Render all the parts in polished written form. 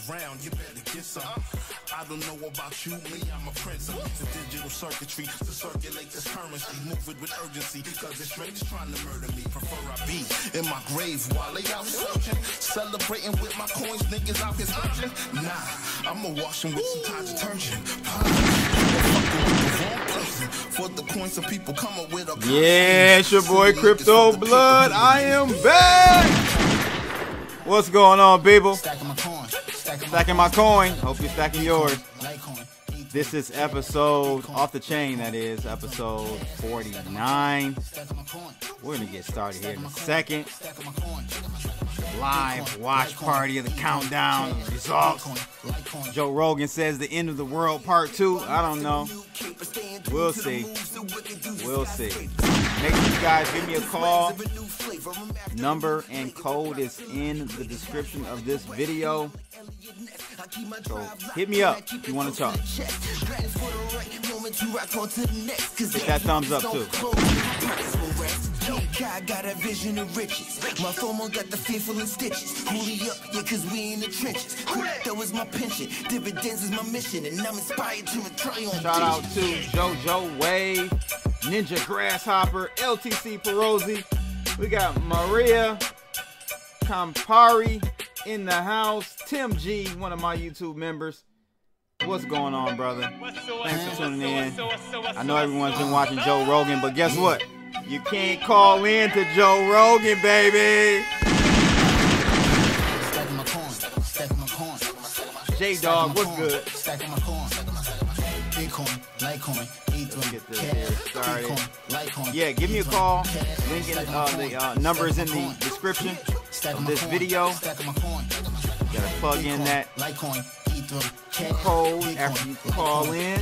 round, you better get some. I don't know about you, me, I'm a prince. I use the digital circuitry to circulate this currency. Move it with urgency, cause the strangers trying to murder me. Prefer I be in my grave while they out searching. Celebrating with my coins, niggas out here searching. Nah, I'ma wash them with some Tide detergent. For the coins some people come up with a yeah, it's your boy Crypto Blood. I am back. What's going on, people? Stacking my coin. Hope you're stacking yours. This is episode off the chain, that is episode 49. We're gonna get started here in a second. Live watch party of the countdown of the results. Joe Rogan says the end of the world part 2. I don't know. We'll see. We'll see. Make sure you guys give me a call. Number and code is in the description of this video. So hit me up if you want to talk. Hit that thumbs up too. I got a vision of riches. My FOMO got the fearful in stitches. Hoolie up, yeah, cause we in the trenches. That was my pension. Dividends is my mission, and I'm inspired to try on. Shout out to JoJo Wave, Ninja Grasshopper, LTC Perosi. We got Maria Campari in the house. Tim G, one of my YouTube members. What's going on, brother? Thanks for tuning in. I know everyone's been watching Joe Rogan, but guess what? You can't call in to Joe Rogan, baby. J-Dog, what's good? Let's get this here started. Yeah, give me a call. Link in the number is in the description of this video. Gotta plug in that code after you call in.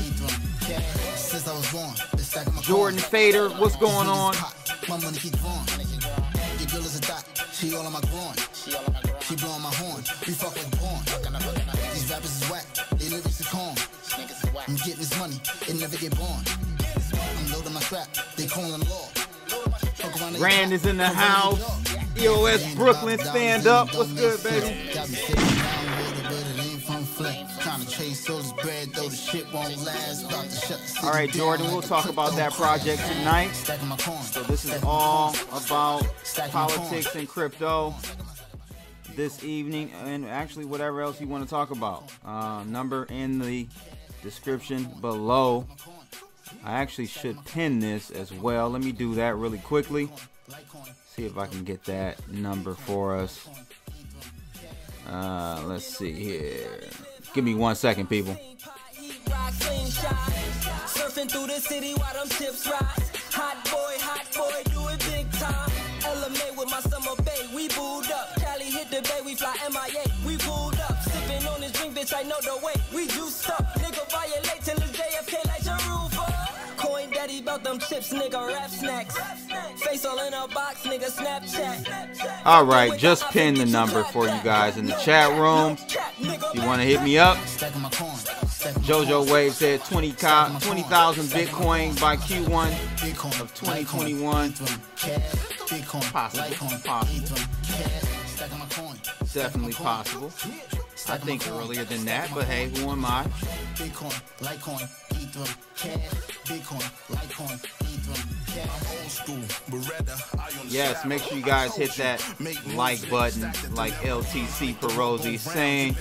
Jordan Fader, what's going on? She all on my groin. She blowing my horn. We fuck like porn. These rappers is whack. They lyrics are corn. I'm getting this money. It never get born. I'm loading my strap. They calling law. Rand is in the house. EOS Brooklyn, stand up. What's good, baby? All right, Jordan, we'll talk about that project tonight. So this is all about politics and crypto this evening, and actually whatever else you want to talk about. Number in the description below. I actually should pin this as well. Let me do that really quickly. See if I can get that number for us. Let's see here. Give me 1 second, people. Surfing through the city while them chips rise. Hot boy, do it big time. LMA with my summer bay, we booed up. Cali hit the bay, we fly MIA, we pulled up. Sipping on this drink, bitch, I know the way. We juiced up, nigga violate till it's JFK like your roof up. Coin daddy bout them chips, nigga, rap snacks. Face all in a box, nigga, Snapchat. Alright, just pin the number for you guys in the chat room. If you want to hit me up. JoJo Wave said 20,000 Bitcoin by Q1 of 2021. Possible. Definitely possible. I think earlier than that, but hey, who am I? Yes, make sure you guys hit that like button, like LTC Perosi saying.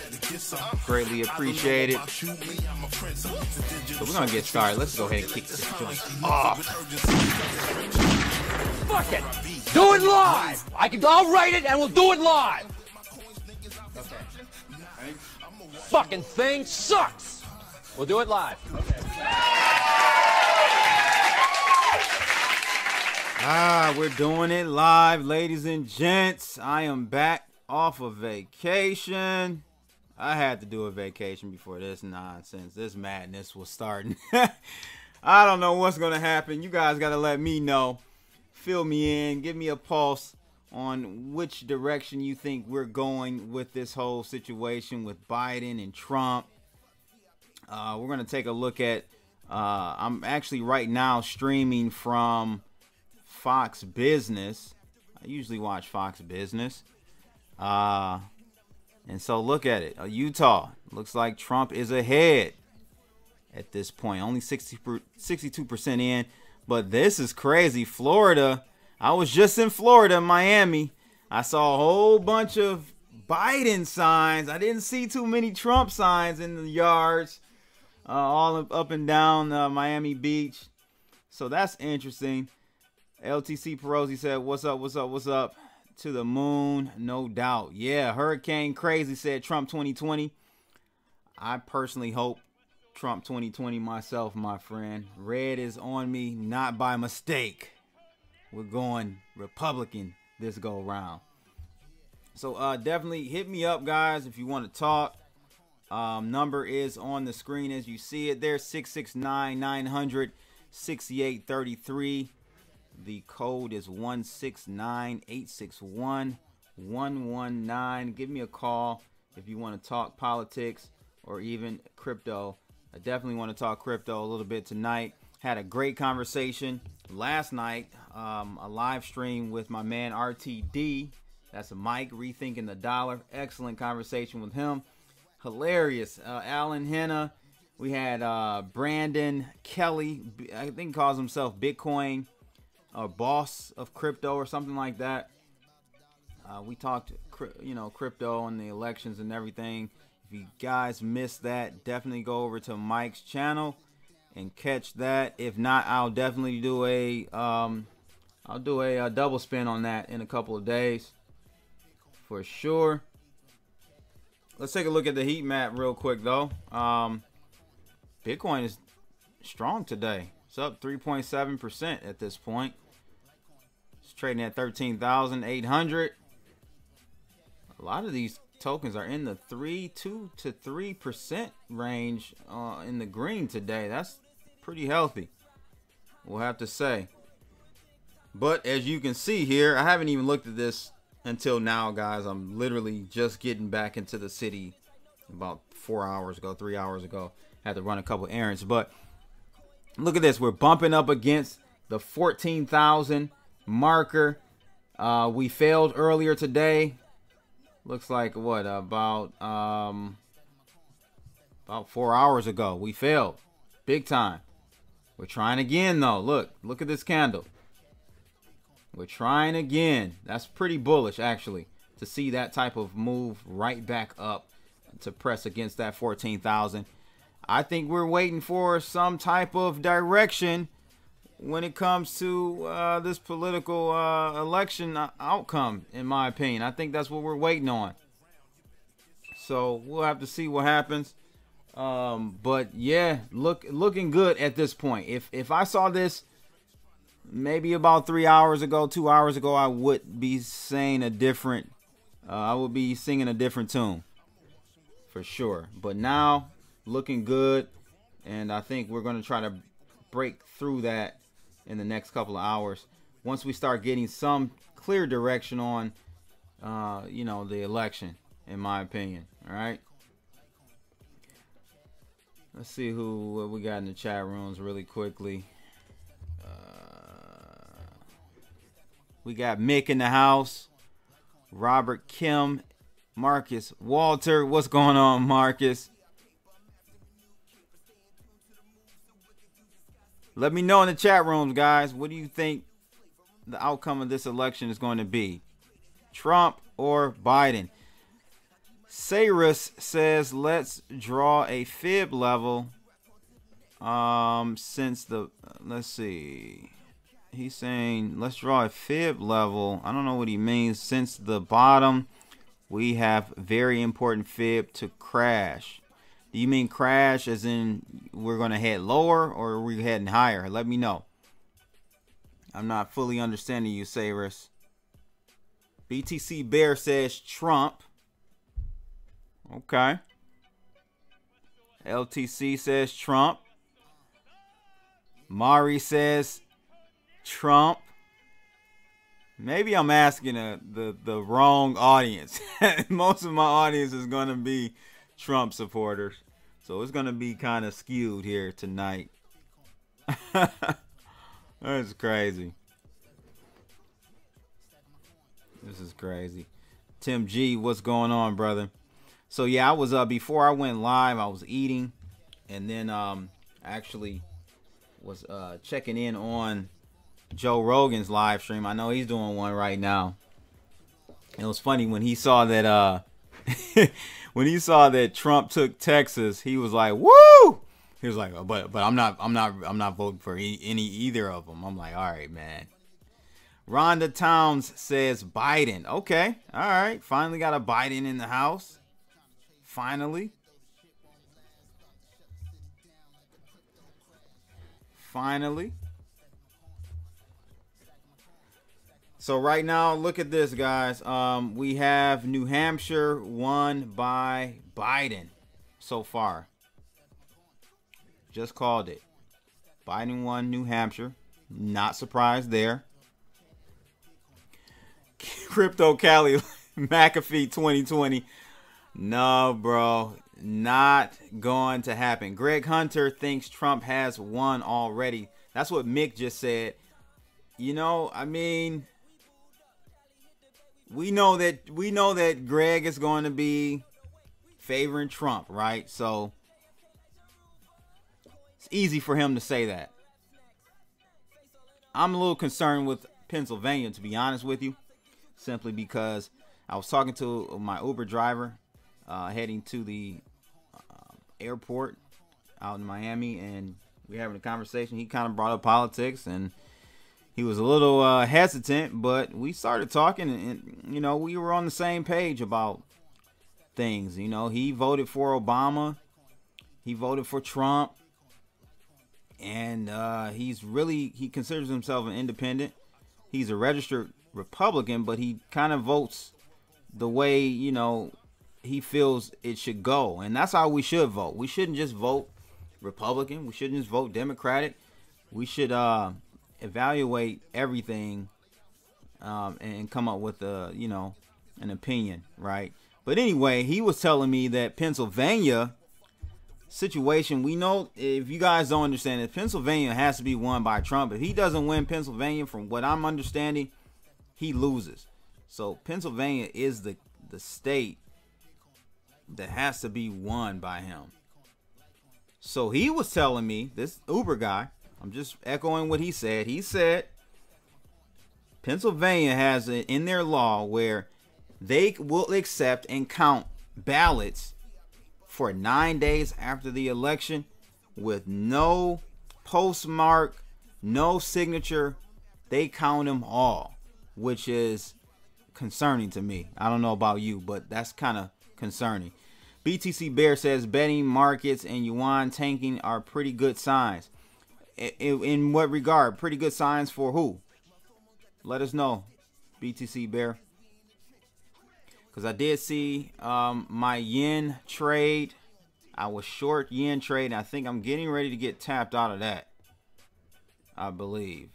Greatly appreciated. So we're gonna get started. Let's go ahead and kick this joint off. Fuck it! Do it live! I'll write it and we'll do it live! Okay. Fucking thing sucks! We'll do it live. We're doing it live, ladies and gents. I am back off of vacation. I had to do a vacation before this nonsense. This madness was starting. I don't know what's going to happen. You guys got to let me know. Fill me in. Give me a pulse on which direction you think we're going with this whole situation with Biden and Trump. We're going to take a look at, I'm actually right now streaming from Fox Business. I usually watch Fox Business. And so look at it. Utah looks like Trump is ahead at this point. Only 62% in. But this is crazy. Florida. I was just in Florida, Miami. I saw a whole bunch of Biden signs. I didn't see too many Trump signs in the yards. All up and down Miami Beach. So that's interesting. LTC Perosi said, what's up, what's up, what's up? To the moon, no doubt. Yeah, Hurricane Crazy said Trump 2020. I personally hope Trump 2020 myself, my friend. Red is on me, not by mistake. We're going Republican this go round. So definitely hit me up, guys, if you want to talk. Number is on the screen as you see it there, 669-900-6833. The code is 169-861-119. Give me a call if you want to talk politics or even crypto. I definitely want to talk crypto a little bit tonight. Had a great conversation last night, a live stream with my man RTD. That's Mike, Rethinking the Dollar. Excellent conversation with him. Hilarious. Alan Henna. We had Brandon Kelly. I think he calls himself Bitcoin boss of crypto or something like that. We talked, crypto and the elections and everything. If you guys missed that, definitely go over to Mike's channel and catch that. If not, I'll definitely do a double spin on that in a couple of days for sure. Let's take a look at the heat map real quick though. Bitcoin is strong today. It's up 3.7% at this point. It's trading at 13,800. A lot of these tokens are in the 2 to 3% range in the green today. That's pretty healthy, we'll have to say. But as you can see here, I haven't even looked at this until now, guys. I'm literally just getting back into the city about 3 hours ago. Had to run a couple errands, but look at this. We're bumping up against the 14,000 marker. We failed earlier today. Looks like what, about 4 hours ago we failed big time. We're trying again though. Look at this candle. We're trying again. That's pretty bullish actually, to see that type of move right back up to press against that 14,000. I think we're waiting for some type of direction when it comes to this political election outcome, in my opinion. I think that's what we're waiting on. So we'll have to see what happens. But yeah, looking good at this point. If I saw this maybe about 3 hours ago, 2 hours ago, I would be saying a different, I would be singing a different tune for sure. But now, looking good, and I think we're going to try to break through that in the next couple of hours once we start getting some clear direction on the election, in my opinion. All right, let's see what we got in the chat rooms really quickly. We got Mick in the house, Robert Kim, Marcus Walter. What's going on, Marcus? Let me know in the chat rooms, guys. What do you think the outcome of this election is going to be? Trump or Biden? Cyrus says, let's draw a fib level. Since the, let's see. He's saying, let's draw a fib level. I don't know what he means. Since the bottom, we have very important fib to crash. Do you mean crash as in we're going to head lower, or are we heading higher? Let me know. I'm not fully understanding you, Cyrus. BTC Bear says Trump. Okay. LTC says Trump. Mari says Trump. Maybe I'm asking the wrong audience. Most of my audience is going to be Trump supporters. So it's going to be kind of skewed here tonight. That's crazy. This is crazy. Tim G, what's going on, brother? So yeah, I was before I went live, I was eating, and then actually was checking in on Joe Rogan's live stream. I know he's doing one right now. It was funny when he saw that when he saw that Trump took Texas, he was like, "Woo!" He was like, "But I'm not voting for either of them." I'm like, "All right, man." Rhonda Towns says Biden. Okay, all right. Finally got a Biden in the house. Finally. So right now, look at this, guys. We have New Hampshire won by Biden so far. Just called it. Biden won New Hampshire. Not surprised there. Crypto Cali McAfee 2020. No, bro. Not going to happen. Greg Hunter thinks Trump has won already. That's what Mick just said. You know, I mean, we know that Greg is going to be favoring Trump, right? So it's easy for him to say that. I'm a little concerned with Pennsylvania, to be honest with you, simply because I was talking to my Uber driver heading to the airport out in Miami, and we were having a conversation. He kind of brought up politics, and he was a little hesitant, but we started talking, and you know, we were on the same page about things. You know, he voted for Obama, he voted for Trump, and he considers himself an independent. He's a registered Republican, but he kind of votes the way, you know, he feels it should go, and that's how we should vote. We shouldn't just vote Republican. We shouldn't just vote Democratic. We should evaluate everything and come up with you know, an opinion, right? But anyway, he was telling me that Pennsylvania situation, we know, if you guys don't understand it, Pennsylvania has to be won by Trump. If he doesn't win Pennsylvania, from what I'm understanding, he loses. So Pennsylvania is the state that has to be won by him. So he was telling me, this Uber guy, I'm just echoing what he said. He said Pennsylvania has it in their law where they will accept and count ballots for 9 days after the election with no postmark, no signature. They count them all, which is concerning to me. I don't know about you, but that's kind of concerning. BTC Bear says betting markets and yuan tanking are pretty good signs. In what regard? Pretty good signs for who? Let us know, BTC Bear. Because I did see my yen trade. I was short yen trade, and I think I'm getting ready to get tapped out of that, I believe.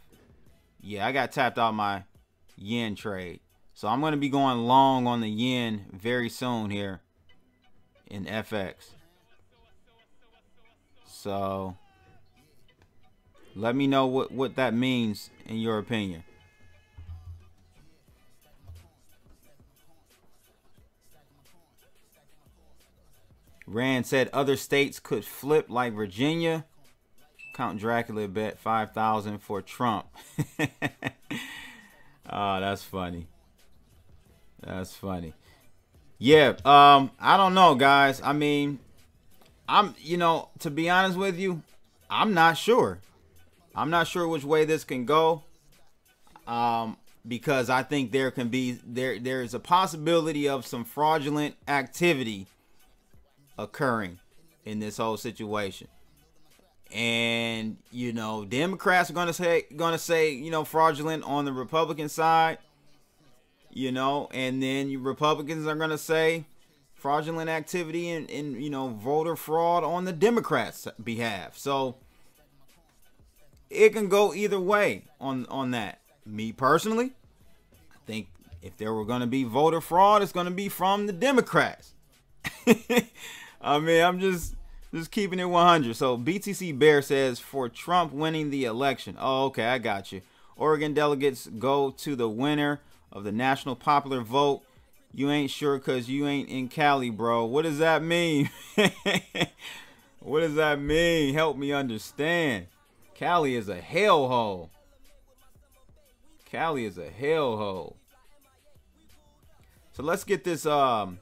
Yeah, I got tapped out my yen trade. So I'm going to be going long on the yen very soon here in FX. So let me know what that means in your opinion. Rand said other states could flip like Virginia. Count Dracula bet 5,000 for Trump. Oh, that's funny. That's funny. Yeah, I don't know, guys. I mean, you know, to be honest with you, I'm not sure. I'm not sure which way this can go. Because I think there can be there's a possibility of some fraudulent activity occurring in this whole situation. And you know, Democrats are gonna say you know, fraudulent on the Republican side, you know, and then Republicans are gonna say fraudulent activity and you know, voter fraud on the Democrats' behalf. So it can go either way on that. Me personally, I think if there were gonna be voter fraud, it's gonna be from the Democrats. I mean, I'm just keeping it 100. So BTC Bear says for Trump winning the election. Oh, okay, I got you. Oregon delegates go to the winner of the national popular vote You ain't sure because you ain't in Cali, bro. What does that mean? What does that mean? Help me understand. Cali is a hellhole. Cali is a hellhole. So let's get this. I'm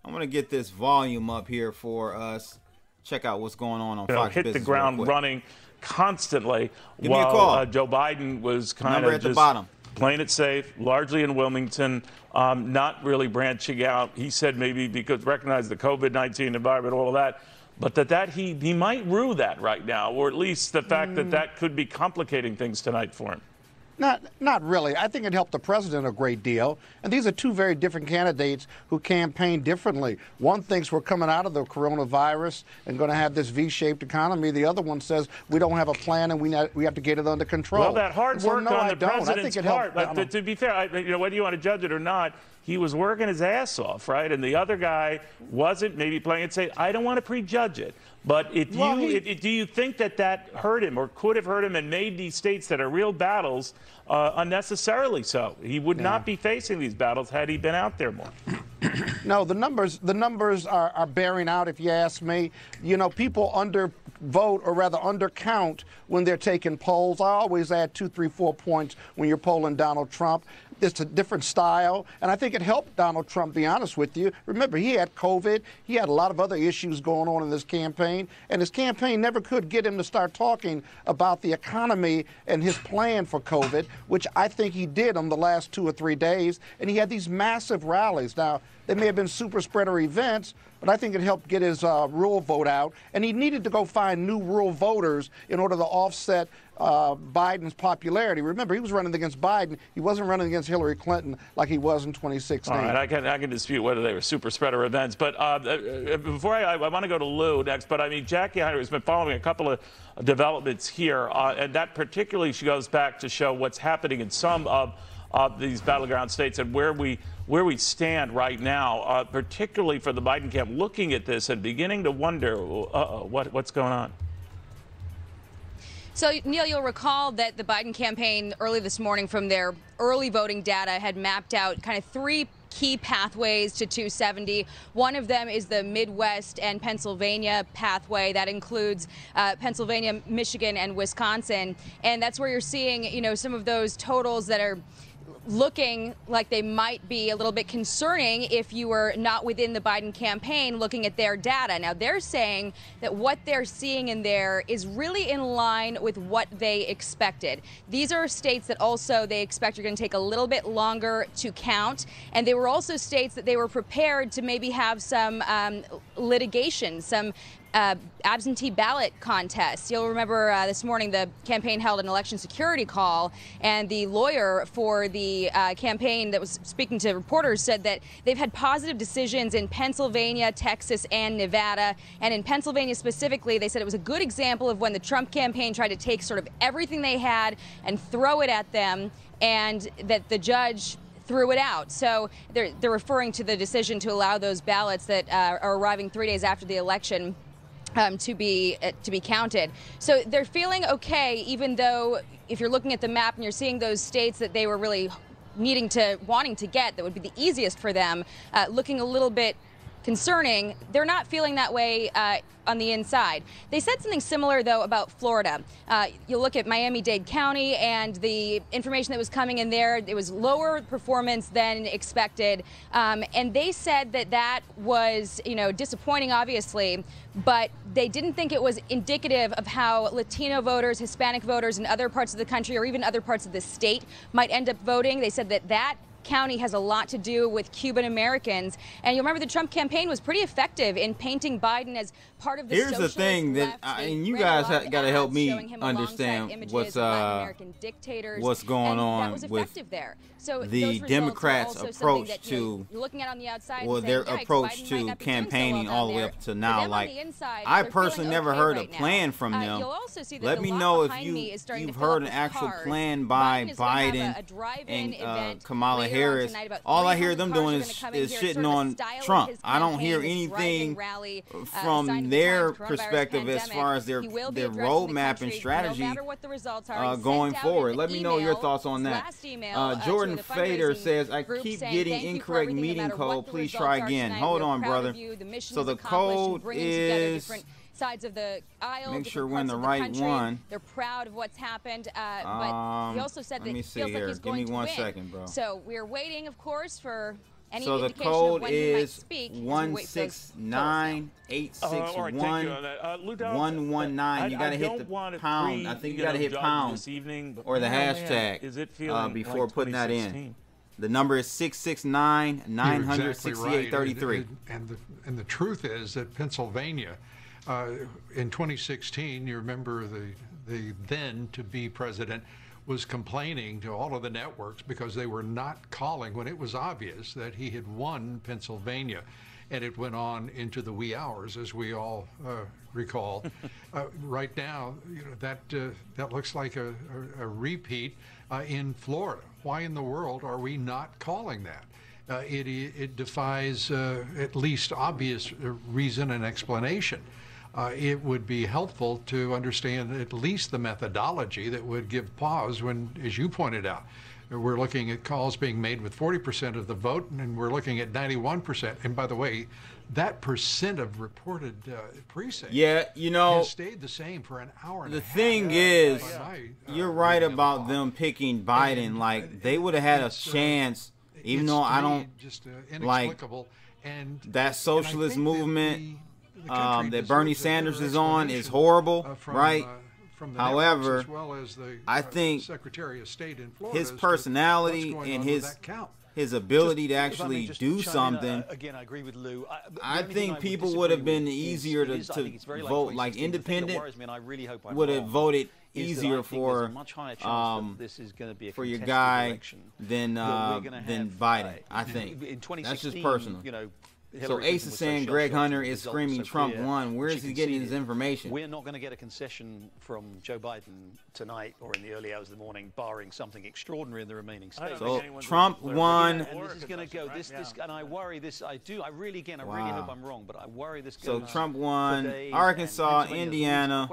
gonna get this volume up here for us. Check out what's going on Fox hit Business the ground running constantly while Joe Biden was kind of at the just bottom. Playing it safe, largely in Wilmington, not really branching out. He said maybe because recognize the COVID-19 environment, all of that, but that he might rue that right now, or at least the fact that could be complicating things tonight for him. Not really. I think it helped the president a great deal. And these are two very different candidates who campaign differently. One thinks we're coming out of the coronavirus and going to have this V-shaped economy. The other one says we don't have a plan and we have to get it under control. Well, that hard work on the president's part, but to be fair, whether you want to judge it or not, he was working his ass off, right? And the other guy wasn't, maybe playing it safe. I don't want to prejudge it. But do you think that hurt him or could have hurt him and made these states that are real battles unnecessarily so? He would not be facing these battles had he been out there more. No, the numbers are bearing out, if you ask me. You know, people undervote or rather undercount when they're taking polls. I always add 2, 3, 4 points when you're polling Donald Trump. It's a different style, and I think it helped Donald Trump, be honest with you. Remember, he had COVID. He had a lot of other issues going on in this campaign, and his campaign never could get him to start talking about the economy and his plan for COVID, which I think he did on the last 2 or 3 days, and he had these massive rallies. Now, they may have been super spreader events, but I think it helped get his rural vote out, and he needed to go find new rural voters in order to offset Biden's popularity. Remember, he was running against Biden. He wasn't running against Hillary Clinton like he was in 2016. All right, I can dispute whether they were super spreader events. But before I want to go to Lou next, but I mean, Jackie Hunter has been following a couple of developments here, and that particularly she goes back to show what's happening in some of these battleground states and where we stand right now, particularly for the Biden camp, looking at this and beginning to wonder, what's going on? So, Neil, you'll recall that the Biden campaign early this morning from their early voting data had mapped out kind of 3 key pathways to 270. One of them is the Midwest and Pennsylvania pathway. That includes Pennsylvania, Michigan, and Wisconsin. And that's where you're seeing, you know, some of those totals that are looking like they might be a little bit concerning if you were not within the Biden campaign looking at their data. Now, they're saying that what they're seeing in there is really in line with what they expected. These are states that also they expect are going to take a little bit longer to count. And they were also states that they were prepared to maybe have some litigation, some absentee ballot contests. You'll remember this morning the campaign held an election security call, and the lawyer for the campaign that was speaking to reporters said that they've had positive decisions in Pennsylvania, Texas, and Nevada. And in Pennsylvania specifically, they said it was a good example of when the Trump campaign tried to take sort of everything they had and throw it at them, and that the judge threw it out. So they're referring to the decision to allow those ballots that are arriving 3 days after the election to be counted. So they're feeling okay, even though if you're looking at the map and you're seeing those states that they were really wanting to get, that would be the easiest for them, looking a little bit concerning. They're not feeling that way on the inside. They said something similar, though, about Florida. You look at Miami-Dade County and the information that was coming in there, it was lower performance than expected. And they said that was, you know, disappointing, obviously, but they didn't think it was indicative of how Latino voters, Hispanic voters in other parts of the country or even other parts of the state might end up voting. They said that county has a lot to do with Cuban Americans. And you'll remember the Trump campaign was pretty effective in painting Biden as part of the Here's the thing that and you guys got to help me understand what's going on with the Democrats' approach to their approach to campaigning all the way up to now. Like, I personally never heard a plan from them. Let me know if you've heard an actual plan by Biden and Kamala Harris. All I hear them doing is shitting on Trump. I don't hear anything from their perspective as far as their roadmap and strategy going forward. Let me know your thoughts on that. Jordan Fader says, I keep getting incorrect meeting code. Please try again. Hold on, brother. So the code is... sides of the aisle. Make sure we're in the right one. They're proud of what's happened, but he also said that he feels like he's going to win. Give me 1 second, bro. So we're waiting, of course, for any indication of when he might speak. So the code is 169-861-119. You gotta hit the pound. I think you gotta hit pound or the hashtag before putting that in. The number is 669-900-6833. And the truth is that Pennsylvania, in 2016, you remember the then-to-be president was complaining to all of the networks because they were not calling when it was obvious that he had won Pennsylvania. And it went on into the wee hours, as we all recall. Right now, that looks like a repeat in Florida. Why in the world are we not calling that? It defies at least obvious reason and explanation. It would be helpful to understand at least the methodology that would give pause when, as you pointed out, we're looking at calls being made with 40% of the vote, and we're looking at 91%. And by the way, that percent of reported precincts has stayed the same for an hour and a half. The thing is, you're right about them picking Biden. Like, they would have had a chance, even though I don't like that socialist movement that Bernie Sanders is on is horrible, right? However, I think his personality and his ability to actually do something, again, I agree with Lou. I think people would have been easier to vote, like independent would have voted easier for your guy than Biden, I think. That's just personal. So Ace is saying Greg Hunter is screaming Trump won. Where is he getting his information? We're not going to get a concession from Joe Biden tonight or in the early hours of the morning, barring something extraordinary in the remaining states. So Trump won. And this is going to go. And I worry this. I really hope I'm wrong, but I worry this goes. So Trump won Arkansas, Indiana,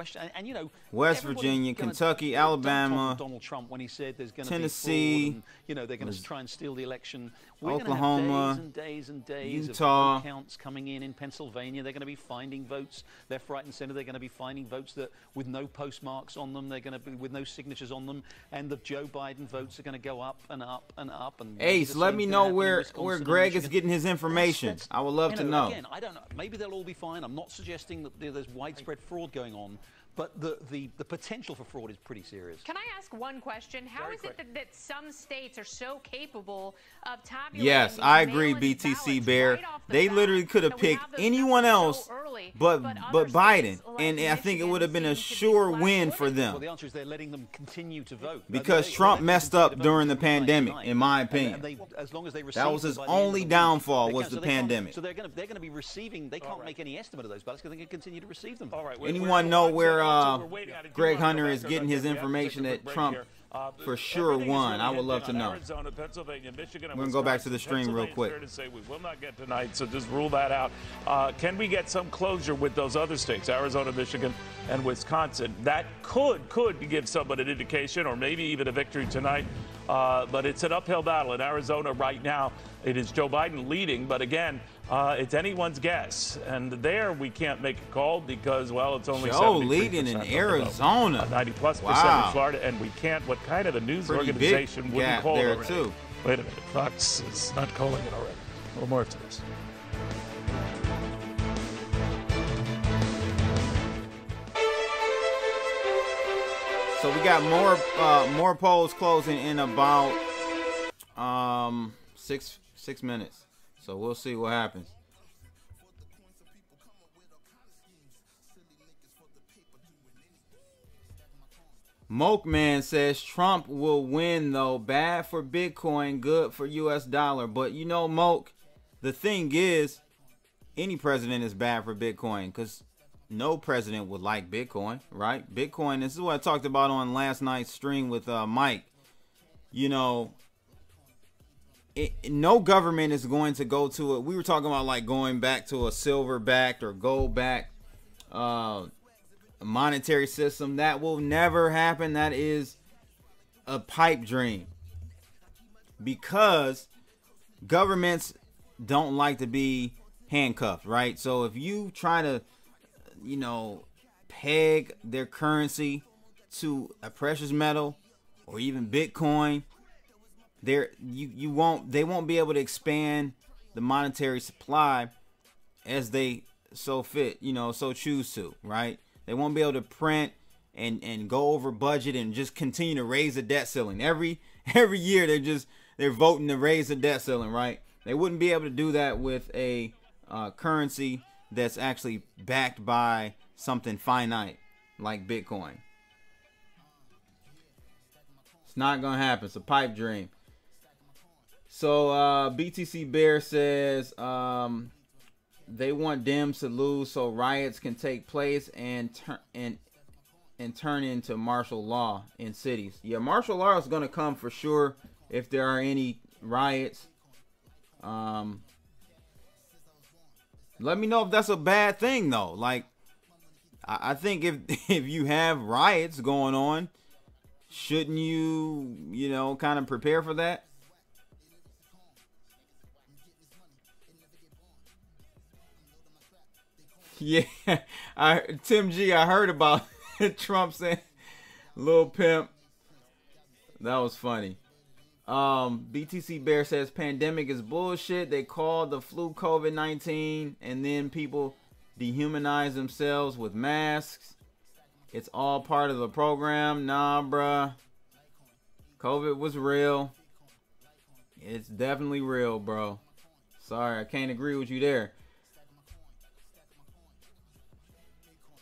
West Virginia, Kentucky, Alabama, Donald Trump when he said there's going Tennessee, to be fraud and, they're going to try and steal the election. Oklahoma, days and days and days Utah, of counts coming in Pennsylvania. They're going to be finding votes left, right, and center. They're going to be finding votes that with no postmarks on them. They're going to be with no signatures on them, and the Joe Biden votes are going to go up and up and up. And Ace, let me know where Greg is getting his information. I would love to know. Again, I don't know. Maybe they'll all be fine. I'm not suggesting that there's widespread fraud going on. But the potential for fraud is pretty serious. Can I ask one question? How is it that some states are so capable of tabulating? Yes, I agree, BTC Bear. They literally could have picked anyone else but Biden, and I think it would have been a sure win for them. Well, the answer is they're letting them continue to vote. Because Trump messed up during the pandemic, in my opinion. As long as they that was his only downfall, was the pandemic. So they're going to be receiving. They can't make any estimate of those ballots because they can continue to receive them. All right. Anyone know where Greg Hunter is getting his information that Trump for sure won? I would love to know. We're going to go back to the stream real quick. We will not get tonight, so just rule that out. Can we get some closure with those other states, Arizona, Michigan, and Wisconsin? That could give someone an indication or maybe even a victory tonight. But it's an uphill battle in Arizona right now. It is Joe Biden leading, but again, it's anyone's guess. And there we can't make a call because, well, it's only Joe leading in Arizona. 90+% in Florida, and we can't. What kind of a news organization wouldn't call it already? Too. Wait a minute, Fox is not calling it already. A little more to this. So we got more polls closing in about 6 minutes. So we'll see what happens. Mokeman says Trump will win though. Bad for Bitcoin, good for US dollar. But you know, Moke, the thing is, any president is bad for Bitcoin because no president would like Bitcoin, right? Bitcoin, this is what I talked about on last night's stream with Mike. You know, no government is going to go to it. We were talking about like going back to a silver-backed or gold-backed monetary system. That will never happen. That is a pipe dream, because governments don't like to be handcuffed, right? So if you try to, peg their currency to a precious metal or even Bitcoin, they won't be able to expand the monetary supply as they so choose to, right? They won't be able to print and go over budget and just continue to raise the debt ceiling. Every year they're voting to raise the debt ceiling, right? They wouldn't be able to do that with a currency that's actually backed by something finite like Bitcoin. It's not gonna happen. It's a pipe dream. So BTC Bear says they want Dems to lose so riots can take place and turn into martial law in cities. Yeah, martial law is gonna come for sure if there are any riots. Let me know if that's a bad thing though. Like, I think if you have riots going on, shouldn't you kind of prepare for that? Yeah, Tim G, I heard about Trump saying Lil Pimp. That was funny. BTC Bear says pandemic is bullshit. They called the flu COVID-19 and then people dehumanize themselves with masks. It's all part of the program. Nah, bruh. COVID was real. It's definitely real, bro. Sorry, I can't agree with you there.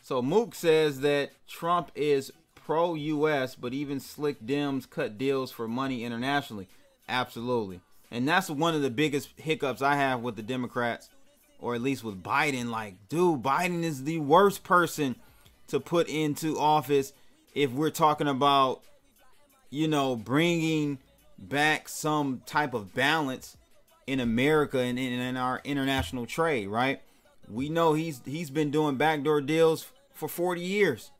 So Mook says that Trump is pro-U.S., but even slick Dems cut deals for money internationally. Absolutely. And that's one of the biggest hiccups I have with the Democrats, or at least with Biden. Like, dude, Biden is the worst person to put into office if we're talking about, bringing back some type of balance in America and in our international trade, right? We know he's been doing backdoor deals for 40 years.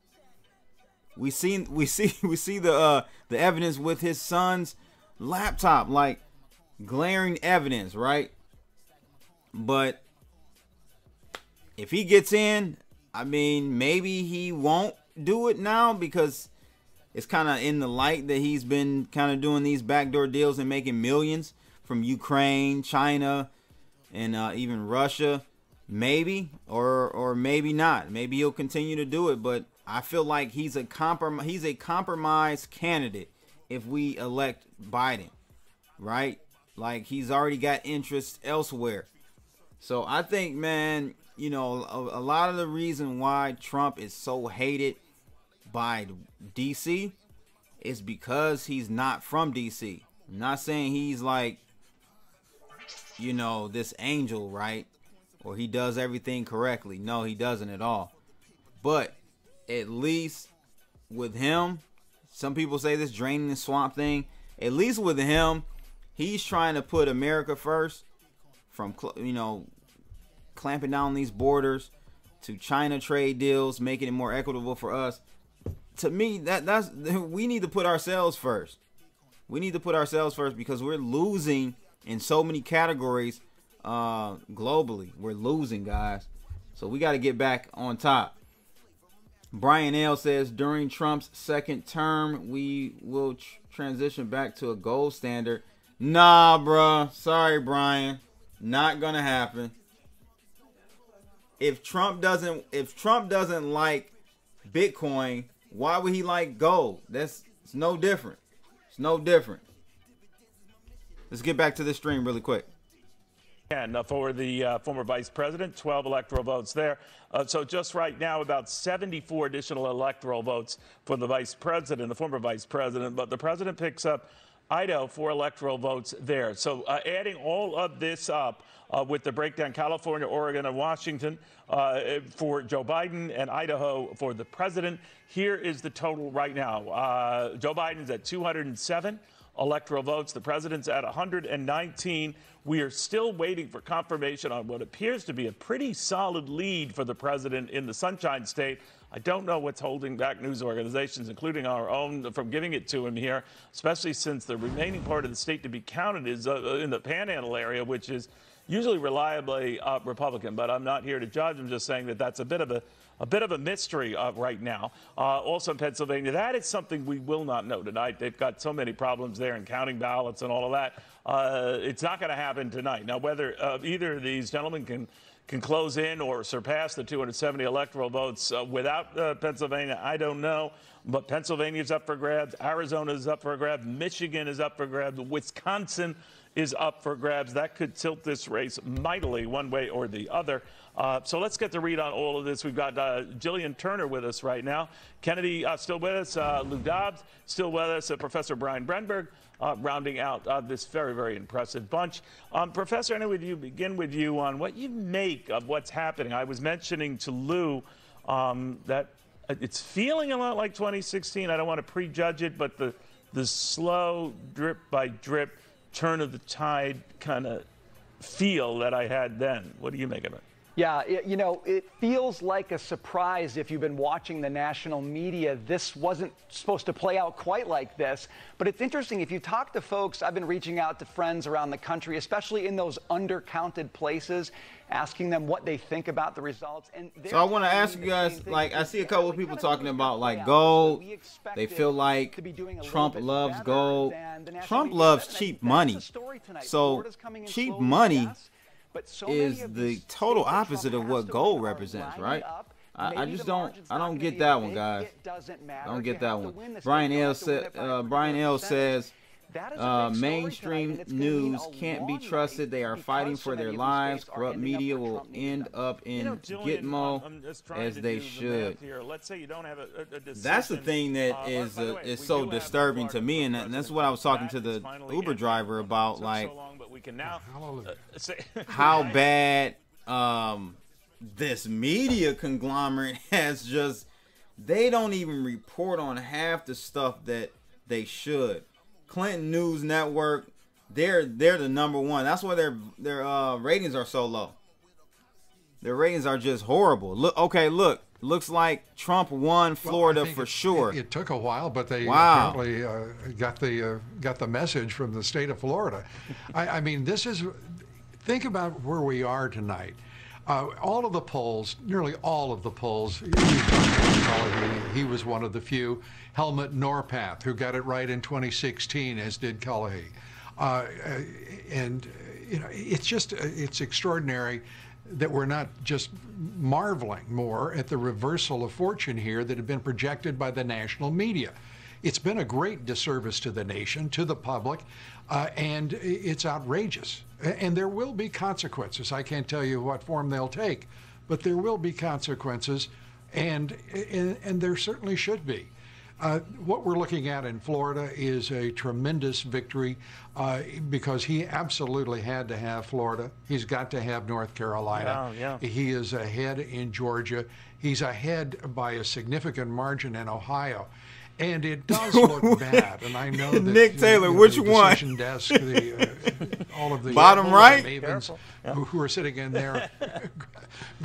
We see the evidence with his son's laptop, like glaring evidence, right? But if he gets in, I mean, maybe he won't do it now because it's kind of in the light that he's been kind of doing these backdoor deals and making millions from Ukraine, China, and even Russia. Maybe or maybe not. Maybe he'll continue to do it, but I feel like he's a compromise candidate if we elect Biden, right? Like, he's already got interest elsewhere. So I think, man, a lot of the reason why Trump is so hated by DC is because he's not from DC. I'm not saying he's like, this angel, right? Or he does everything correctly. No, he doesn't at all. But at least with him, some people say this draining the swamp thing. At least with him, he's trying to put America first, from clamping down on these borders to China trade deals, making it more equitable for us. To me, that's we need to put ourselves first. We need to put ourselves first because we're losing in so many categories globally. We're losing, guys. So we got to get back on top. Brian L says during Trump's second term, we will transition back to a gold standard. Nah, bruh. Sorry, Brian. Not gonna happen. If Trump doesn't like Bitcoin, why would he like gold? It's no different. It's no different. Let's get back to this stream really quick. And for the former vice president, 12 electoral votes there. So just right now, about 74 additional electoral votes for the vice president, the former vice president. But the president picks up Idaho, 4 electoral votes there. So adding all of this up with the breakdown, California, Oregon, and Washington for Joe Biden and Idaho for the president, here is the total right now. Joe Biden's at 207. electoral votes. The president's at 119. We are still waiting for confirmation on what appears to be a pretty solid lead for the president in the Sunshine State. I don't know what's holding back news organizations, including our own, from giving it to him here, especially since the remaining part of the state to be counted is in the Panhandle area, which is usually reliably Republican. But I'm not here to judge. I'm just saying that that's a bit of a mystery right now. Also in Pennsylvania, that is something we will not know tonight. They've got so many problems there in counting ballots and all of that. It's not going to happen tonight. Now, whether either of these gentlemen can close in or surpass the 270 electoral votes without Pennsylvania, I don't know. But Pennsylvania's up for grabs. Arizona's up for grabs. Michigan is up for grabs. Wisconsin is up for grabs. That could tilt this race mightily one way or the other. So let's get to read on all of this. We've got Jillian Turner with us right now. Kennedy still with us. Lou Dobbs still with us. Professor Brian Brenberg rounding out this very, very impressive bunch. Professor, I know begin with you on what you make of what's happening. I was mentioning to Lou that it's feeling a lot like 2016. I don't want to prejudge it, but the slow drip by drip turn of the tide kind of feel that I had then. What do you make of it? Yeah, you know, it feels like a surprise if you've been watching the national media. This wasn't supposed to play out quite like this. But it's interesting, if you talk to folks, I've been reaching out to friends around the country, especially in those undercounted places, asking them what they think about the results. And so I want to ask you guys, like, I see a couple of people talking about, like, gold. They feel like Trump loves gold. Trump loves cheap money. So cheap money is the total opposite of what gold represents, right? I don't get that one, guys. I don't get that one. Brian L says mainstream news can't be trusted. They are fighting for their lives. Corrupt media will end up in Gitmo as they should. That's the thing that is so disturbing to me, and that's what I was talking to the Uber driver about, like how bad this media conglomerate has just, they don't even report on half the stuff that they should. Clinton News Network, they're the #1. That's why their ratings are so low. Their ratings are just horrible. Look, looks like Trump won Florida for sure. It took a while, but they apparently got the message from the state of Florida. I mean, think about where we are tonight. All of the polls, nearly all of the polls, he was one of the few. Helmut Norpath, who got it right in 2016, as did Cullehey. And you know, it's extraordinary that we're not just marveling more at the reversal of fortune here that had been projected by the national media. It's been a great disservice to the nation, to the public, and it's outrageous. And there will be consequences. I can't tell you what form they'll take, but there will be consequences, and there certainly should be. What we're looking at in Florida is a tremendous victory because he absolutely had to have Florida. He's got to have North Carolina. Yeah. He is ahead in Georgia. He's ahead by a significant margin in Ohio. And it does look bad, and I know that Nick Taylor, which one? Desk, all of the bottom right mavens who are sitting in there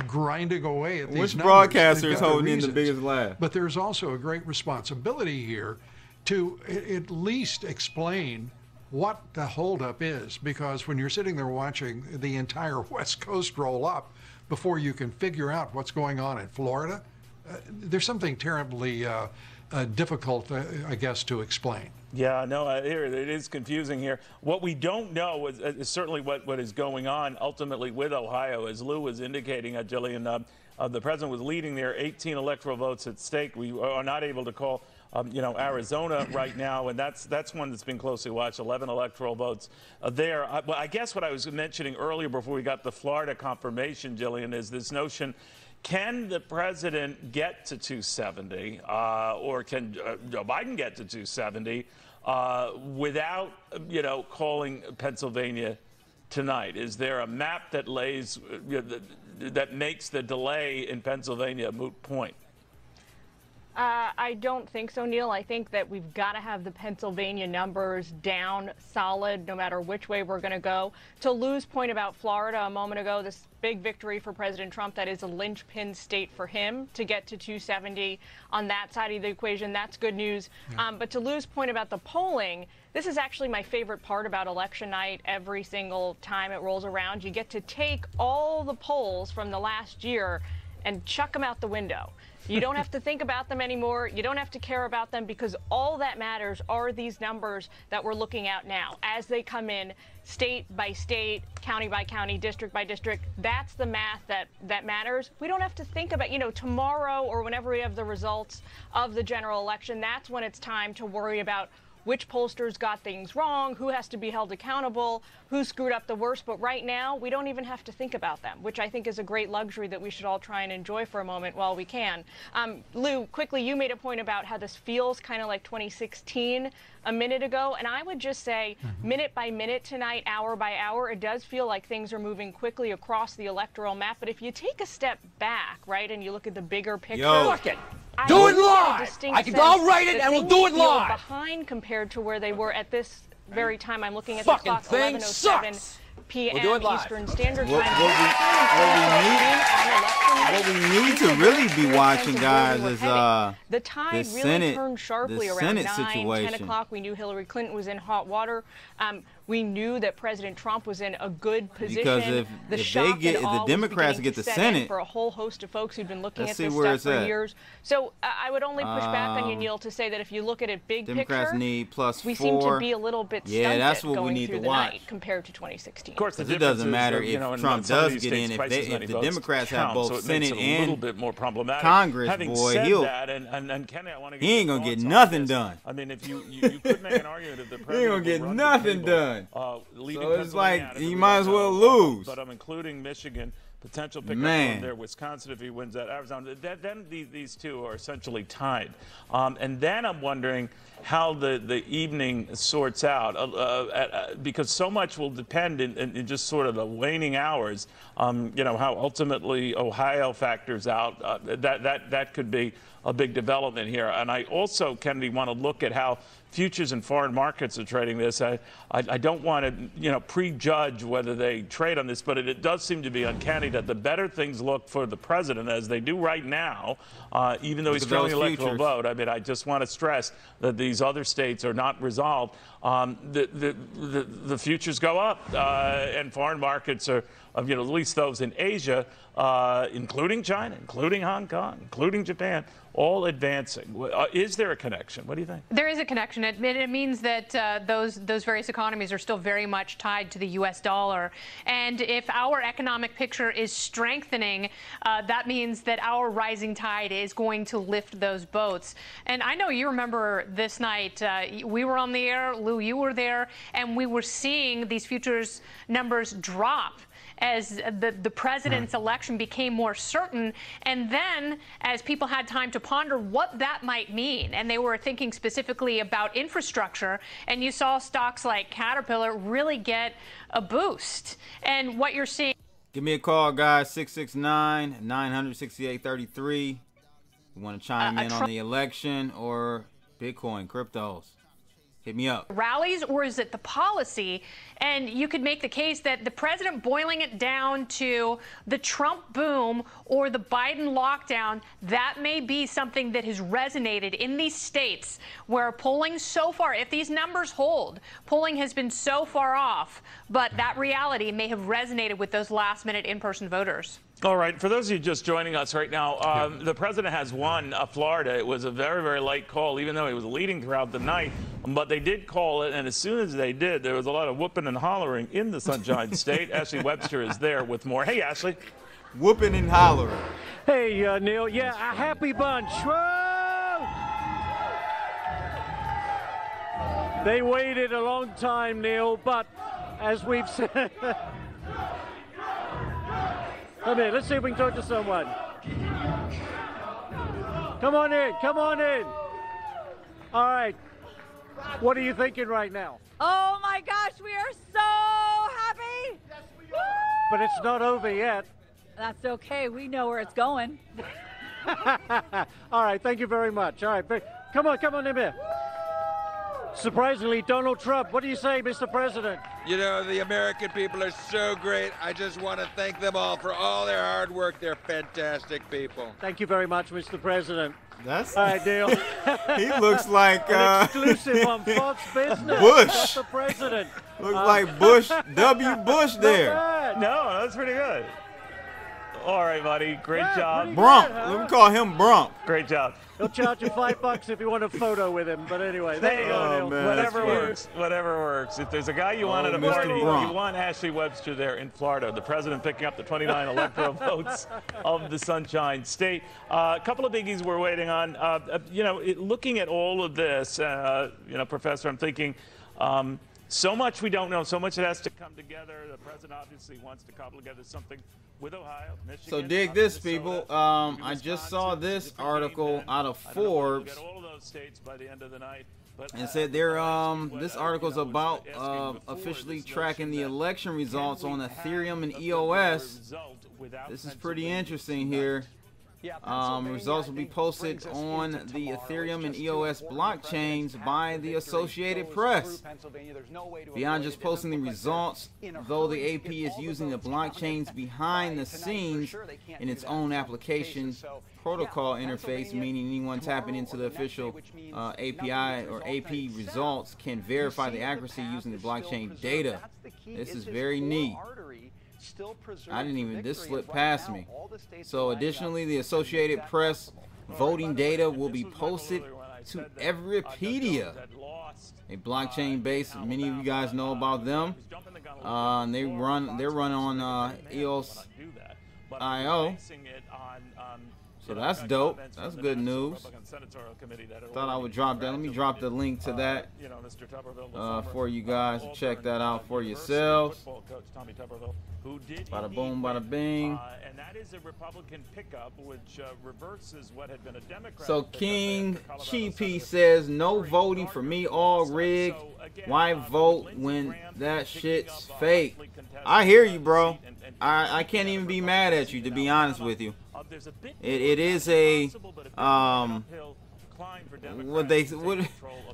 grinding away at these Which numbers. broadcaster is holding in the biggest laugh? But there's also a great responsibility here to at least explain what the holdup is, because when you're sitting there watching the entire West Coast roll up before you can figure out what's going on in Florida, there's something terribly difficult, I guess, to explain. Yeah, no, it is confusing here. What we don't know is certainly what is going on ultimately with Ohio. As Lou was indicating, Jillian, the president was leading there, 18 electoral votes at stake. We are not able to call, Arizona right now, and that's one that's been closely watched, 11 electoral votes there. Well, I guess what I was mentioning earlier before we got the Florida confirmation, Jillian, is this notion, can the president get to 270, or can Joe Biden get to 270 without, calling Pennsylvania tonight? Is there a map that lays that makes the delay in Pennsylvania a moot point? I don't think so, Neil. I think that we've got to have the Pennsylvania numbers down solid no matter which way we're going to go. To Lou's point about Florida a moment ago, this big victory for President Trump, that is a linchpin state for him to get to 270 on that side of the equation. That's good news. But to Lou's point about the polling, this is actually my favorite part about election night. Every single time it rolls around, you get to take all the polls from the last year and chuck them out the window. You don't have to think about them anymore. You don't have to care about them, because all that matters are these numbers that we're looking at now as they come in state by state, county by county, district by district. That's the math that matters. We don't have to think about, tomorrow or whenever we have the results of the general election. That's when it's time to worry about which pollsters got things wrong, who has to be held accountable, who screwed up the worst. But right now, we don't even have to think about them, which I think is a great luxury that we should all try and enjoy for a moment while we can. Lou, quickly, you made a point about how this feels kind of like 2016 a minute ago. And I would just say minute by minute tonight, hour by hour, it does feel like things are moving quickly across the electoral map. But if you take a step back, right, and you look at the bigger picture. Fuck it. Do it live. I'll write it and we'll do it live. Behind compared to where they were at this very time. I'm looking at fucking the clock, 11:07 p.m. Eastern Standard Time. What we need to really be watching, guys, is the tide really turned sharply around 9, 10 o'clock. We knew Hillary Clinton was in hot water. We knew that President Trump was in a good position. Because if the Democrats get the Senate, for a whole host of folks who've been looking at this stuff for years. So I would only push back on you, Neil, to say that if you look at it big Democrats picture, need +4. We seem to be a little bit stunted that's what going we need through to the watch. night compared to 2016. Of course, it doesn't matter if Trump does get in. If the Democrats have both Senate and Congress, boy, he ain't gonna get nothing done. I mean, if you could make an argument that the president he ain't gonna get nothing done. So it's like he might as well lose. But I'm including Michigan, potential pickup from there, Wisconsin if he wins that, Arizona. Then these two are essentially tied. And then I'm wondering how the evening sorts out, because so much will depend in just sort of the waning hours. How ultimately Ohio factors out. That could be a big development here. And I also, Kennedy, want to look at how futures and foreign markets are trading this. I don't want to, prejudge whether they trade on this, but it does seem to be uncanny that the better things look for the president, as they do right now, even though he's trailing the electoral vote. I mean, I just want to stress that these other states are not resolved. The futures go up, and foreign markets are, at least those in Asia, including China, including Hong Kong, including Japan, all advancing. Is there a connection? What do you think? There is a connection. It means that those various economies are still very much tied to the U.S. dollar. And if our economic picture is strengthening, that means that our rising tide is going to lift those boats. And I know you remember this night, we were on the air, Lou, you were there, and we were seeing these futures numbers drop as the president's election became more certain, and then as people had time to ponder what that might mean, and they were thinking specifically about infrastructure, and you saw stocks like Caterpillar really get a boost. And what you're seeing... Give me a call, guys, 669-968-33. You want to chime in on the election or Bitcoin, cryptos? Hit me up. Rallies, or is it the policy? And you could make the case that the president boiling it down to the Trump boom or the Biden lockdown, that may be something that has resonated in these states where polling so far, if these numbers hold, polling has been so far off, but that reality may have resonated with those last-minute in-person voters. All right, for those of you just joining us right now, the president has won Florida. It was a very, very late call, even though he was leading throughout the night. But they did call it, and as soon as they did, there was a lot of whooping and hollering in the Sunshine State. Ashley Webster is there with more. Hey, Ashley. Whooping and hollering. Hey, Neil. Yeah, a happy bunch. Whoa! They waited a long time, Neil, but as we've said... Come here, let's see if we can talk to someone. Come on in, come on in. All right, what are you thinking right now? Oh my gosh, we are so happy. Yes, we are. But it's not over yet. That's okay, we know where it's going. All right, thank you very much. All right, come on in here. Surprisingly, Donald Trump. What do you say, Mr. President? You know, the American people are so great. I just want to thank them all for all their hard work. They're fantastic people. Thank you very much, Mr. President. That's all right, Neil. He looks like an exclusive on Fox Business. Bush. That's the president. Looks like Bush, W. Bush there. No, that's pretty good. All right, buddy. Great job. Brump. Let me call him Brump. Great job. He'll charge you $5 if you want a photo with him. But anyway, there you go, Neil. Man, whatever works. Whatever works. If there's a guy you want at a party, you Brump. want Ashley Webster there in Florida, the president picking up the 29 electoral votes of the Sunshine State. A couple of biggies we're waiting on. Looking at all of this, Professor, I'm thinking. So much we don't know, so much it has to come together. The president obviously wants to cobble together something with Ohio, Michigan. So dig this, people. I just saw this article out of Forbes. All of those states by the end of the night. And said they're this article's about officially tracking the election results on Ethereum and EOS. This is pretty interesting here. Results will be posted on the Ethereum and EOS blockchains by the Associated Press. Beyond just posting the results, though, the AP is using the blockchains behind the scenes in its own application protocol interface, meaning anyone tapping into the official API or AP results can verify the accuracy using the blockchain data. This is very neat. I didn't even, this slipped past me. So additionally, the Associated Press voting data will be posted to Everipedia, a blockchain base. Many of you guys know about them. They're run on EOS.io. So that's dope. That's good news. Thought I would drop that. Let me drop the link to that for you guys to check that out for yourselves. Bada boom, bada bing. And that is a Republican pickup, which reverses what had been a Democrat. So King Cheapy says, no voting for me, all rigged. Why vote when that shit's fake? I hear you, bro. I can't even be mad at you, to be honest with you. It is a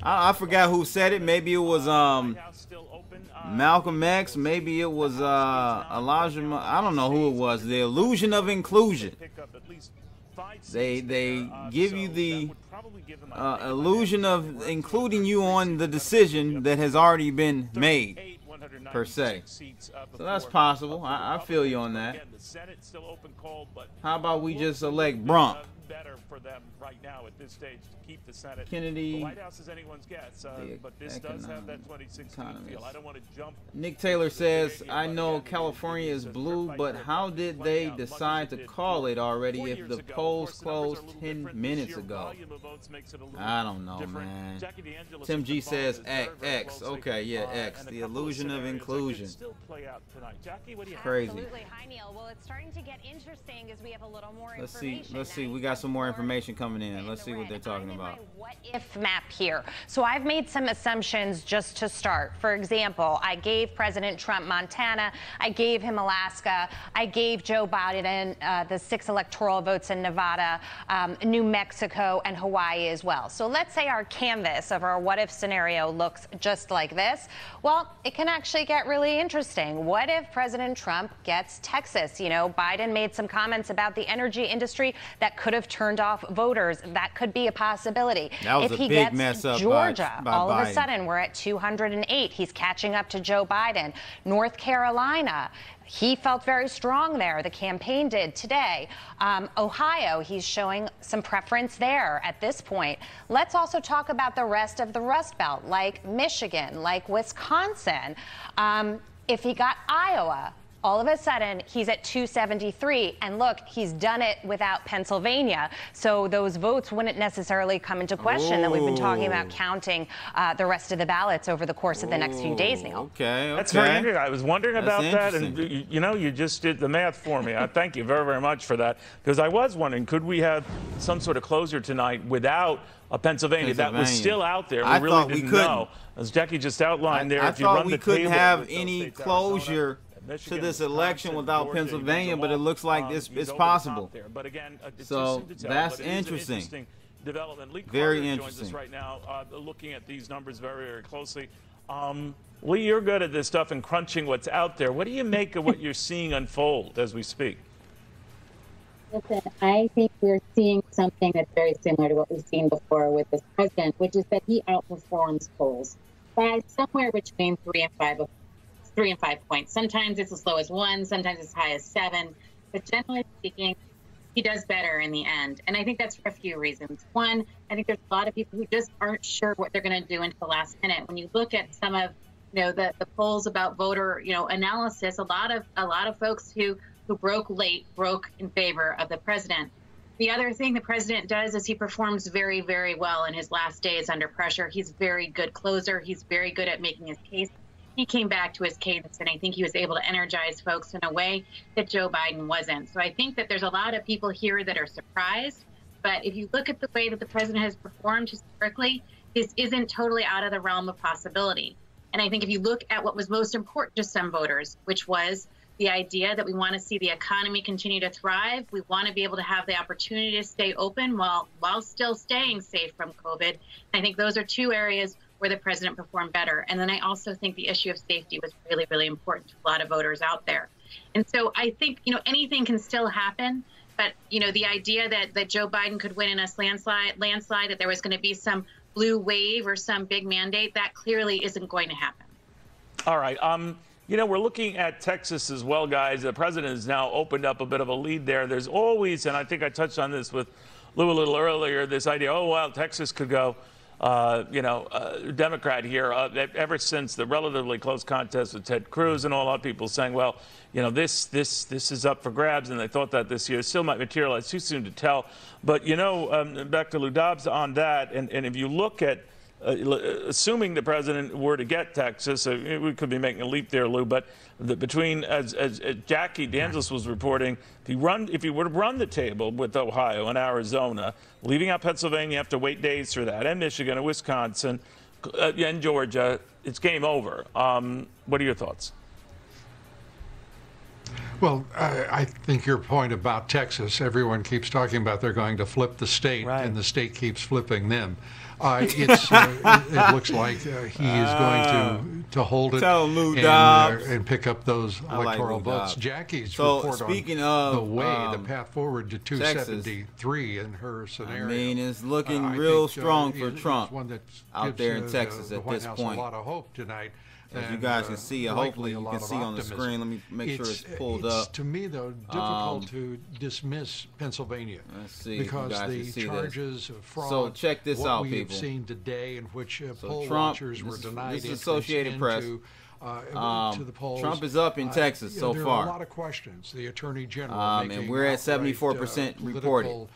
I forgot who said it. Maybe it was Malcolm X. Maybe it was Elijah. I don't know who it was. The illusion of inclusion. They give you the illusion of including you on the decision that has already been made, per se. So that's possible. I feel you on that. How about we just elect Brump? Better for them right now at this stage to keep the Senate. Kennedy, the White House is anyone's guess, but this does have that 2016 feel. I don't want to jump. Nick Taylor says, I know California is blue, but how did they decide to call it already if the polls closed 10 minutes ago? I don't know, man. Tim G says X. Okay, yeah, X. The illusion of inclusion. Crazy. Absolutely. Hi, Neil. Well, it's starting to get interesting as we have a little more information. Let's see. We got some more information coming in. Let's see what they're talking about. What if map here. So I've made some assumptions just to start. For example, I gave President Trump Montana. I gave him Alaska. I gave Joe Biden the 6 electoral votes in Nevada, New Mexico, and Hawaii as well. So let's say our canvas of our what if scenario looks just like this. Well, it can actually get really interesting. What if President Trump gets Texas? You know, Biden made some comments about the energy industry that could have turned off voters. That could be a possibility. That was if he a big gets mess up Georgia, by all Biden. of a sudden we're at 208. He's catching up to Joe Biden. North Carolina, he felt very strong there. The campaign did today. Ohio, he's showing some preference there at this point. Let's also talk about the rest of the Rust Belt, like Michigan, like Wisconsin. If he got Iowa, all of a sudden, he's at 273. And look, he's done it without Pennsylvania. So those votes wouldn't necessarily come into question that we've been talking about counting the rest of the ballots over the course of the next few days, Neil. Okay. That's very interesting. I was wondering about that. And, you know, you just did the math for me. I thank you very, very much for that. Because I was wondering, could we have some sort of closure tonight without Pennsylvania that was still out there? We really didn't know. As Jackie just outlined there, I if you run thought we couldn't have any closure Michigan, to this election Wisconsin, without Georgia, Pennsylvania, but it looks like it's possible. But again, it's so too soon to tell, that's but it is an interesting. Development. Lee Very Carter interesting. joins us right now, looking at these numbers very, very closely. Lee, you're good at this stuff and crunching what's out there. What do you make of what you're seeing unfold as we speak? Listen, I think we're seeing something that's very similar to what we've seen before with this president, which is that he outperforms polls by somewhere between 3 and 5 points. Sometimes it's as low as 1, sometimes as high as 7, but generally speaking, he does better in the end. And I think that's for a few reasons. One, I think there's a lot of people who just aren't sure what they're going to do until the last minute. When you look at some of, the polls about voter, analysis, a lot of folks who broke late broke in favor of the president. The other thing the president does is he performs very, very well in his last days under pressure. He's a very good closer. He's very good at making his case. He came back to his cadence, and I think he was able to energize folks in a way that Joe Biden wasn't. So I think that there's a lot of people here that are surprised. But if you look at the way that the president has performed historically, this isn't totally out of the realm of possibility. And I think if you look at what was most important to some voters, which was the idea that we want to see the economy continue to thrive, we want to be able to have the opportunity to stay open while still staying safe from COVID. And I think those are two areas where the president performed better. And then I also think the issue of safety was really, really important to a lot of voters out there. And so I think, anything can still happen. But, the idea that Joe Biden could win in a landslide, that there was going to be some blue wave or some big mandate, that clearly isn't going to happen. All right. We're looking at Texas as well, guys. The president has now opened up a bit of a lead there. There's always, and I think I touched on this with Lou a little earlier, this idea, Texas could go, Democrat here. Ever since the relatively close contest with Ted Cruz and all, a lot of people saying, this is up for grabs, and they thought that this year still might materialize. Too soon to tell. But, back to Lou Dobbs on that, and if you look at, assuming the president were to get Texas, we could be making a leap there, Lou, but between, as Jackie DeAngelis was reporting, if he were to run the table with Ohio and Arizona, leaving out Pennsylvania, you have to wait days for that, and Michigan and Wisconsin and Georgia, it's game over. What are your thoughts? Well, I think your point about Texas, everyone keeps talking about they're going to flip the state, and the state keeps flipping them. It looks like he is going to hold it and pick up those electoral votes. Jackie's report on the path forward to 273 in her scenario. I mean, it's looking real strong for Trump out there in Texas at this point. A lot of hope tonight. As you guys can see, hopefully you can see on the screen. Let me make sure it's pulled up. It's, to me, though, difficult to dismiss Pennsylvania. Let's see because the charges of fraud, so check this out, we've people. seen today in which poll Trump, watchers were denied this is Associated Press. to the polls. Trump is up in Texas so there far. There are a lot of questions. The Attorney General and we're at 74% reported.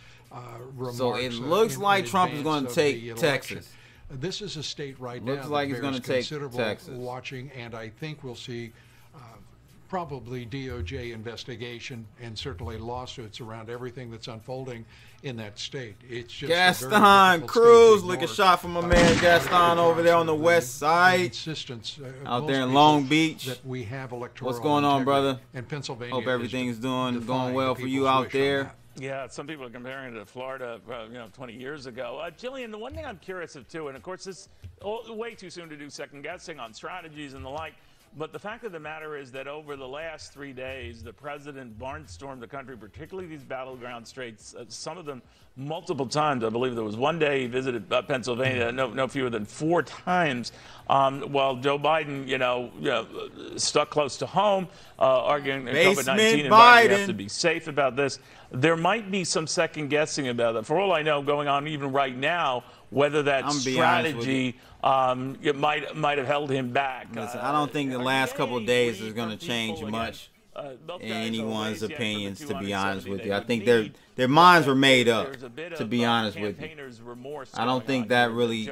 So it looks like Trump is going to take Texas. This is a state right now. Looks like he's going to take Texas. Watching, and I think we'll see probably DOJ investigation and certainly lawsuits around everything that's unfolding in that state. It's just Gaston Cruz, look a shot from my man Gaston over there on the west side, out there in Long Beach. That we have electoral What's going on, brother? And Pennsylvania. Hope everything's going well for you out there. Yeah, some people are comparing it to Florida, 20 years ago. Jillian, the one thing I'm curious of, too, and, of course, it's way too soon to do second-guessing on strategies and the like, but the fact of the matter is that over the last 3 days, the president barnstormed the country, particularly these battleground states, some of them multiple times. I believe there was one day he visited Pennsylvania no fewer than 4 times, while Joe Biden, stuck close to home, arguing COVID-19 and we have to be safe about this. There might be some second guessing about that. For all I know, going on even right now, whether that strategy it might have held him back. Listen, I don't think the last couple of days is going to change much in anyone's opinions, to be honest with you. I think their minds were made up, to be honest with you. I don't think that really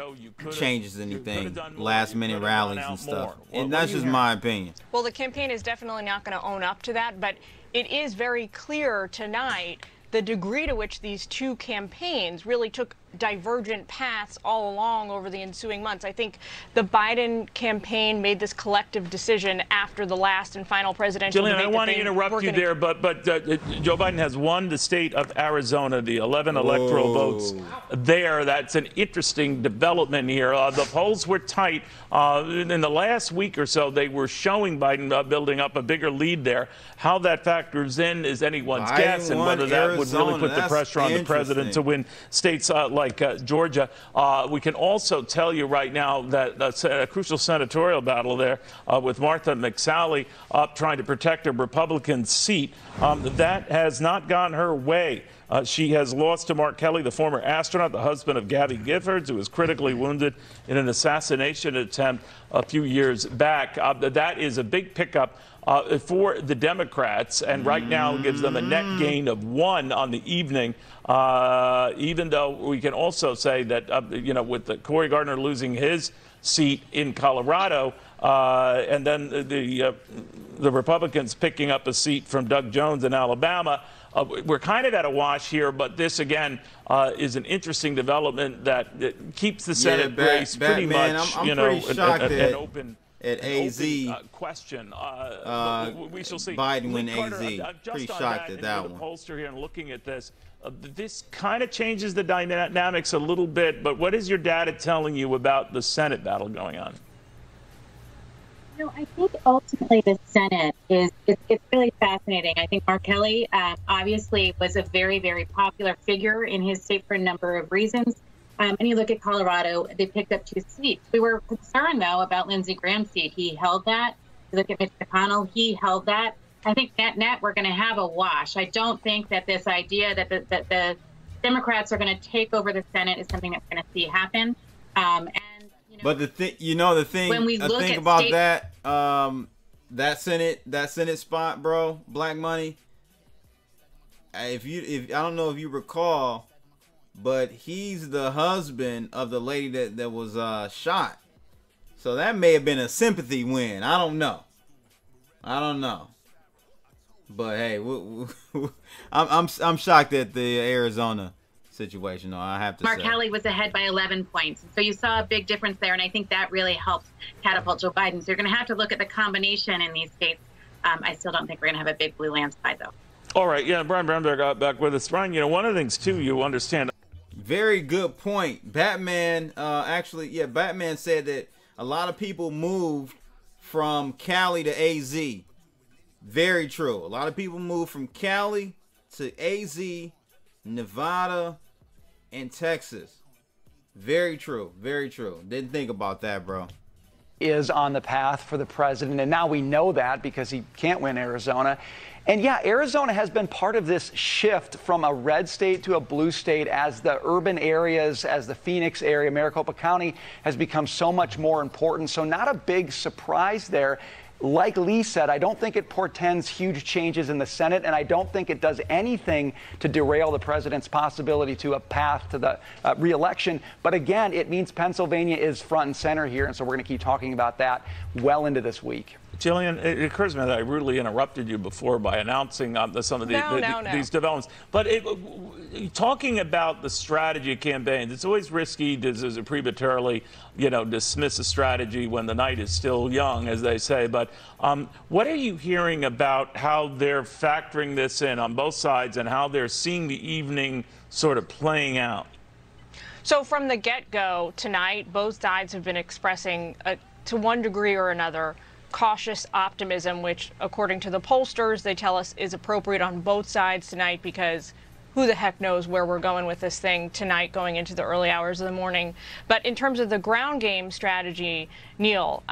changes anything, last-minute rallies and stuff. And that's just my opinion. Well, the campaign is definitely not going to own up to that, but it is very clear tonight the degree to which these two campaigns really took divergent paths all along over the ensuing months. I think the Biden campaign made this collective decision after the last and final presidential debate. Jillian, I don't want to interrupt you there, but Joe Biden has won the state of Arizona, the 11 electoral votes there. That's an interesting development here. The polls were tight. In the last week or so, they were showing Biden building up a bigger lead there. How that factors in is anyone's guess, and whether that would really put the pressure on the president to win states like Georgia. We can also tell you right now that that's a crucial senatorial battle there with Martha McSally up trying to protect a Republican seat. That has not gone her way. She has lost to Mark Kelly, the former astronaut, the husband of Gabby Giffords, who was critically wounded in an assassination attempt a few years back. That is a big pickup for the Democrats, and right now gives them a net gain of 1 on the evening, even though we can also say that, with Cory Gardner losing his seat in Colorado, and then the Republicans picking up a seat from Doug Jones in Alabama, we're kind of at a wash here, but this, again, is an interesting development that keeps the Senate race pretty much, I'm pretty shocked an open at AZ question. We shall see. Biden win Carter, AZ. Pretty on shocked at that the one. pollster here and looking at this, this kind of changes the dynamics a little bit. But what is your data telling you about the Senate battle going on? I think ultimately the Senate it's really fascinating. I think Mark Kelly obviously was a very, very popular figure in his state for a number of reasons. And you look at Colorado, they picked up 2 seats. We were concerned, though, about Lindsey Graham's seat. He held that. You look at Mitch McConnell, he held that. I think net we're going to have a wash. I don't think that this idea that the Democrats are going to take over the Senate is something that we're going to see happen. But the thing, when we look think at about that Senate spot, bro, Black Money. If I don't know if you recall, but he's the husband of the lady that was shot. So that may have been a sympathy win. I don't know. But hey, I'm shocked at the Arizona situation, though, I have to say. Mark Kelly was ahead by 11 points. So you saw a big difference there, and I think that really helps catapult Joe Biden. So you're going to have to look at the combination in these states. I still don't think we're going to have a big blue landslide, though. All right, yeah, Brian Brownberg got back with us. Brian, one of the things, too, you understand. Very good point. Batman, Batman said that a lot of people moved from Cali to AZ. Very true. A lot of people moved from Cali to AZ, Nevada, and Texas. Very true. Very true. Didn't think about that, bro. Is on the path for the president, and now we know that because he can't win Arizona. And yeah, Arizona has been part of this shift from a red state to a blue state as the urban areas, as the Phoenix area, Maricopa County has become so much more important. So not a big surprise there. Like Lee said, I don't think it portends huge changes in the Senate, and I don't think it does anything to derail the president's possibility to a path to the re-election. But again, it means Pennsylvania is front and center here, and so we're going to keep talking about that well into this week. Jillian, it occurs to me that I rudely interrupted you before by announcing some of these developments. But talking about the strategy of campaigns, it's always risky to prematurely, dismiss a strategy when the night is still young, as they say. But what are you hearing about how they're factoring this in on both sides and how they're seeing the evening sort of playing out? So from the get-go tonight, both sides have been expressing, to one degree or another, cautious optimism, which, according to the pollsters, they tell us is appropriate on both sides tonight because who the heck knows where we're going with this thing tonight going into the early hours of the morning. But in terms of the ground game strategy, Neil,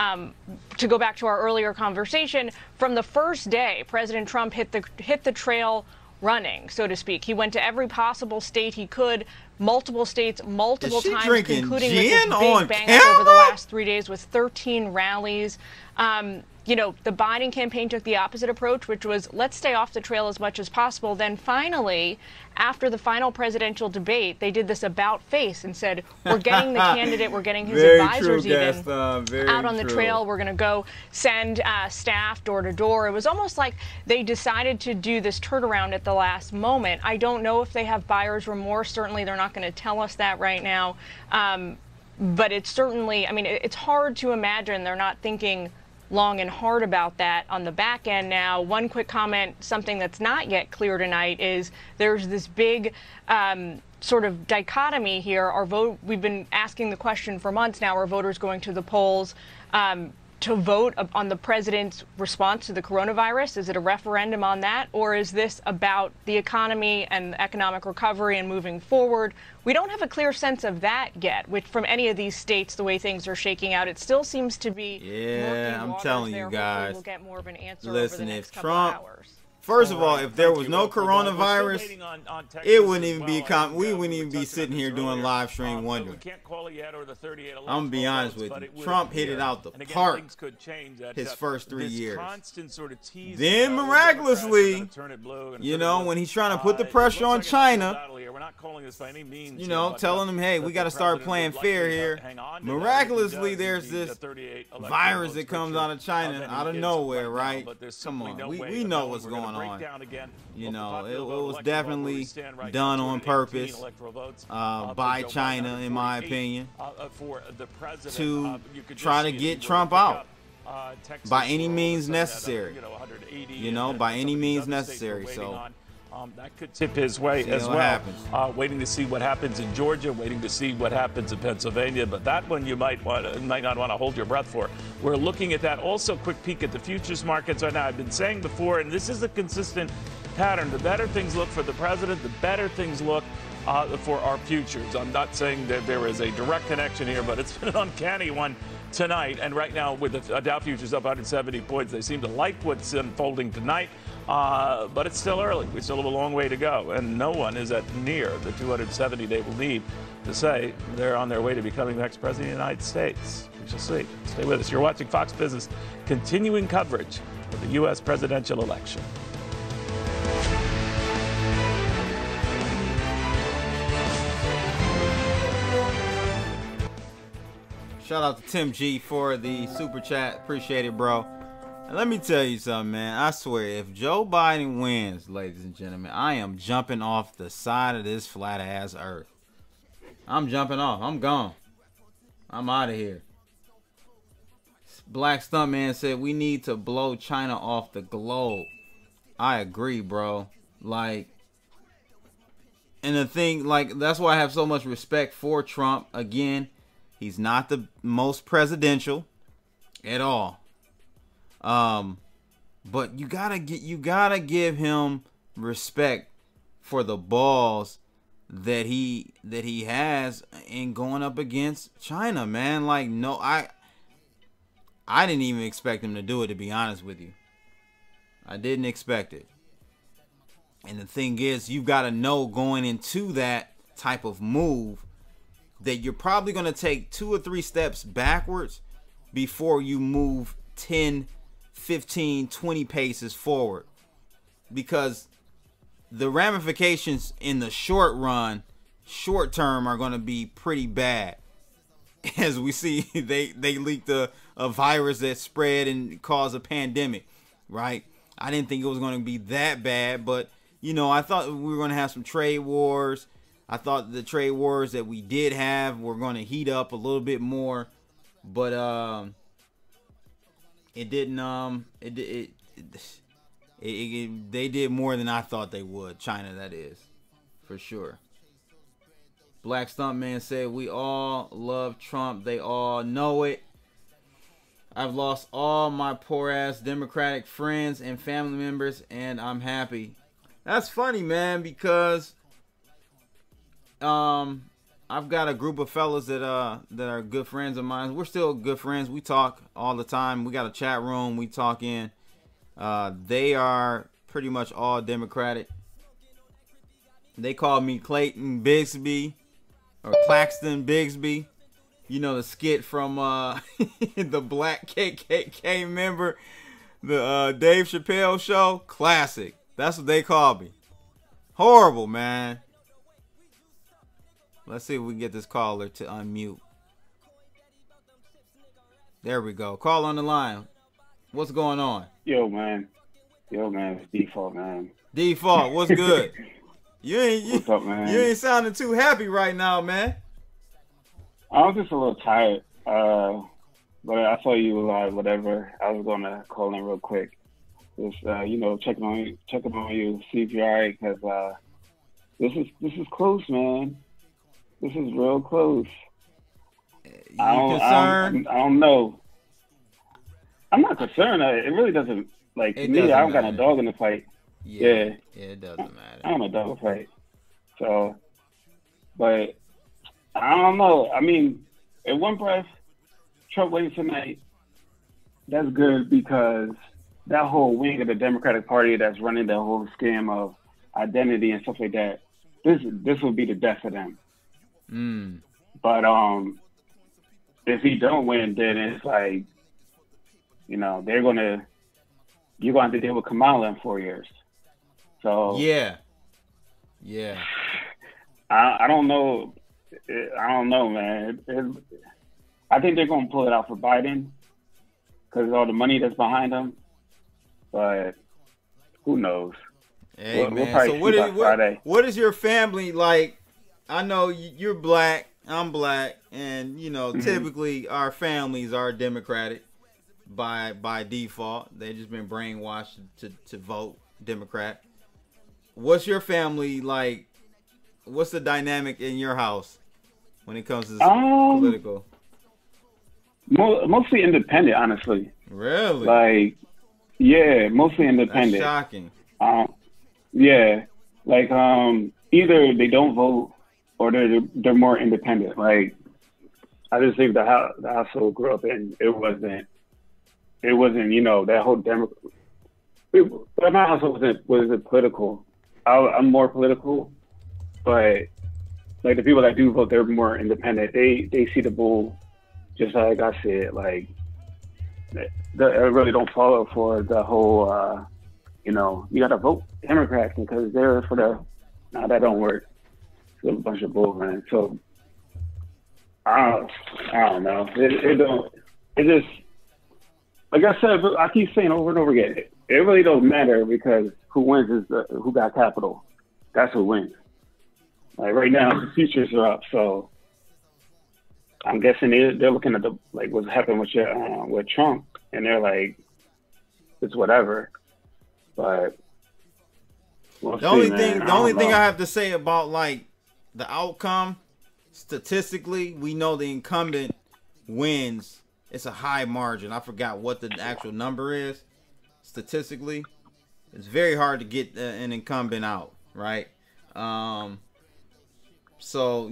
to go back to our earlier conversation, from the first day, President Trump hit the trail running, so to speak. He went to every possible state he could, multiple states, multiple times, concluding with his big bang over the last 3 days with 13 rallies. The Biden campaign took the opposite approach, which was let's stay off the trail as much as possible. Then finally, after the final presidential debate, they did this about face and said, we're getting the candidate, we're getting his advisors out on the trail. We're going to go send staff door to door. It was almost like they decided to do this turnaround at the last moment. I don't know if they have buyer's remorse. Certainly they're not not going to tell us that right now. But it's certainly, I mean, it's hard to imagine they're not thinking long and hard about that on the back end now. One quick comment, something that's not yet clear tonight is there's this big sort of dichotomy here. We've been asking the question for months now, are voters going to the polls to vote on the president's response to the coronavirus? Is it a referendum on that? Or is this about the economy and economic recovery and moving forward? We don't have a clear sense of that yet, which from any of these states, the way things are shaking out, it still seems to be. Yeah, I'm telling you guys. We'll get more of an answer listen, over the next if couple Trump, hours. First of all, if there was no coronavirus, it wouldn't even be. We wouldn't even be sitting here doing live stream wondering. I'm gonna be honest with you. Trump hit it out the park his first 3 years. Then miraculously, you know, when he's trying to put the pressure on China, you know, telling them, hey, we got to start playing fair here. Miraculously, there's this virus that comes out of China out of nowhere, right? Come on, we know what's going on. You know, it was definitely done on purpose by China, in my opinion, to try to get Trump out by any means necessary. You know, by any means necessary. So that could tip his way as well. Waiting to see what happens in Georgia, waiting to see what happens in Pennsylvania, but that one you might not want to hold your breath for. We're looking at that. Also, quick peek at the futures markets right now. I've been saying before, and this is a consistent pattern. The better things look for the president, the better things look for our futures. I'm not saying that there is a direct connection here, but it's been an uncanny one tonight. And right now, with the Dow futures up 170 points, they seem to like what's unfolding tonight. But it's still early. We still have a long way to go, and no one is at near the 270 they will need to say they're on their way to becoming the next president of the United States. We shall see. Stay with us. You're watching Fox Business, continuing coverage of the U.S. presidential election. Shout out to Tim G for the super chat. Appreciate it, bro. And let me tell you something, man. I swear, if Joe Biden wins, ladies and gentlemen, I am jumping off the side of this flat-ass earth. I'm jumping off. I'm gone. I'm out of here. Black Stuntman said we need to blow China off the globe. I agree, bro. Like, and the thing, like, that's why I have so much respect for Trump. Again, he's not the most presidential at all. But you gotta give him respect for the balls that he has in going up against China, man. Like, no, I didn't even expect him to do it, to be honest with you. I didn't expect it. And the thing is, you've got to know going into that type of move that you're probably going to take 2 or 3 steps backwards before you move 10, 15, 20 paces forward, because the ramifications in the short term are going to be pretty bad. As we see, they leaked a virus that spread and caused a pandemic, right? I didn't think it was going to be that bad, but you know, I thought we were going to have some trade wars. I thought the trade wars that we did have were going to heat up a little bit more, but it didn't. They did more than I thought they would. China, that is, for sure. Black Stuntman said, we all love Trump. They all know it. I've lost all my poor ass Democratic friends and family members, and I'm happy. That's funny, man, because I've got a group of fellas that are good friends of mine. We're still good friends. We talk all the time. We got a chat room we talk in. They are pretty much all Democratic. They call me Clayton Bigsby or Claxton Bigsby. You know the skit from the Black KKK member, the Dave Chappelle show. Classic. That's what they call me. Horrible, man. Let's see if we can get this caller to unmute. There we go. Call on the line. What's going on? Yo, man. It's Default, man. Default, what's good? What's up, man? You ain't sounding too happy right now, man. I was just a little tired. But I saw you live, whatever. I was gonna call in real quick. Just checking on you, see if you're alright, because this is close, man. This is real close. I don't know. I'm not concerned. It really doesn't, like, to me, I don't got a dog in the fight. Yeah, it doesn't matter. I don't have a dog in the fight. So, but I don't know. I mean, in one breath, Trump wins tonight. That's good, because that whole wing of the Democratic Party that's running the whole scam of identity and stuff like that, this will be the death of them. But if he don't win, then it's like, you're gonna have to deal with Kamala in 4 years. So yeah. I don't know. I don't know, man. I think they're gonna pull it out for Biden because of all the money that's behind him. But who knows? Hey, we'll man. probably So see what is your family like? I know you're black. I'm black, and typically our families are Democratic by default. They've just been brainwashed to vote Democrat. What's your family like? What's the dynamic in your house when it comes to political? Mostly independent, honestly. Really? Like, yeah, mostly independent. That's shocking. Yeah, like either they don't vote or they're more independent. Like, I just think the household grew up in, it wasn't that whole Democrat. My household wasn't political. I'm more political, but like the people that do vote, they're more independent. They see the bull, just like I said. Like, they really don't follow for the whole. You gotta vote Democrats because they're for the. No, that don't work. It's a bunch of bull, man. So I don't know. It don't. It just, like I said, I keep saying over and over again. It really don't matter, because who wins is who got capital. That's who wins. Like right now, the futures are up, so I'm guessing they're looking at what's happening with Trump, and they're like, it's whatever. But the only thing I have to say about like the outcome, statistically, we know the incumbent wins. It's a high margin. I forgot what the actual number is. Statistically, it's very hard to get an incumbent out, right? So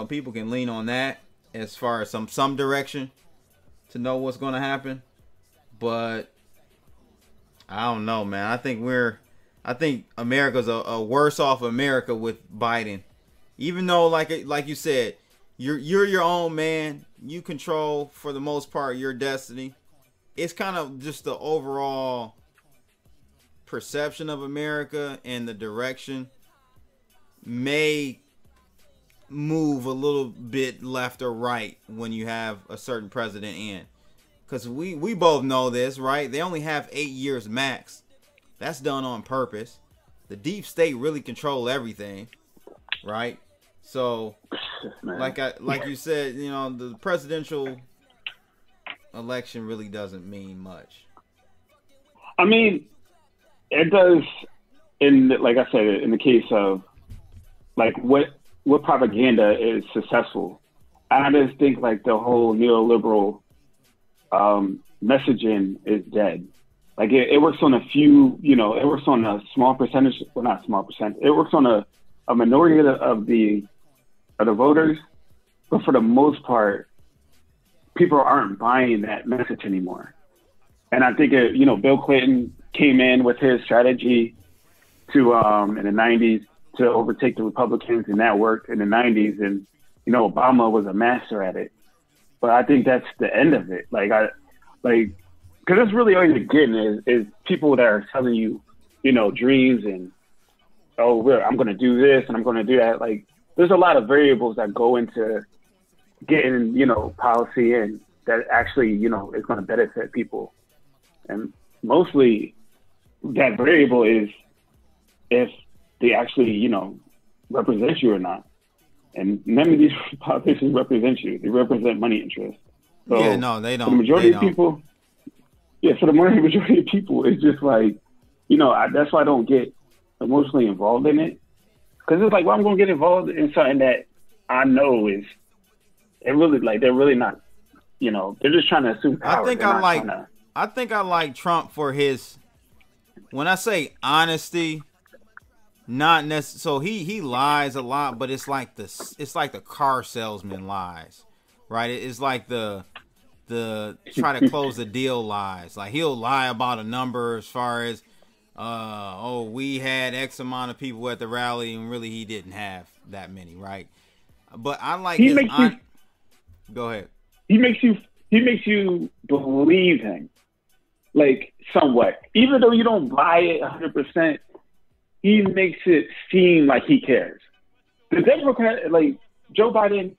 people can lean on that as far as some direction to know what's going to happen, but I don't know, man. I think America's a worse off America with Biden. Even though, like you said, you're your own man. You control, for the most part, your destiny. It's kind of just the overall perception of America and the direction may move a little bit left or right when you have a certain president in. Because we both know this, right? They only have 8 years max. That's done on purpose. The deep state really control everything, right? So, like you said, the presidential election really doesn't mean much. I mean, it does. Like I said, in the case of like what propaganda is successful, and I just think like the whole neoliberal messaging is dead. Like it works on a few, it works on a small percentage. Well, not small percent. It works on a minority of the voters, but for the most part, people aren't buying that message anymore. And I think Bill Clinton came in with his strategy to in the 90s to overtake the Republicans, and that worked in the 90s. And Obama was a master at it. But I think that's the end of it. Because that's really all you're getting is people that are telling you, dreams and, I'm going to do this and I'm going to do that. Like, there's a lot of variables that go into getting, policy in that actually, is going to benefit people. And mostly that variable is if they actually, you know, represent you or not. And none of these politicians represent you. They represent money interests. So yeah, no, they don't. For the majority of people, for the majority of people, it's just like, you know, that's why I don't get emotionally involved in it. Because it's like, well, I'm going to get involved in something that I know is, they're really not, you know, they're just trying to assume power. I think I like Trump for his, when I say honesty, not necessarily. So he lies a lot, but it's like the car salesman lies, right? It's like the try to close the deal lies. Like he'll lie about a number as far as, we had X amount of people at the rally, and really he didn't have that many, right? But I like go ahead. He makes you believe him, like somewhat, even though you don't buy it 100%. He makes it seem like he cares. The Democrat, like Joe Biden,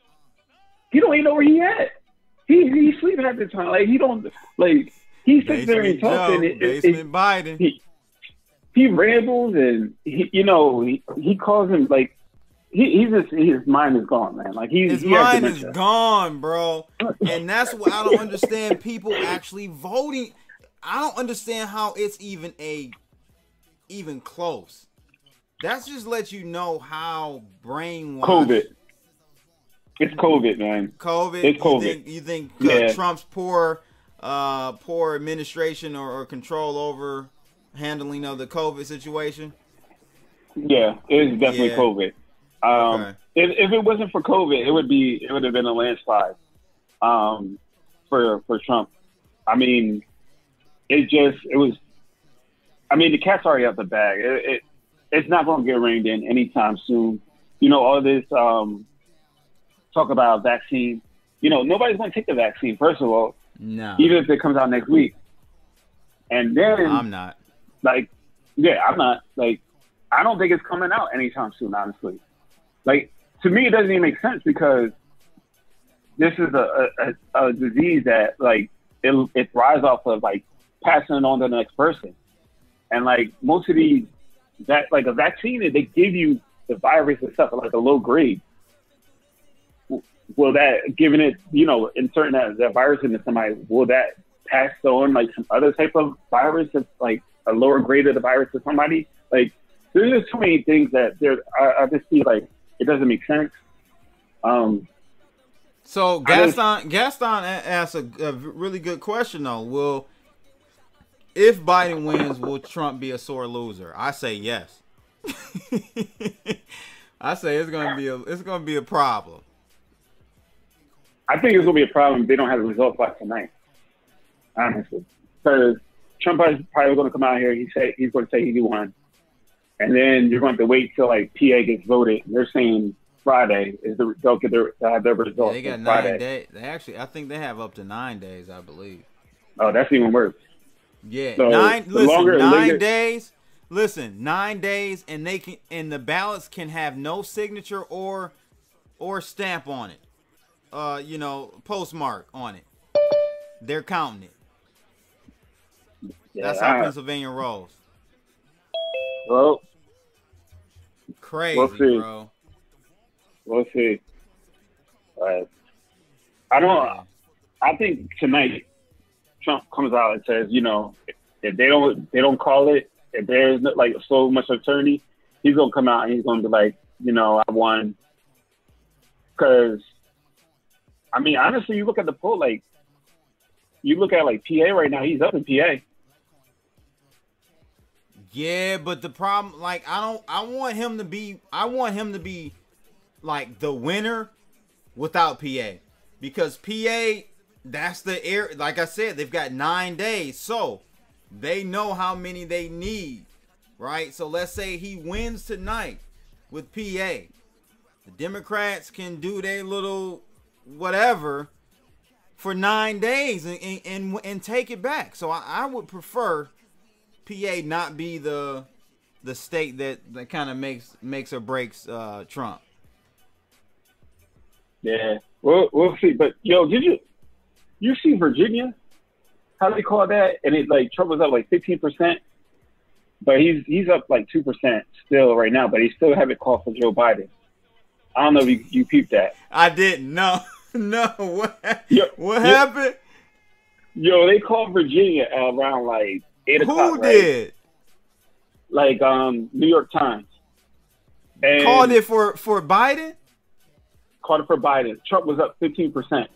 he don't even know where he at. He sleep half the time. Like he don't like he sits there and talks and Biden. He rambles and he calls him like his mind is gone, man. Like his mind is gone, bro. And that's what I don't understand. People actually voting. I don't understand how it's even close. That's just let you know how brainwashed. COVID. It's COVID, man. COVID. It's COVID. You think Trump's poor administration or control over handling of the COVID situation? Yeah, it's definitely COVID. Okay. If it wasn't for COVID, it would have been a landslide for Trump. I mean, the cat's already out the bag. It's not going to get reined in anytime soon. You know, all this talk about vaccine. You know, nobody's going to take the vaccine, first of all. No. Even if it comes out next week. And then I'm not. I'm not. Like, I don't think it's coming out anytime soon, honestly. Like, to me, it doesn't even make sense because this is a disease that, like, it thrives off of, like, passing it on to the next person. And, like, most of these, like, a vaccine, they give you the virus and stuff at, like, a low grade. Will that, given it, you know, inserting that virus into somebody, will that pass on, like, some other type of virus that's, like, a lower grade of the virus to somebody? Like, there's just too many things that I just feel like it doesn't make sense. So Gaston asked a really good question though. If Biden wins, will Trump be a sore loser? I say yes. I say it's gonna be a problem. I think it's gonna be a problem if they don't have the results by tonight. Honestly, because Trump is probably going to come out here. He's going to say he won, and then you're going to have to wait till like PA gets voted. They're saying Friday they'll have their results. Yeah, they got 9 Friday. days. I think they have up to 9 days, I believe. Oh, that's even worse. Yeah, so 9 days. Listen, 9 days, and the ballots can have no signature or stamp on it. Postmark on it. They're counting it. Yeah, that's how Pennsylvania rolls. Well, crazy, we'll see. Bro. We'll see. I think tonight Trump comes out and says, you know, if they don't call it, if there's like so much attorney, he's gonna come out and he's gonna be like, you know, I won. Because, I mean, honestly, you look at the poll, like, you look at like PA right now, he's up in PA. Yeah, but the problem, like, I want him to be like the winner without PA, because PA, that's the air. Like I said, they've got 9 days, so they know how many they need, right? So let's say he wins tonight with PA, the Democrats can do their little whatever for 9 days and take it back. So I would prefer PA not be the state that kind of makes or breaks Trump. Yeah, we'll see. But yo, did you see Virginia? How do they call that? And it like Trump was up like 15%. but he's up like 2% still right now. But he still haven't called for Joe Biden. I don't know if you peeped that. I didn't. No. What happened? Yo, they called Virginia around like 8 o'clock. Who did? Like New York Times. And called it for Biden? Called it for Biden. Trump was up 15%.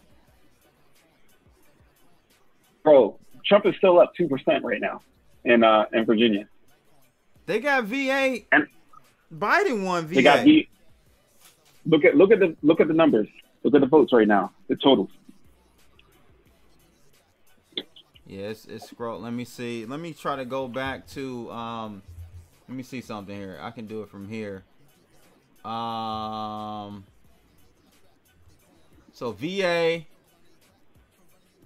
Bro, Trump is still up 2% right now in Virginia. They got VA. And Biden won VA. They got VA. Look at the numbers. Look at the votes right now. The totals. Yeah, it's scroll. Let me see. Let me try to go back to let me see something here. I can do it from here. So VA,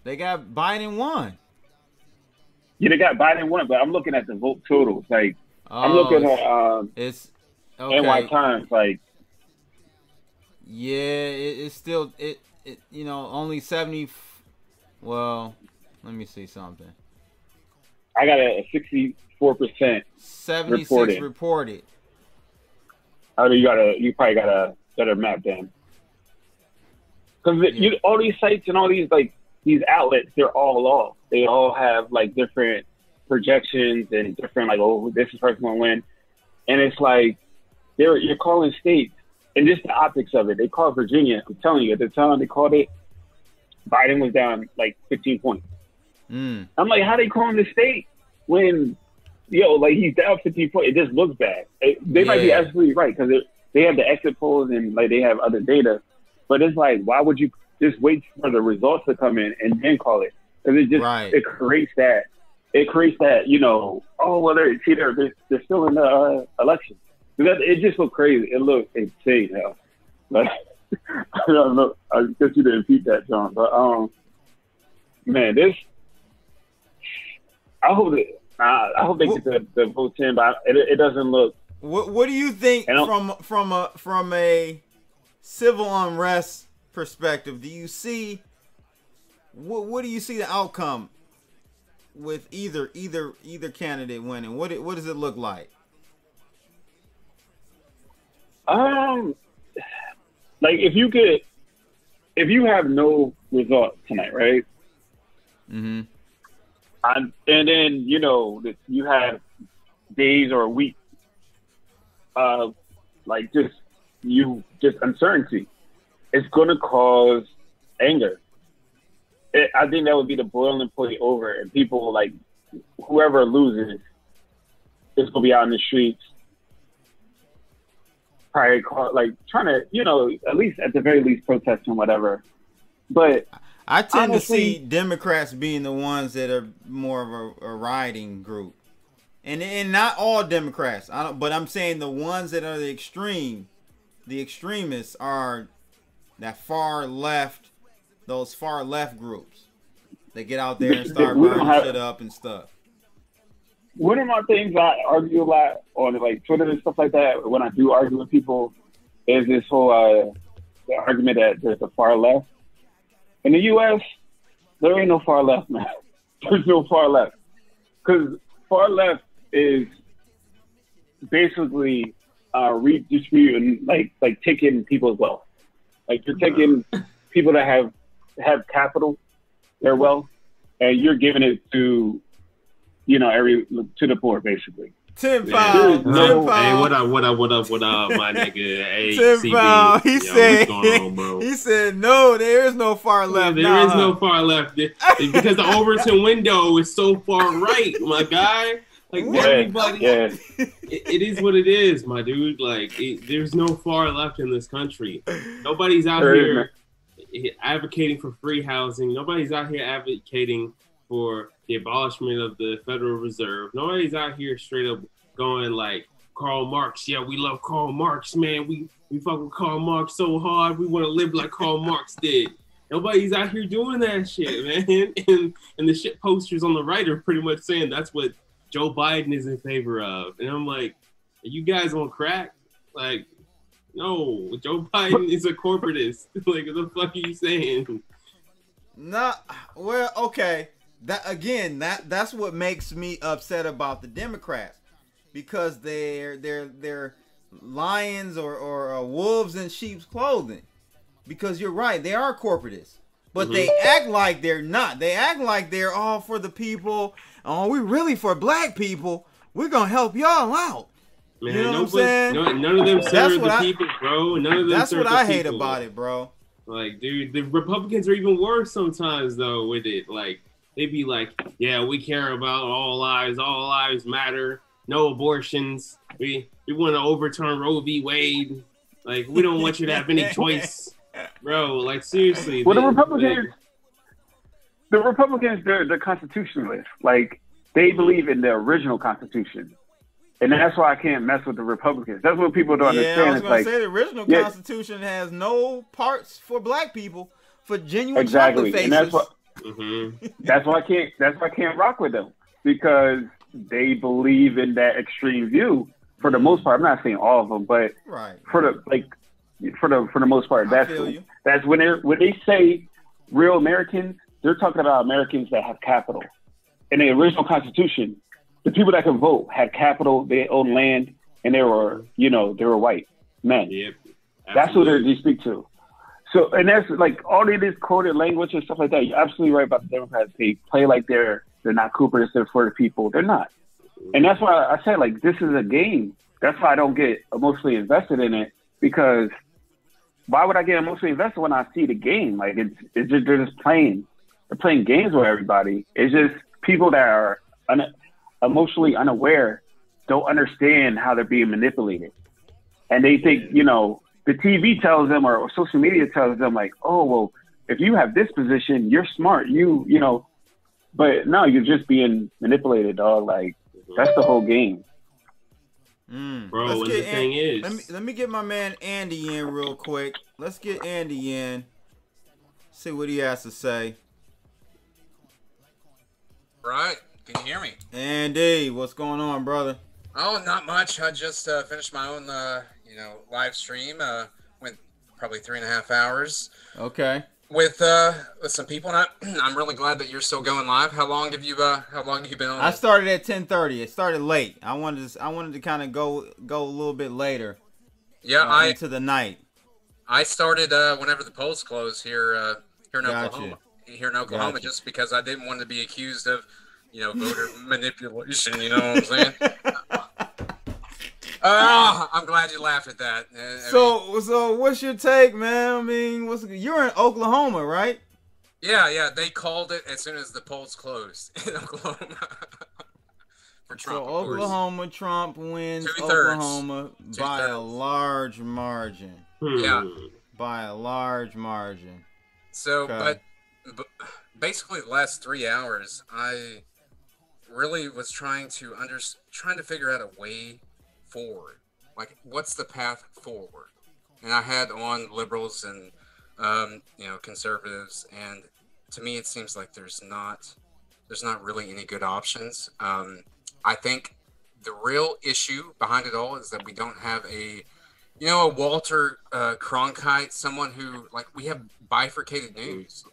they got Biden won. Yeah, they got Biden won, but I'm looking at the vote totals. Like I'm looking at it's okay. NY Times. Like yeah, it's still it you know only 70. Well, let me see something. I got a 64%. 76 reported. Oh, you probably got a better map then. Because all these sites and all these these outlets, they're all off. They all have like different projections and different like, oh, this is person gonna win, and it's like you're calling states and just the optics of it. They called Virginia. I'm telling you, at the time they called it, Biden was down like 15 points. I'm like, how they calling the state when like he's down 15 points? It just looks bad. They might be absolutely right because they have the exit polls and like they have other data, but it's like, why would you just wait for the results to come in and then call it? Because it just it creates that oh well they're still in the election. It just looked crazy. It looked insane, hell. Like I don't know. I guess you didn't repeat that, John. But man, this. I hope they get the votes in, but it doesn't look. What do you think from a civil unrest perspective? Do you see what do you see the outcome with either candidate winning? What does it look like? Like if you have no result tonight, right? Mm-hmm. And then you have days or a week of like just uncertainty. It's gonna cause anger. I think that would be the boiling point over, and people like whoever loses is gonna be out in the streets, probably trying to at least at the very least protesting whatever. But I tend to see Democrats being the ones that are more of a rioting group, and not all Democrats. But I'm saying the ones that are the extremists are that far left, those far left groups. They get out there and start burning shit up and stuff. One of my things I argue a lot on like Twitter and stuff like that, when I do argue with people, is this whole the argument that there's a far left. In the U.S., there ain't no far left, man. There's no far left. Because far left is basically redistributing, like taking people's wealth. Like you're taking people that have capital, their wealth, and you're giving it to, to the poor, basically. Tim Powell. Hey, what up, my nigga? Hey, Tim Powell. What's going on, bro? He said, no, there is no far left. There is no far left. Because the Overton window is so far right, my guy. Like, everybody, it is what it is, my dude. Like, there's no far left in this country. Nobody's out here advocating for free housing. Nobody's out here advocating for the abolishment of the Federal Reserve. Nobody's out here straight up going like Karl Marx. Yeah, we love Karl Marx, man. We fuck with Karl Marx so hard. We want to live like Karl Marx did. Nobody's out here doing that shit, man. And the shit posters on the right are pretty much saying that's what Joe Biden is in favor of. And I'm like, are you guys on crack? Like, no, Joe Biden is a corporatist. Like, what the fuck are you saying? Nah, well, okay. That's what makes me upset about the Democrats. because they're lions or wolves in sheep's clothing. Because you're right, they are corporatists. But they act like they're not. They act like they're all for the people. Oh, we really for black people. We're going to help y'all out. Man, you know what I'm saying? None of them serve the people, bro. None of them That's serve what the I hate people. about it, bro. Like, dude, the Republicans are even worse sometimes, though, with it. Like, they be like, yeah, we care about all lives matter, no abortions. We want to overturn Roe v. Wade. Like, we don't want you to have any choice. Bro, like, seriously. Well, the Republicans, they're constitutionalists. Like, they believe in the original Constitution. And that's why I can't mess with the Republicans. That's what people don't understand. I was going to say the original Constitution has no parts for black people, for genuine chocolate faces. And that's why I can't rock with them, because they believe in that extreme view for the most part. I'm not saying all of them, but for the most part, that's when they say real Americans, they're talking about Americans that have capital. In the original Constitution, the people that could vote had capital, they owned land, and they were white men. Yep, that's who they speak to. So, and that's like all of this coded language and stuff like that. You're absolutely right about the Democrats. They play like they're not corporatists, they're for the people. They're not. And that's why I said, like, this is a game. That's why I don't get emotionally invested in it, because why would I get emotionally invested when I see the game? Like, it's just, they're just playing. They're playing games with everybody. It's just people that are emotionally unaware don't understand how they're being manipulated. And they think, the TV tells them or social media tells them, like, oh, well, if you have this position, you're smart. But no, you're just being manipulated, dog. Like, that's the whole game. Bro, and the thing is... Let me get my man Andy in real quick. Let's get Andy in. See what he has to say. Right. Can you hear me? Andy, what's going on, brother? Oh, not much. I just finished my own, live stream. Went probably 3.5 hours. Okay. With some people, and I'm really glad that you're still going live. How long have you been on? I started at 10:30. It started late. I wanted to kind of go a little bit later. Yeah, into the night. I started whenever the polls closed here in Oklahoma. Here in Oklahoma, just because I didn't want to be accused of, voter manipulation. You know what I'm saying? I'm glad you laughed at that. So what's your take, man? I mean, you're in Oklahoma, right? Yeah. They called it as soon as the polls closed in Oklahoma. For Trump, so Oklahoma, Trump wins 2/3. Oklahoma by a large margin. Yeah. By a large margin. So, but basically the last 3 hours, I really was trying to figure out a way forward. Like, what's the path forward? And I had on liberals and conservatives, and to me it seems like there's not really any good options. I think the real issue behind it all is that we don't have a Walter Cronkite, someone who, like, we have bifurcated news.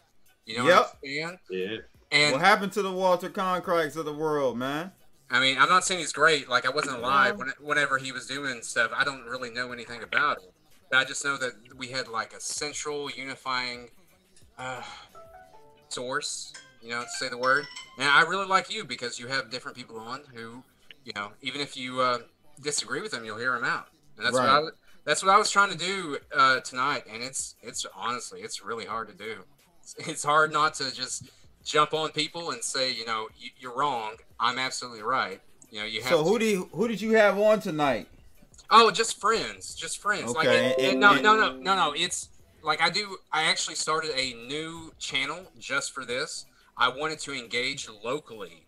You know what I'm saying? Yeah. And what happened to the Walter Cronkites of the world, man? I mean, I'm not saying he's great. Like, I wasn't alive whenever he was doing stuff. I don't really know anything about it. But I just know that we had, like, a central unifying source, to say the word. And I really like you because you have different people on who, even if you disagree with them, you'll hear them out. And that's what I was trying to do tonight. And it's honestly, it's really hard to do. It's hard not to just jump on people and say, you're wrong. I'm absolutely right. You have. So who did you have on tonight? Oh, just friends. Okay. Like, no. It's like I actually started a new channel just for this. I wanted to engage locally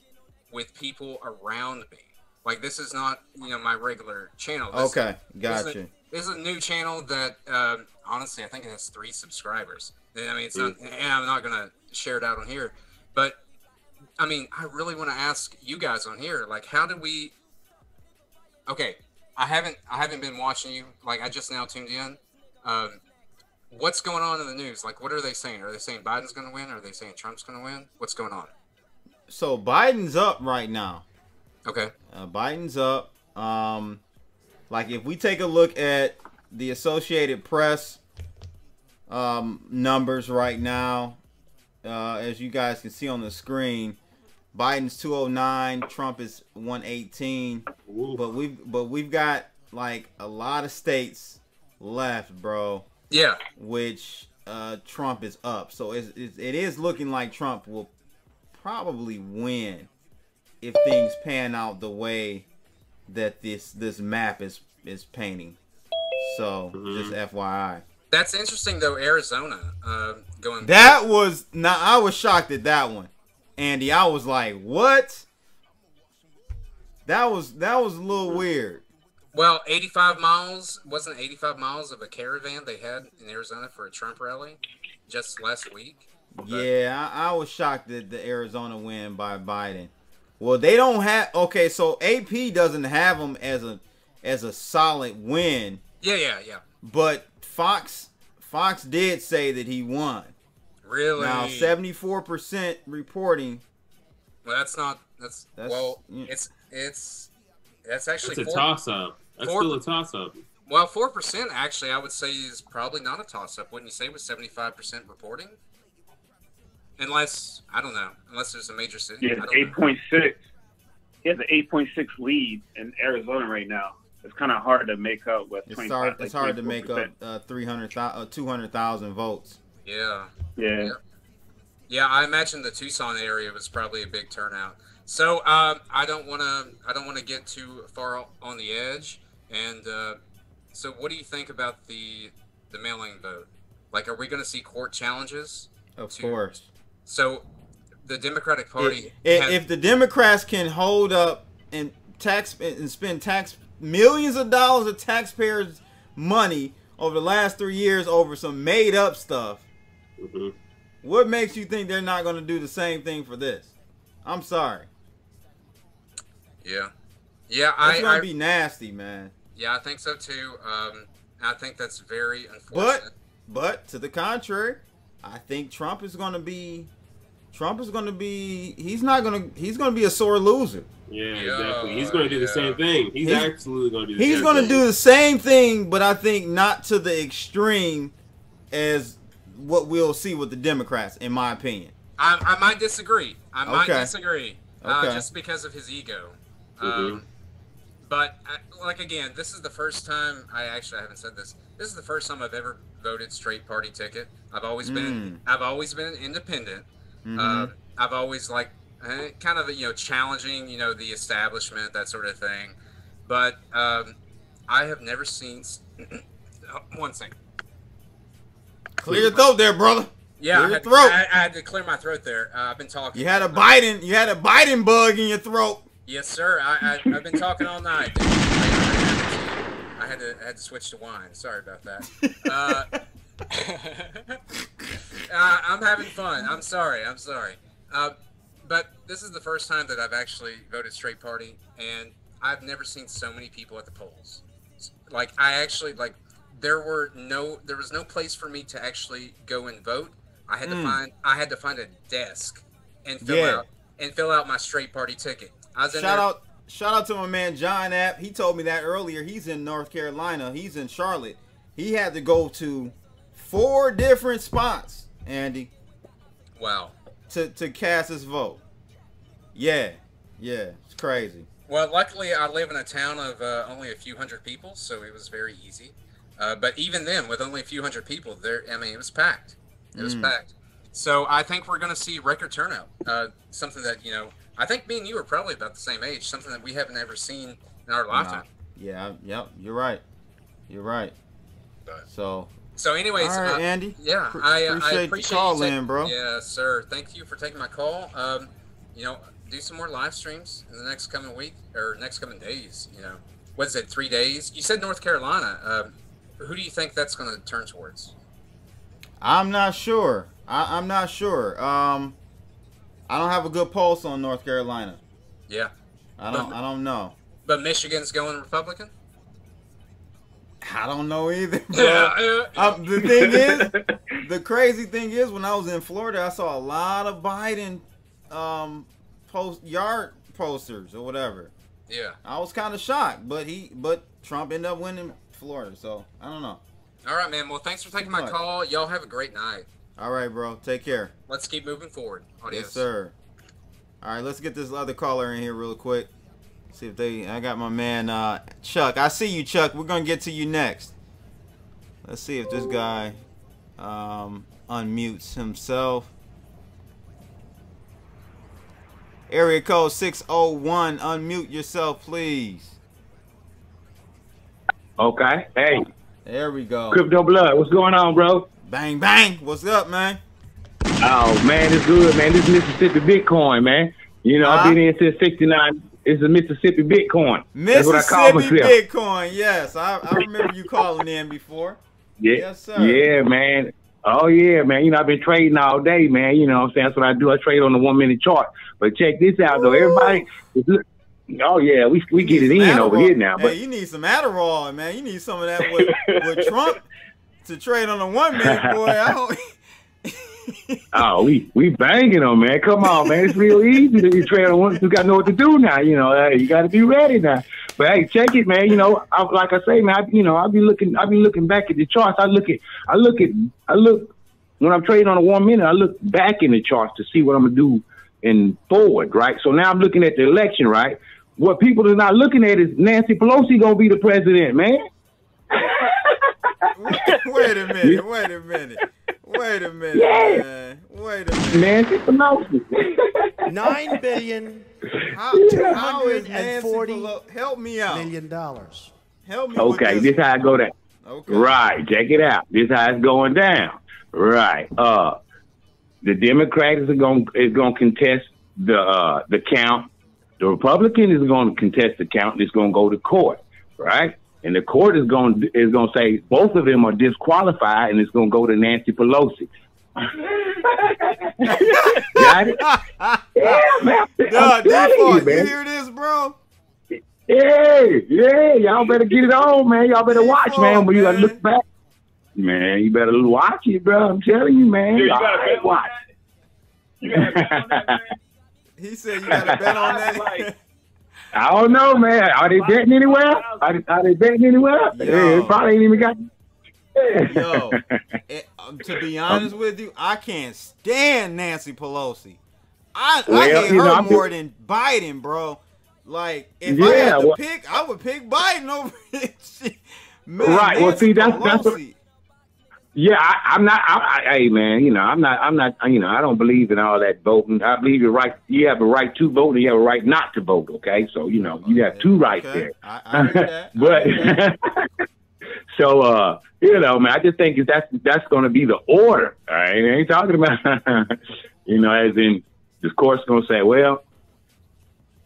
with people around me. Like, this is not, my regular channel. Okay, gotcha. This is a new channel that, honestly, I think it has 3 subscribers. I mean, it's not, and I'm not gonna share it out on here, but I mean, I really want to ask you guys on here, like, how did we? Okay, I haven't been watching you. Like, I just now tuned in. What's going on in the news? Like, what are they saying? Are they saying Biden's going to win? Are they saying Trump's going to win? What's going on? So Biden's up right now. Okay. Biden's up. Like if we take a look at the Associated Press numbers right now, as you guys can see on the screen, Biden's 209, Trump is 118. But we've got like a lot of states left, bro. Yeah. Which Trump is up. So it is looking like Trump will probably win if things pan out the way that this map is painting. So just FYI. That's interesting though. Arizona going. That was I was shocked at that one, Andy. I was like, what? That was a little weird. Well, 85 miles wasn't 85 miles of a caravan they had in Arizona for a Trump rally just last week. Yeah, I was shocked at the Arizona win by Biden. Well, they don't have. Okay, so AP doesn't have them as a solid win. Yeah. But Fox did say that he won. Really? Now 74% reporting. Well, that's well, yeah. that's actually it's a toss-up. That's still a toss-up. Well, 4% actually, I would say is probably not a toss-up. Wouldn't you say with 75% reporting? Unless I don't know. Unless there's a major city. Yeah, 8.6. He has an 8.6 lead in Arizona right now. It's kind of hard to make up with. It's hard to make up 200,000 votes. Yeah. Yeah. Yeah, I imagine the Tucson area was probably a big turnout. So I don't want to get too far on the edge. And so, what do you think about the mail-in vote? Like, are we going to see court challenges? Of course. So, the Democratic Party. If the Democrats can hold up and spend millions of dollars of taxpayers' money over the last 3 years over some made-up stuff, what makes you think they're not going to do the same thing for this? I'm sorry. Yeah, it's going to be nasty, man. Yeah, I think so too. I think that's very unfortunate. But to the contrary, I think Trump is going to be. He's going to be a sore loser. Yeah, exactly. He's going to do the same thing. He's absolutely going to do the same thing. He's going to do the same thing, but I think not to the extreme as what we'll see with the Democrats, in my opinion. I might disagree. Okay. Just because of his ego. But like again, this is the first time I haven't said this. This is the first time I've ever voted straight party ticket. I've always been an independent. I've always kind of challenging the establishment, that sort of thing. But I have never seen one thing. Clear your throat there, brother. Yeah, I had to clear my throat there. I've been talking. You had a Biden bug in your throat. Yes, sir. I've been talking all night. I had to switch to wine. Sorry about that. I'm having fun. I'm sorry. But this is the first time that I've actually voted straight party, and I've never seen so many people at the polls. There was no place for me to actually go and vote. I had to find a desk and fill out my straight party ticket. Shout out to my man John App. He told me that earlier. He's in North Carolina. He's in Charlotte. He had to go to 4 different spots, Andy. Wow. To cast his vote. Yeah, it's crazy. Well, luckily I live in a town of only a few hundred people, so it was very easy. But even then, with only a few hundred people, it was packed. It was packed. So I think we're going to see record turnout. Something that I think me and you are probably about the same age. Something that we haven't ever seen in our lifetime. Yeah, you're right. So anyways, all right, Andy. Yeah, I appreciate the call in, bro. Yeah, sir. Thank you for taking my call. Do some more live streams in the next coming week or next coming days. What is it? 3 days? You said North Carolina. Who do you think that's going to turn towards? I'm not sure. I'm not sure. I don't have a good pulse on North Carolina. Yeah. I don't know. But Michigan's going Republican? I don't know either, bro. The thing is, the crazy thing is, when I was in Florida, I saw a lot of Biden yard posters or whatever. Yeah. I was kind of shocked, but Trump ended up winning Florida, so I don't know. All right, man. Well, thanks for taking my call. Y'all have a great night. All right, bro. Take care. Let's keep moving forward. Adios. Yes, sir. All right, let's get this other caller in here real quick. See if I got my man Chuck. I see you, Chuck. We're gonna get to you next. Let's see if this guy unmutes himself. Area code 601. Unmute yourself, please. Okay. Hey. There we go. Crypto Blood. What's going on, bro? Bang, bang. What's up, man? Oh, man, it's good, man. This is Mississippi Bitcoin, man. You know, I've been in since 69. It's a Mississippi Bitcoin. That's what I call myself. Bitcoin, yes. I remember you calling in before. Yeah. Yes, sir. Yeah, man. Oh, yeah, man. You know, I've been trading all day, man. You know what I'm saying? That's what I do. I trade on the 1 minute chart. But check this out, though. Everybody, oh, yeah, we get it in over here now. But hey, you need some Adderall, man. You need some of that with Trump to trade on the 1 minute, boy. I don't... Oh, we banging them, man. Come on, man. It's real easy to trade on one. You got to know what to do now. You know, you got to be ready now. But hey, check it, man. You know, like I say, man. I be looking back at the charts. I look when I'm trading on a 1 minute. I look back in the charts to see what I'm gonna do in forward, right? So now I'm looking at the election, right? What people are not looking at is Nancy Pelosi gonna be the president, man. Wait a minute. Yeah. Man. Wait a minute. Nancy Pelosi. $9 billion. How is Nancy Pelosi? Help me out. $1 million. Help me. Okay, with this how I go down. Okay. Right, check it out. This how it's going down. Right. The Democrats is gonna contest the count. The Republican is gonna contest the count, and it's gonna go to court. Right? And the court is going to say both of them are disqualified, and it's going to go to Nancy Pelosi. Got it? Yeah, man. You hear this, bro? Yeah. Y'all better get it on, man. Y'all better watch, man. When you gotta look back, man, you better watch it, bro. I'm telling you, man. Dude, you gotta watch. He said you got to bet on that. I don't know, man. Are they betting anywhere? Are they betting anywhere? Yeah, probably ain't even got. Yo, to be honest with you, I can't stand Nancy Pelosi. I hate her more than Biden, bro. Like, if I had to pick, I would pick Biden over it. Man, right. Well, see, that's what, yeah. I'm not. Hey, man. You know, I'm not. You know, I don't believe in all that voting. I believe you're right. You have a right to vote, and you have a right not to vote. Okay, so you know, you have two rights there. I hear that. But so, you know, man, I just think that's going to be the order. All right, I ain't talking about, you know, as in the court's going to say, well,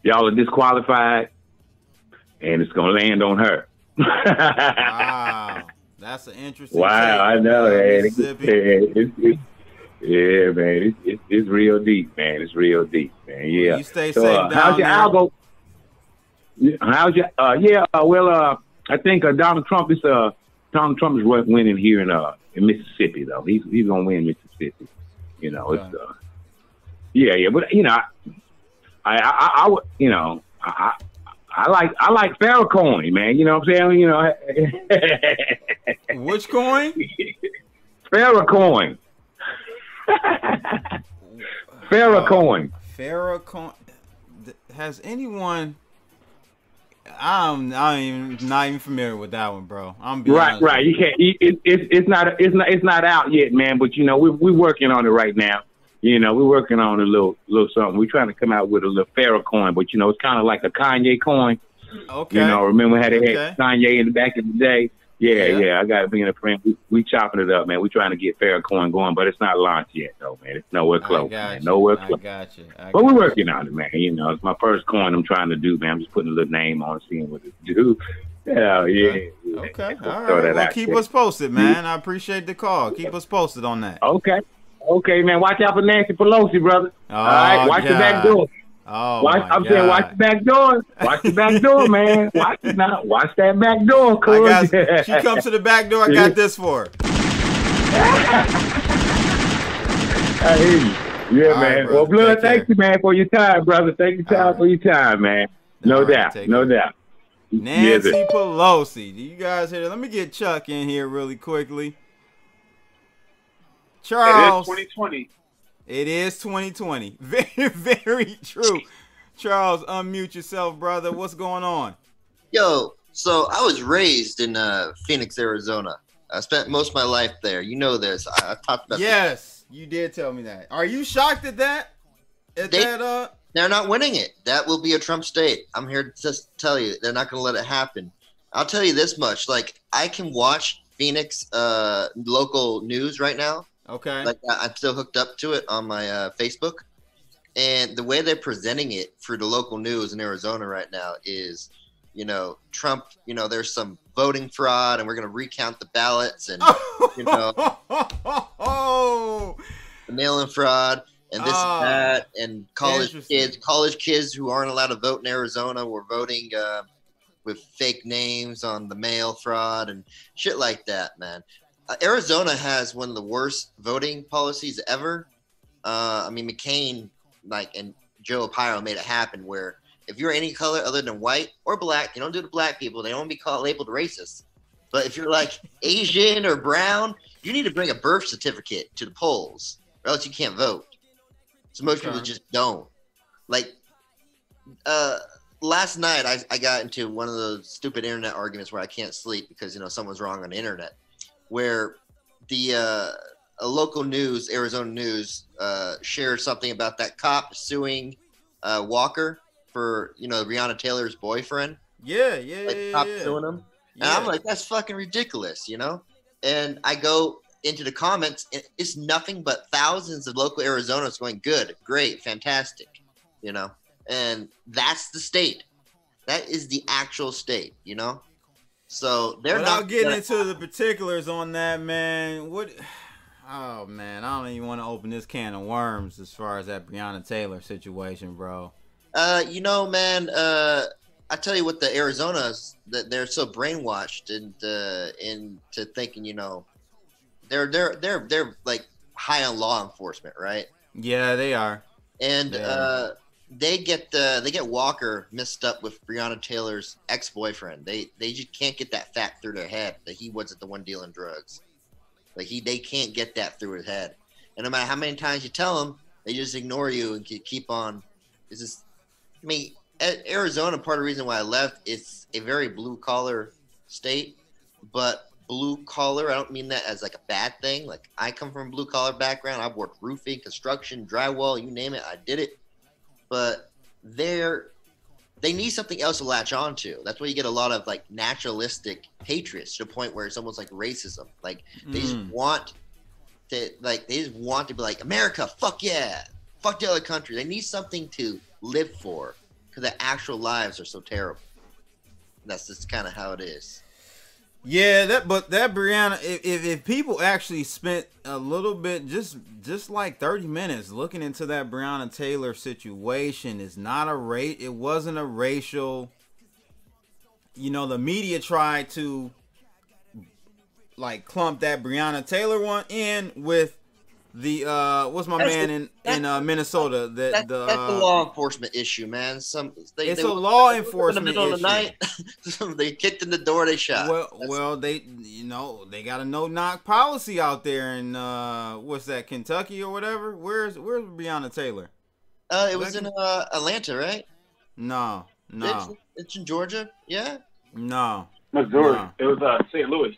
y'all are disqualified, and it's going to land on her. Wow. That's an interesting take. I know, man. Yeah, man. It's real deep, man. It's real deep, man. Yeah. Well, you stay safe down how's your algo? How's your? Well, I think Donald Trump is winning here in Mississippi, though. He's gonna win Mississippi. You know, okay. It's yeah. But you know, I would, you know, I like Farrakhan, man. You know what I'm saying? You know. Which coin? Farrakhan. Farrakhan. Farrakhan. Has anyone? I'm not even familiar with that one, bro. I'm right. You can't. It's not out yet, man. But you know, we're working on it right now. You know, we're working on a little something. We're trying to come out with a little Farrakhan, but you know, it's kind of like a Kanye coin. Okay. You know, remember how they had Kanye in the back of the day? Yeah. I got to be in a friend. We chopping it up, man. We trying to get Farrakhan going, but it's not launched yet, though, man. It's nowhere close, man. Nowhere close. I got you. But we're working on it, man. You know, it's my first coin I'm trying to do, man. I'm just putting a little name on it, seeing what it do. Yeah. Okay. All right. Well, keep us posted, man. I appreciate the call. Keep us posted on that. Okay, man. Watch out for Nancy Pelosi, brother. All right. Watch the back door. I'm saying, watch the back door. Watch the back door, man. Watch that back door, cuz. She comes to the back door. I got this for her. I hear you. Yeah, all man. Right, well, Blood, thank you, man, for your time, brother. Thank you for your time, man. No doubt. No doubt. Nancy Yes, Pelosi. Do you guys hear that? Let me get Chuck in here really quickly. Charles. It is 2020. It is 2020. Very, very true. Charles, unmute yourself, brother. What's going on? Yo, so I was raised in Phoenix, Arizona. I spent most of my life there. You know this. I talked about Yes, you did tell me that. Are you shocked at that? They're not winning it. That will be a Trump state. I'm here to just tell you, they're not going to let it happen. I'll tell you this much. Like, I can watch Phoenix local news right now. Okay. Like, I'm still hooked up to it on my Facebook. And the way they're presenting it for the local news in Arizona right now is, you know, Trump, you know, there's some voting fraud and we're going to recount the ballots and, you know, mail-in fraud. And this and that, and college kids who aren't allowed to vote in Arizona were voting with fake names on the mail fraud and shit like that, man. Arizona has one of the worst voting policies ever. I mean, McCain, and Joe Arpaio made it happen where if you're any color other than white or black, they don't do the black people. They don't be labeled racist. But if you're like Asian or brown, you need to bring a birth certificate to the polls, or else you can't vote. So most people just don't. Like, last night I got into one of those stupid internet arguments where I can't sleep because, you know, someone's wrong on the internet, where the a local news, Arizona news, shared something about that cop suing Walker for, you know, Breonna Taylor's boyfriend. Yeah. Cop suing him. And I'm like, that's fucking ridiculous, you know? And I go into the comments, it's nothing but thousands of local Arizonans going, good, great, fantastic, you know? And that's the state. That is the actual state, you know? So they're Without getting into the particulars on that, man, oh, man, I don't even want to open this can of worms as far as that Breonna Taylor situation, bro. You know, man, I tell you what, the Arizonas, that they're so brainwashed into thinking, you know, they're like high on law enforcement, right? Yeah, they are. And they get Walker mixed up with Breonna Taylor's ex-boyfriend. They just can't get that fact through their head that he wasn't the one dealing drugs. Like they can't get that through his head. And no matter how many times you tell them, they just ignore you and keep on. It's just, I mean, Arizona, part of the reason why I left, it's a very blue collar state, but blue collar, I don't mean that as like a bad thing. Like, I come from a blue collar background. I've worked roofing, construction, drywall, you name it, I did it. But they need something else to latch on to. That's why you get a lot of like naturalistic patriots to the point where it's almost like racism. Like they just want to be like, America, fuck yeah, fuck the other country. They need something to live for because their actual lives are so terrible. That's just kind of how it is. Yeah, but that Breonna, if people actually spent a little bit, just like 30 minutes looking into that Breonna Taylor situation, it wasn't a racial, you know, the media tried to like clump that Breonna Taylor one in with the what's my man in Minnesota? That's the law enforcement issue, man. It's a law enforcement issue. In the middle of the night, they kicked in the door, they shot. Well, they got a no-knock policy out there in what's that, Kentucky or whatever. Where's Breonna Taylor? It was in Atlanta, right? No. It's in Georgia, yeah. No, Missouri. No. It was St. Louis.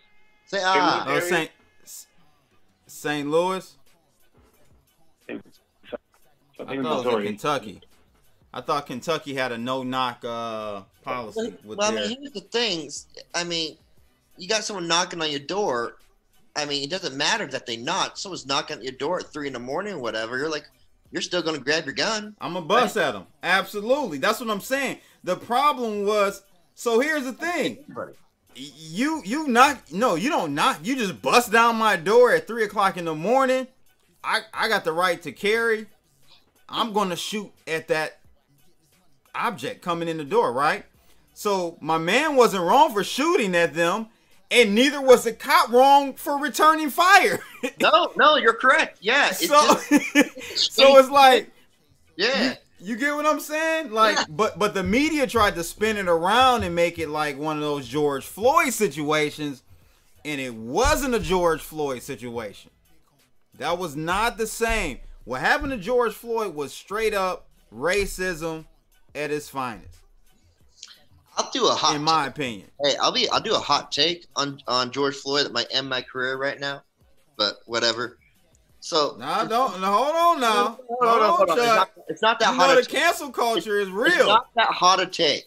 St. Louis. I thought it was in Kentucky. I thought Kentucky had a no-knock policy. I mean, here's the things. I mean, you got someone knocking on your door. I mean, it doesn't matter that they knock. Someone's knocking at your door at 3 a.m. or whatever. You're still going to grab your gun. I'm going to bust at them. Absolutely. That's what I'm saying. The problem was, so here's the thing. You knock. No, you don't knock. You just bust down my door at 3 o'clock in the morning. I got the right to carry. I'm going to shoot at that object coming in the door, right? So my man wasn't wrong for shooting at them, and neither was the cop wrong for returning fire. No, you're correct. Yeah. So it's like, yeah. You get what I'm saying? Like, but the media tried to spin it around and make it like one of those George Floyd situations, and it wasn't a George Floyd situation. That was not the same. What happened to George Floyd was straight up racism at its finest. I'll do a hot in my opinion. Hey, I'll do a hot take on George Floyd that might end my career right now, but whatever. So hold on now. Hold on. It's not that hot. The cancel culture is real. It's not that hot a take.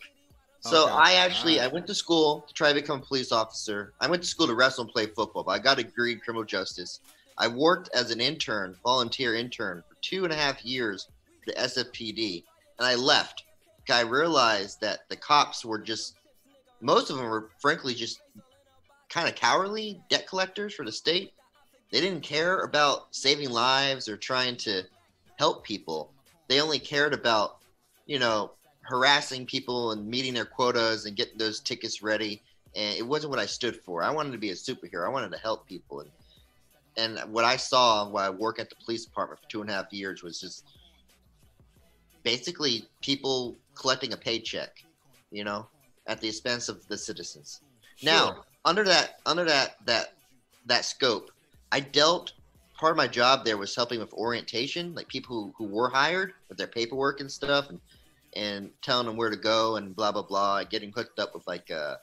So Okay. I went to school to try to become a police officer. I went to school to wrestle and play football, but I got a degree in criminal justice. I worked as an intern, volunteer intern, for 2.5 years for the SFPD, and I left. I realized that the cops were most of them were frankly just kind of cowardly debt collectors for the state. They didn't care about saving lives or trying to help people. They only cared about, harassing people and meeting their quotas and getting those tickets ready. And it wasn't what I stood for. I wanted to be a superhero. I wanted to help people. And what I saw while I worked at the police department for 2.5 years was just basically people collecting a paycheck, at the expense of the citizens. Sure. Now, under that scope, part of my job there was helping with orientation, like people who were hired with their paperwork and stuff, and telling them where to go and blah, blah, blah, getting hooked up with like a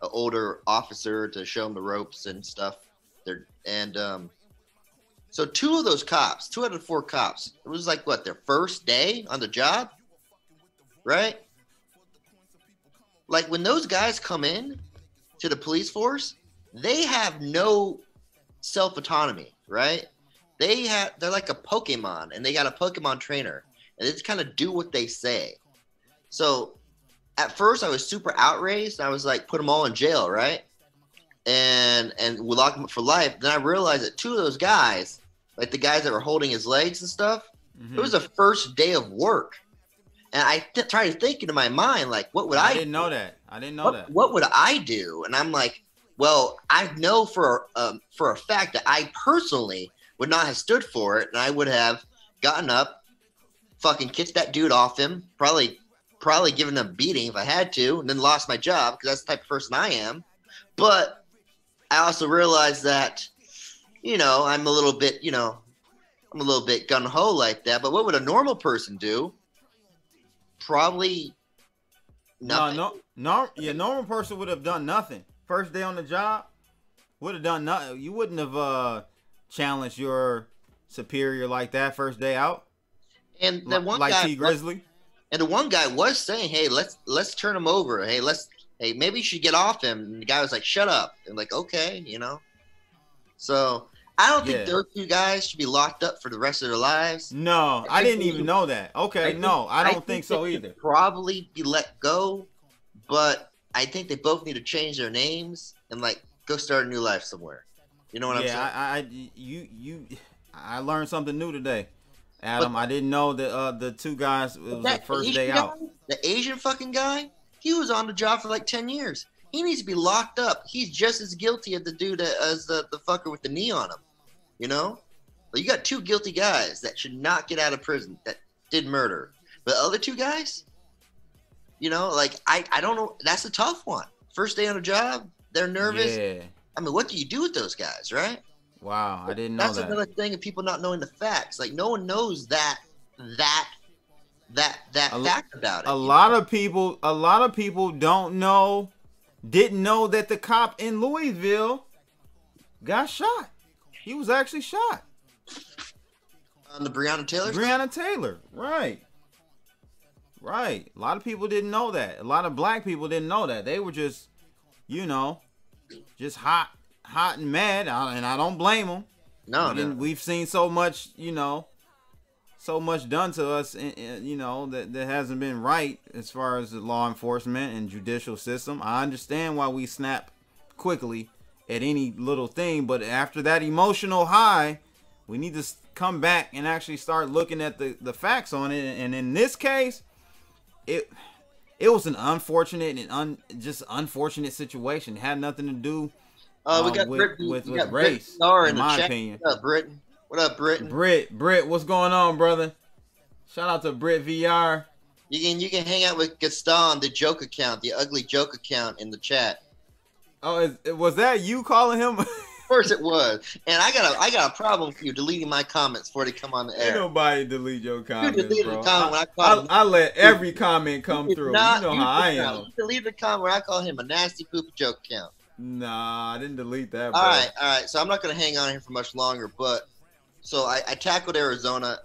older officer to show them the ropes and stuff. So 2 of those cops, 2 out of 4 cops, it was like their first day on the job, right? Like when those guys come in to the police force, they have no self-autonomy, right? They're like a Pokemon, and they got a Pokemon trainer, and they just kind of do what they say. So at first I was super outraged. I was like, put them all in jail, right? And we lock them up for life. Then I realized that 2 of those guys, like the guys that were holding his legs and stuff, it was the first day of work. And I tried to think into my mind, like, what would I didn't know that. I didn't know that. What would I do? And I'm like, well, I know for a fact that I personally would not have stood for it, and I would have gotten up, fucking kicked that dude off him, probably given him a beating if I had to, and then lost my job because that's the type of person I am. But I also realized that, I'm a little bit gun ho like that. But what would a normal person do? Probably nothing. Normal person would have done nothing. First day on the job, would have done nothing. You wouldn't have challenged your superior like that first day out. And the one like guy, T Grizzly. And the one guy was saying, "Hey, let's turn him over. Hey, maybe you should get off him." And the guy was like, "Shut up." And like, okay, So I don't think those 2 guys should be locked up for the rest of their lives. No, I didn't even know that. Okay, I don't think so either. Probably be let go, but I think they both need to change their names and like go start a new life somewhere. You know what I'm saying? I learned something new today, Adam. I didn't know that the 2 guys, it was the first day out. The Asian fucking guy, he was on the job for like 10 years. He needs to be locked up. He's just as guilty as the dude as the fucker with the knee on him. But you got 2 guilty guys that should not get out of prison that did murder. But the other 2 guys, I don't know. That's a tough one. First day on a job, they're nervous. Yeah. I mean, what do you do with those guys, right? Wow, I didn't know that. That's another thing of people not knowing the facts. Like no one knows that fact about it. A lot of people didn't know that the cop in Louisville got shot. He was actually shot. On the Breonna Taylor? Breonna Taylor, right. Right. A lot of people didn't know that. A lot of black people didn't know that. They were just, just hot and mad, and I don't blame them. No, we've seen so much, so much done to us, that hasn't been right as far as the law enforcement and judicial system. I understand why we snap quickly at any little thing, but after that emotional high, we need to come back and actually start looking at the facts on it. And in this case, it was an unfortunate and just unfortunate situation. It had nothing to do we got with race, in my opinion. What up, Britain? What up, Britain? Brit, what's going on, brother? Shout out to Brit VR. You can hang out with Gaston, the joke account, the ugly joke account in the chat. Oh, was that you calling him? Of course it was. And I got a problem with you deleting my comments before they come on the air. Ain't nobody delete your comments, You deleted bro. the comment when I called I let every comment come through. You know how I am. You deleted the comment where I call him a nasty poop joke account. Nah, I didn't delete that, bro. All right. So I'm not going to hang on here for much longer, but so I tackled Arizona.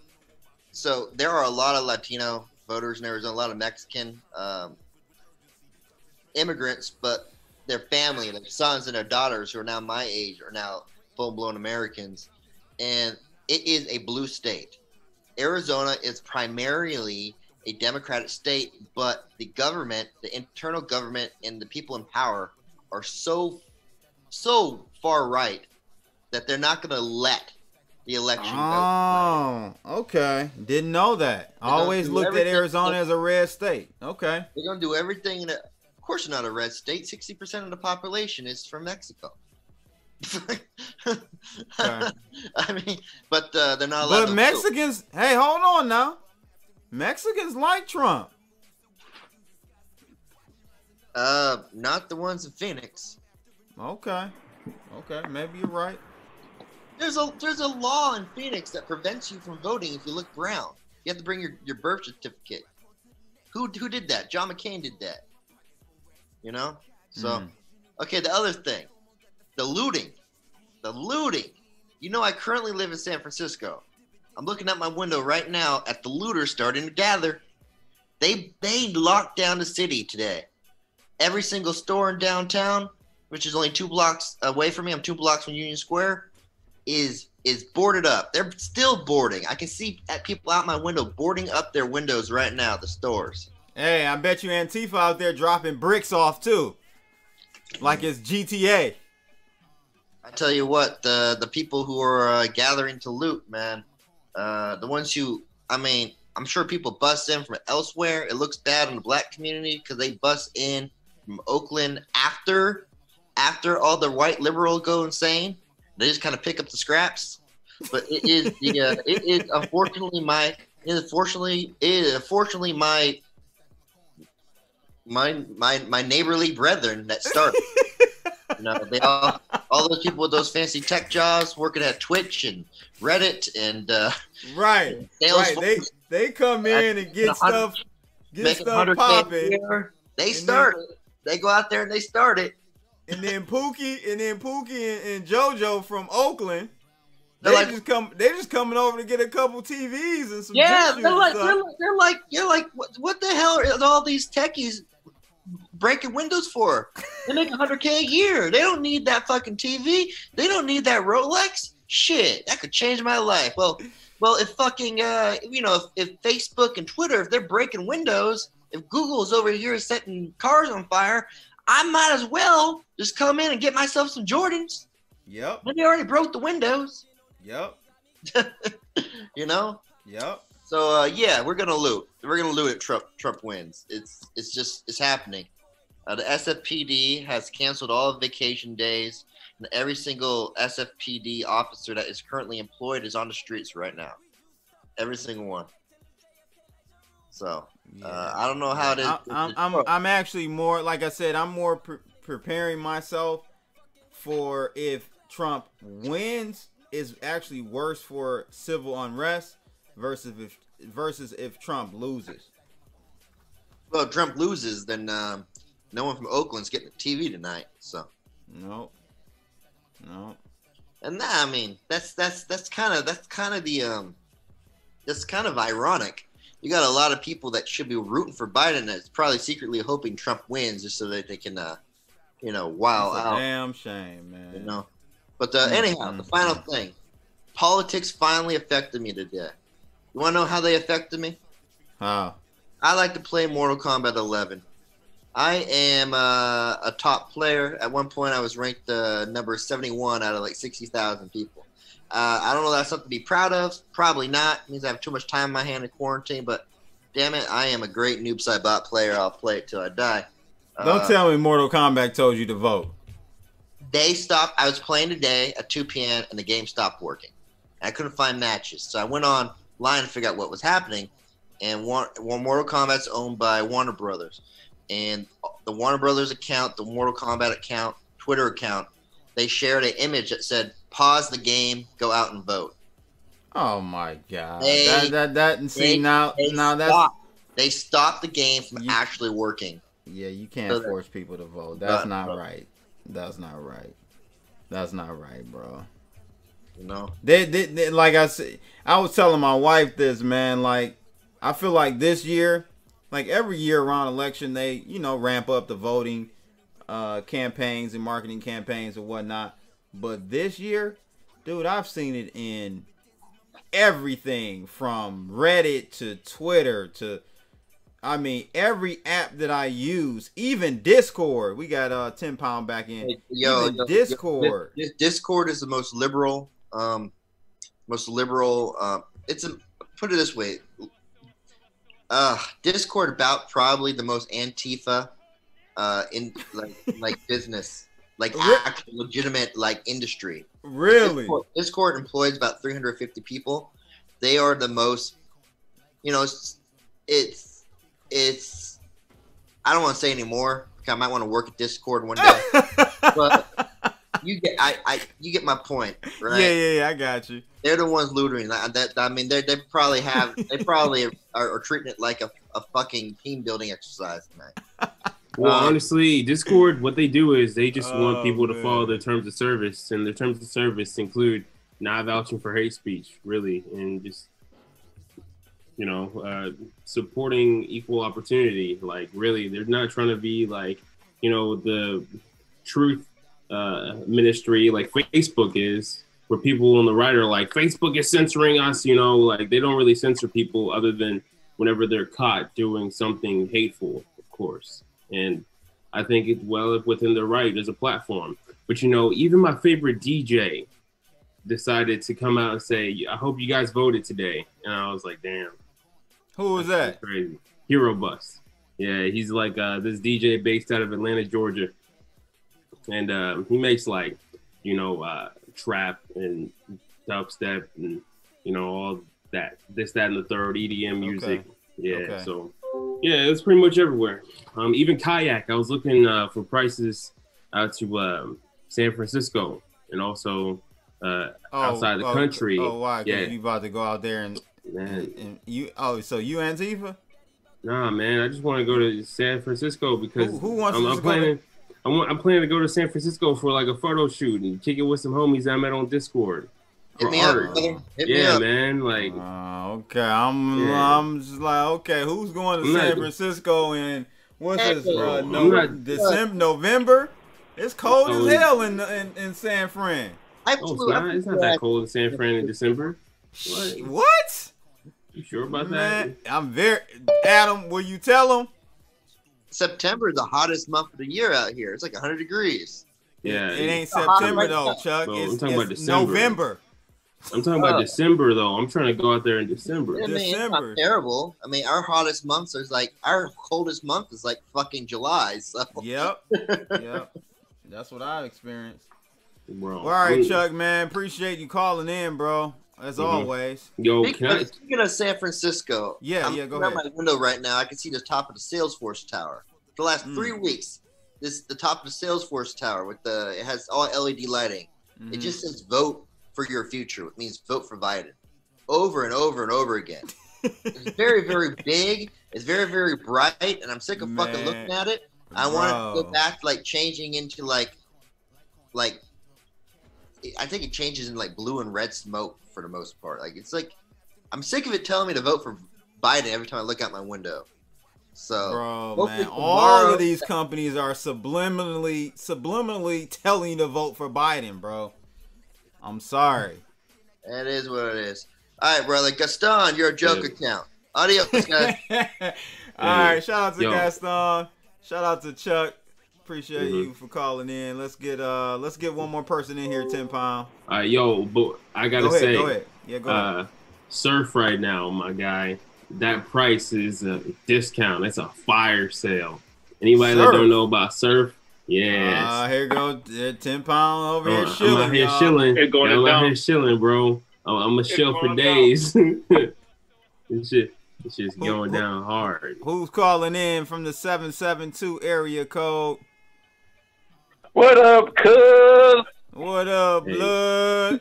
So there are a lot of Latino voters in Arizona, a lot of Mexican immigrants, but their family, their sons and their daughters who are now my age are now full-blown Americans. And it is a blue state. Arizona is primarily a Democratic state, but the government, the internal government and the people in power are so far right that they're not going to let the election go. Oh, okay. Didn't know that. I always looked at Arizona as a red state. Okay. They're going to do everything. Of course, not a red state. 60% of the population is from Mexico. I mean, but they're not allowed. But Mexicans, hey, hold on now. Mexicans like Trump. Not the ones in Phoenix. Okay, maybe you're right. There's a law in Phoenix that prevents you from voting if you look brown. You have to bring your birth certificate. Who did that? John McCain did that. You know? So, okay, the other thing. The looting. You know, I currently live in San Francisco. I'm looking out my window right now at the looters starting to gather. They locked down the city today. Every single store in downtown, which is only 2 blocks away from me, I'm 2 blocks from Union Square, is boarded up. They're still boarding. I can see people out my window boarding up their windows right now, the stores. Hey, I bet you Antifa out there dropping bricks off too. Like it's GTA. I tell you what, the people who are gathering to loot, man, the ones who, I mean, I'm sure people bust in from elsewhere. It looks bad in the black community because they bust in from Oakland after all the white liberals go insane. They just kind of pick up the scraps. But it is unfortunately my neighborly brethren that started. You know, they all those people with those fancy tech jobs working at Twitch and Reddit and right. They come in and get stuff popping. They start it. They go out there and they start it. And then Pookie and JoJo from Oakland, they just coming over to get a couple TVs and some. Yeah, they're like, what the hell are all these techies breaking windows for? They make $100K a year. They don't need that fucking TV. They don't need that Rolex. Shit, that could change my life. Well, if fucking if Facebook and Twitter, if they're breaking windows, if Google's over here setting cars on fire, I might as well just come in and get myself some Jordans. Yep. And they already broke the windows. Yep. You know. Yep. So yeah, we're gonna loot. We're gonna loot it. Trump wins. It's happening. The SFPD has canceled all vacation days, and every single SFPD officer that is currently employed is on the streets right now. Every single one. So I don't know how it is. I'm actually more, like I said, I'm more preparing myself for if Trump wins is actually worse for civil unrest versus if Trump loses. Well, if Trump loses, then no one from Oakland's getting a TV tonight. So no. And that, I mean, that's kind of ironic. You got a lot of people that should be rooting for Biden that's probably secretly hoping Trump wins just so that they can, wow out. Damn shame, man. You know. But anyhow, the final thing, politics finally affected me today. You want to know how they affected me? How? I like to play Mortal Kombat 11. I am a top player. At one point, I was ranked number 71 out of like 60,000 people. I don't know if that's something to be proud of. Probably not. It means I have too much time in my hand in quarantine. But damn it, I am a great noob bot player. I'll play it till I die. Don't tell me Mortal Kombat told you to vote. They stopped. I was playing today at 2 p.m. and the game stopped working. I couldn't find matches. So I went online to figure out what was happening. and Mortal Kombat's owned by Warner Brothers, and the Warner Brothers account, the Mortal Kombat account, Twitter account, they shared an image that said, "Pause the game, go out and vote." Oh my God! They stopped the game from actually working. Yeah, you can't force people to vote. That's not right. That's not right. That's not right, bro. No. They like I said, I was telling my wife this, man. Like, I feel like this year, like every year around election, they ramp up the voting campaigns and marketing campaigns and whatnot. But this year, dude, I've seen it in everything from Reddit to Twitter to, I mean, every app that I use, even Discord. We got 10 pound back in. Discord. Discord is the most liberal. It's put it this way. Discord about probably the most Antifa in like business, like actual legitimate like industry. Really? Discord employs about 350 people. They are the most, it's I don't want to say anymore. I might want to work at Discord one day. But you get my point, right? Yeah, I got you. They're the ones looting. I mean, they probably are treating it like a fucking team building exercise tonight. Well, honestly, Discord, what they do is they just want people to follow their terms of service, and their terms of service include not vouching for hate speech, really, and just supporting equal opportunity. Like, really, they're not trying to be like, the truth ministry like Facebook is, where people on the right are like, Facebook is censoring us, like they don't really censor people other than whenever they're caught doing something hateful, of course. And I think it's well within their right as a platform. But even my favorite DJ decided to come out and say, I hope you guys voted today. And I was like, damn. Who was that? Crazy. Hero Bus. Yeah, he's like this DJ based out of Atlanta, Georgia. And he makes like, trap and dubstep and, all that, this, that, and the third, EDM music. Okay. Yeah, okay. So, yeah, it's pretty much everywhere. Even Kayak, I was looking for prices out to San Francisco and also outside the country. Oh, why? Yeah. You about to go out there and you? Oh, so you Antifa? Nah, man, I just want to go to San Francisco because who wants I'm planning. I'm planning to go to San Francisco for like a photo shoot and kick it with some homies I met on Discord. Hit me up, brother. Hit me up. Man. Like, okay, I'm just like, okay, who's going to San Francisco and what's this? December, November? It's cold as hell in San Fran. It's not that cold in San Fran in December. What? You sure about that? I'm very. Adam, will you tell them? September is the hottest month of the year out here. It's like 100 degrees. Yeah, it ain't September though, Chuck. I'm talking about December. November. I'm talking about December though. I'm trying to go out there in December. I mean, it's not terrible. I mean, our hottest months is like our coldest month is like fucking July. So. Yep. That's what I experienced. Bro. Well, all right, Chuck, man. Appreciate you calling in, bro. As always. Yo, speaking of San Francisco, go ahead. Out my window right now, I can see the top of the Salesforce Tower. For the last 3 weeks, the top of the Salesforce Tower it has all LED lighting. It just says "Vote for your future." It means vote for Biden, over and over and over again. It's very, very big. It's very, very bright, and I'm sick of fucking looking at it. I want to go back to like changing into like I think it changes in like blue and red smoke for the most part. Like it's like I'm sick of it telling me to vote for Biden every time I look out my window. So, bro, man, all of these companies are subliminally telling you to vote for Biden, bro. I'm sorry. That is what it is. All right, brother. Gaston, you're a joke account. Adios, guys. All right, shout out to Gaston. Shout out to Chuck. Appreciate you for calling in. Let's get one more person in here, 10 pound. But I gotta say, go ahead. Yeah, go ahead. Surf right now, my guy. That price is a discount. It's a fire sale. Anybody that don't know about Surf, yeah. Here goes 10 pound over here shilling. I'm out here shilling. I'm out here shilling, bro. I'm a shill for days. And shit. It's just going down hard. Who's calling in from the 772 area code? What up, cuz? What up, blood?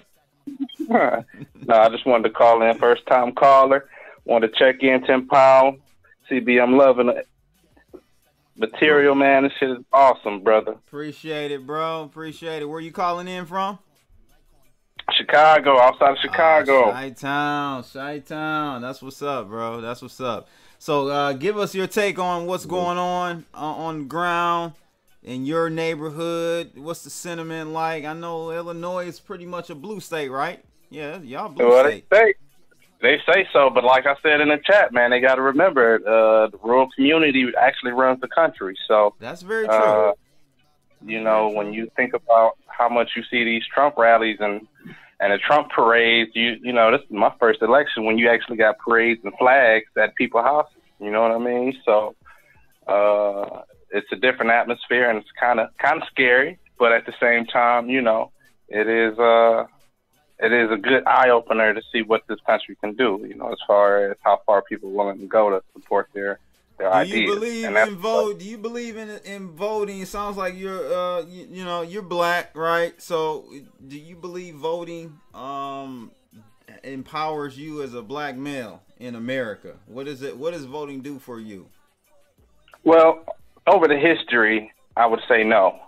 No, I just wanted to call in. First time caller. Want to check in, 10 pound. CB, I'm loving it. Material, man. This shit is awesome, brother. Appreciate it, bro. Appreciate it. Where you calling in from? Chicago, outside of Chicago. Chi-town. That's what's up, bro. That's what's up. So give us your take on what's going on the ground in your neighborhood. What's the sentiment like? I know Illinois is pretty much a blue state, right? Yeah, y'all blue state. They say so, but like I said in the chat, man, they got to remember the rural community actually runs the country. So that's very true. You know, when you think about how much you see these Trump rallies and the Trump parades, you know, this is my first election when you actually got parades and flags at people's houses. You know what I mean? So it's a different atmosphere, and it's kind of scary, but at the same time, you know, it is a good eye opener to see what this country can do. You know, as far as how far people are willing to go to support their ideas. Do you believe in vote? Do you believe in voting? It sounds like you're you know, you're black, right? So do you believe voting empowers you as a black male in America? What does voting do for you? Well, over the history, I would say no.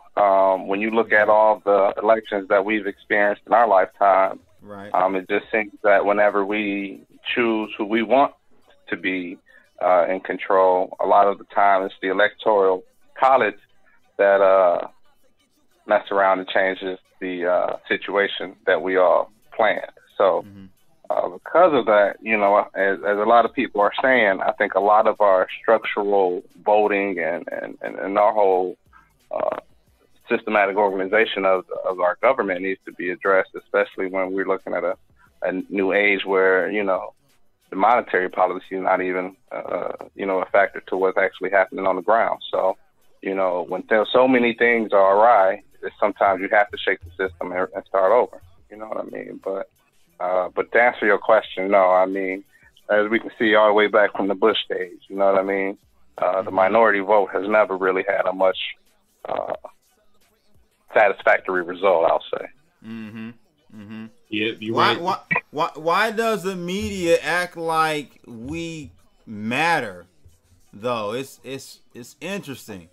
When you look at all the elections that we've experienced in our lifetime, right? It just seems that whenever we choose who we want to be in control, a lot of the time it's the electoral college that mess around and changes the situation that we all planned. So because of that, you know, as a lot of people are saying, I think a lot of our structural voting and our whole systematic organization of our government needs to be addressed, especially when we're looking at a new age where, you know, the monetary policy is not even, you know, a factor to what's actually happening on the ground. So, you know, when there's so many things are awry, sometimes you have to shake the system and start over. You know what I mean? But to answer your question, no, I mean, as we can see all the way back from the Bush days, you know what I mean? The minority vote has never really had a much satisfactory result, I'll say. Yeah, you're right. Why does the media act like we matter, though? It's interesting.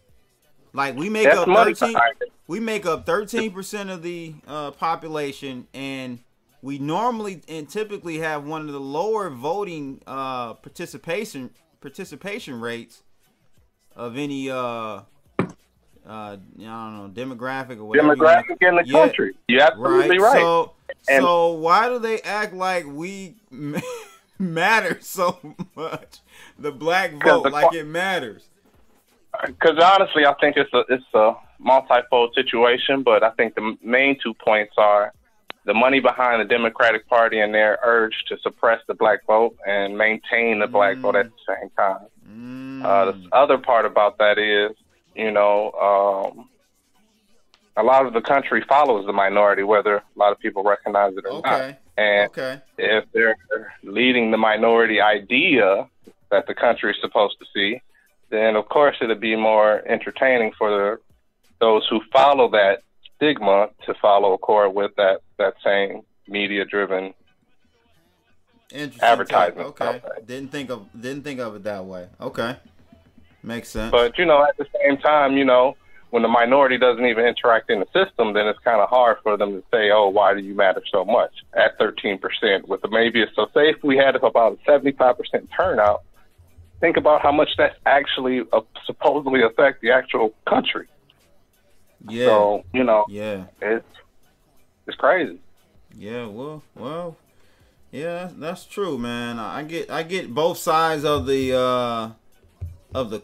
Like we make up 13% of the population, and we normally and typically have one of the lower voting participation rates of any I don't know, demographic or whatever. Demographic in the country. You're absolutely right. So why do they act like we matter so much? The black vote, like it matters. Because honestly, I think it's a multifold situation, but I think the main 2 points are the money behind the Democratic Party and their urge to suppress the black vote and maintain the black vote at the same time. The other part about that is, you know, a lot of the country follows the minority, whether a lot of people recognize it or not. And if they're leading the minority idea that the country is supposed to see, then of course it'll be more entertaining for those who follow that stigma to follow accord with that same media-driven advertisement. Okay, didn't think of it that way. Okay, makes sense. But you know, at the same time, you know, when the minority doesn't even interact in the system, then it's kind of hard for them to say, "Oh, why do you matter so much?" At 13%, with maybe so say if we had about a 75% turnout, think about how much that's actually supposedly affect the actual country. Yeah. So you know, it's crazy. Yeah. Well. Yeah, that's true, man. I get both sides of the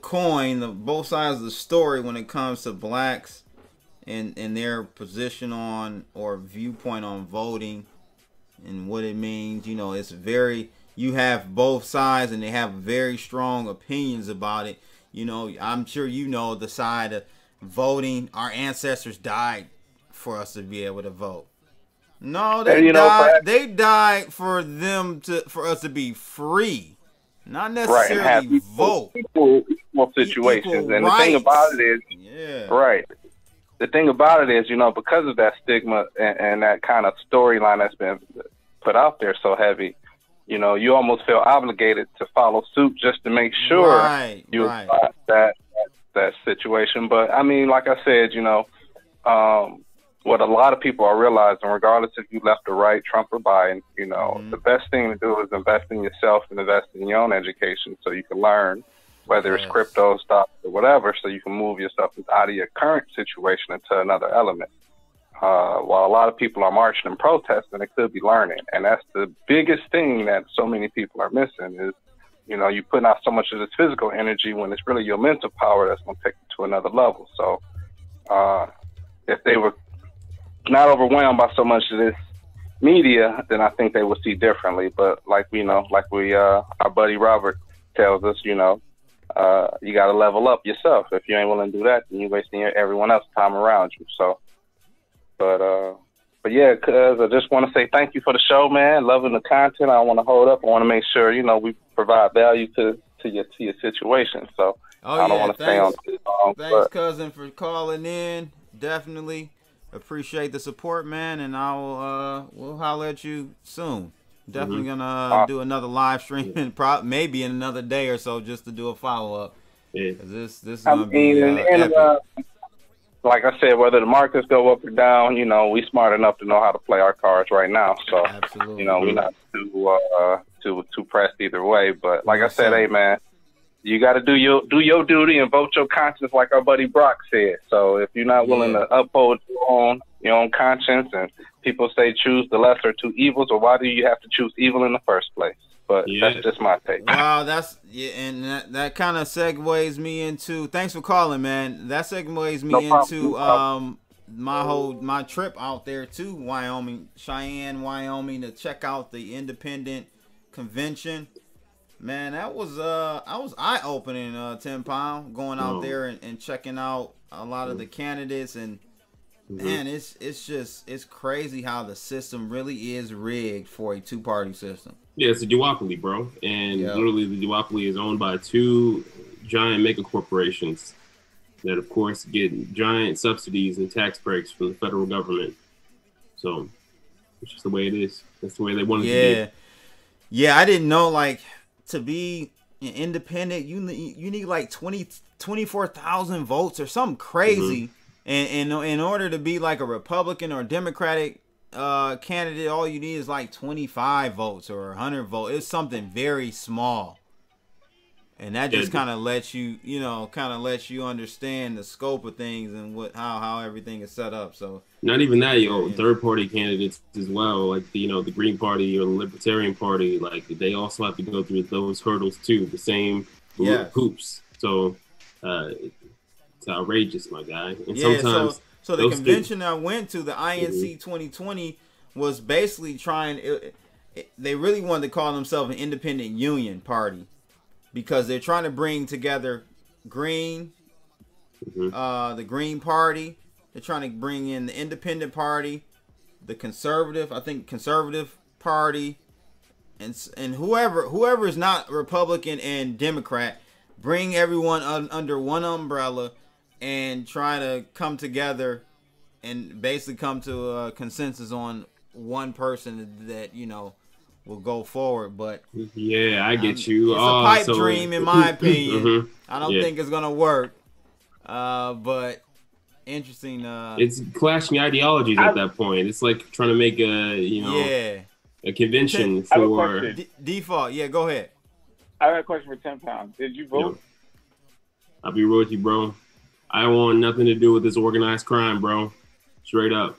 coin, both sides of the story when it comes to blacks and their position on or viewpoint on voting and what it means. You know, it's very, you have both sides and they have very strong opinions about it. You know, I'm sure you know the side of voting. Our ancestors died for us to be able to vote. No, they died. They died for us to be free. Not right, and have necessarily vote. equal situations. And the thing about it is, right. The thing about it is, you know, because of that stigma and that kind of storyline that's been put out there so heavy, you know, you almost feel obligated to follow suit just to make sure you that situation. But I mean, like I said, you know, what a lot of people are realizing, regardless if you left or right, Trump or Biden, you know, the best thing to do is invest in yourself and invest in your own education so you can learn, whether it's crypto, stocks, or whatever, so you can move yourself out of your current situation into another element. While a lot of people are marching and protesting, they could be learning. And that's the biggest thing that so many people are missing is, you know, you putting out so much of this physical energy when it's really your mental power that's going to take you to another level. So if they were not overwhelmed by so much of this media, then I think they would see differently. But like we know, our buddy Robert tells us, you know, you got to level up yourself. If you ain't willing to do that, then you're wasting everyone else's time around you. So, but yeah, cuz I just want to say thank you for the show, man. Loving the content. I want to hold up. I want to make sure, you know, we provide value to your situation. So I don't want to stay on too long. Thanks, cousin, for calling in. Definitely appreciate the support, man, and we'll holler at you soon. Definitely gonna do another live stream, maybe in another day or so, just to do a follow up. Yeah. This is gonna be epic. Like I said, whether the markets go up or down, you know, we smart enough to know how to play our cards right now. So, you know, we're not too pressed either way. But like I said, hey man, you got to do your duty and vote your conscience, like our buddy Brock said. So if you're not willing to uphold your own conscience, and people say choose the lesser of two evils, or why do you have to choose evil in the first place? But that's just my take. Wow, and that kind of segues me into. Thanks for calling, man. That segues me into my trip out there to Wyoming, Cheyenne, Wyoming, to check out the independent convention. Man, that was eye opening. 10 Pound going out there and checking out a lot of the candidates, and man, it's crazy how the system really is rigged for a two-party system. Yeah, it's a duopoly, bro. And literally the duopoly is owned by two giant mega corporations that, of course, get giant subsidies and tax breaks from the federal government. So it's just the way it is. That's the way they want it to be. Yeah, I didn't know, like, to be independent, you need like 24,000 votes or something crazy. And in order to be like a Republican or Democratic candidate, all you need is like 25 votes or 100 votes. It's something very small, and that just kind of lets you, understand the scope of things and how everything is set up. So not even that, third party candidates as well, like the Green Party or the Libertarian Party, like they also have to go through those hurdles too, the same hoops. So it's outrageous, my guy. And sometimes so the convention I went to, the INC 2020, was basically they really wanted to call themselves an independent union party, because they're trying to bring together the Green Party. They're trying to bring in the Independent Party, the Conservative Party, and whoever is not Republican and Democrat, bring everyone under one umbrella and try to come together and basically come to a consensus on one person that will go forward. But I get you. It's a pipe dream, in my opinion. I don't think it's gonna work. But interesting. It's clashing ideologies at that point. It's like trying to make a convention for default. Yeah, go ahead. I have a question for 10 Pound. Did you vote? I'll be real with you, bro. I want nothing to do with this organized crime, bro. Straight up.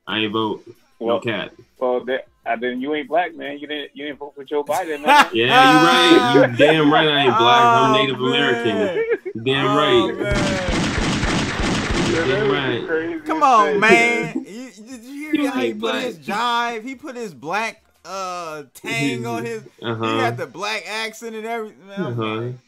I ain't vote. No cat. Well, then you ain't black, man. You didn't vote for Joe Biden, man. Yeah, you right. You damn right I ain't black. I'm Native American. Damn right. Damn right. Come on, man. Did you hear how he put his jive? He put his black tang on his. He got the black accent and everything.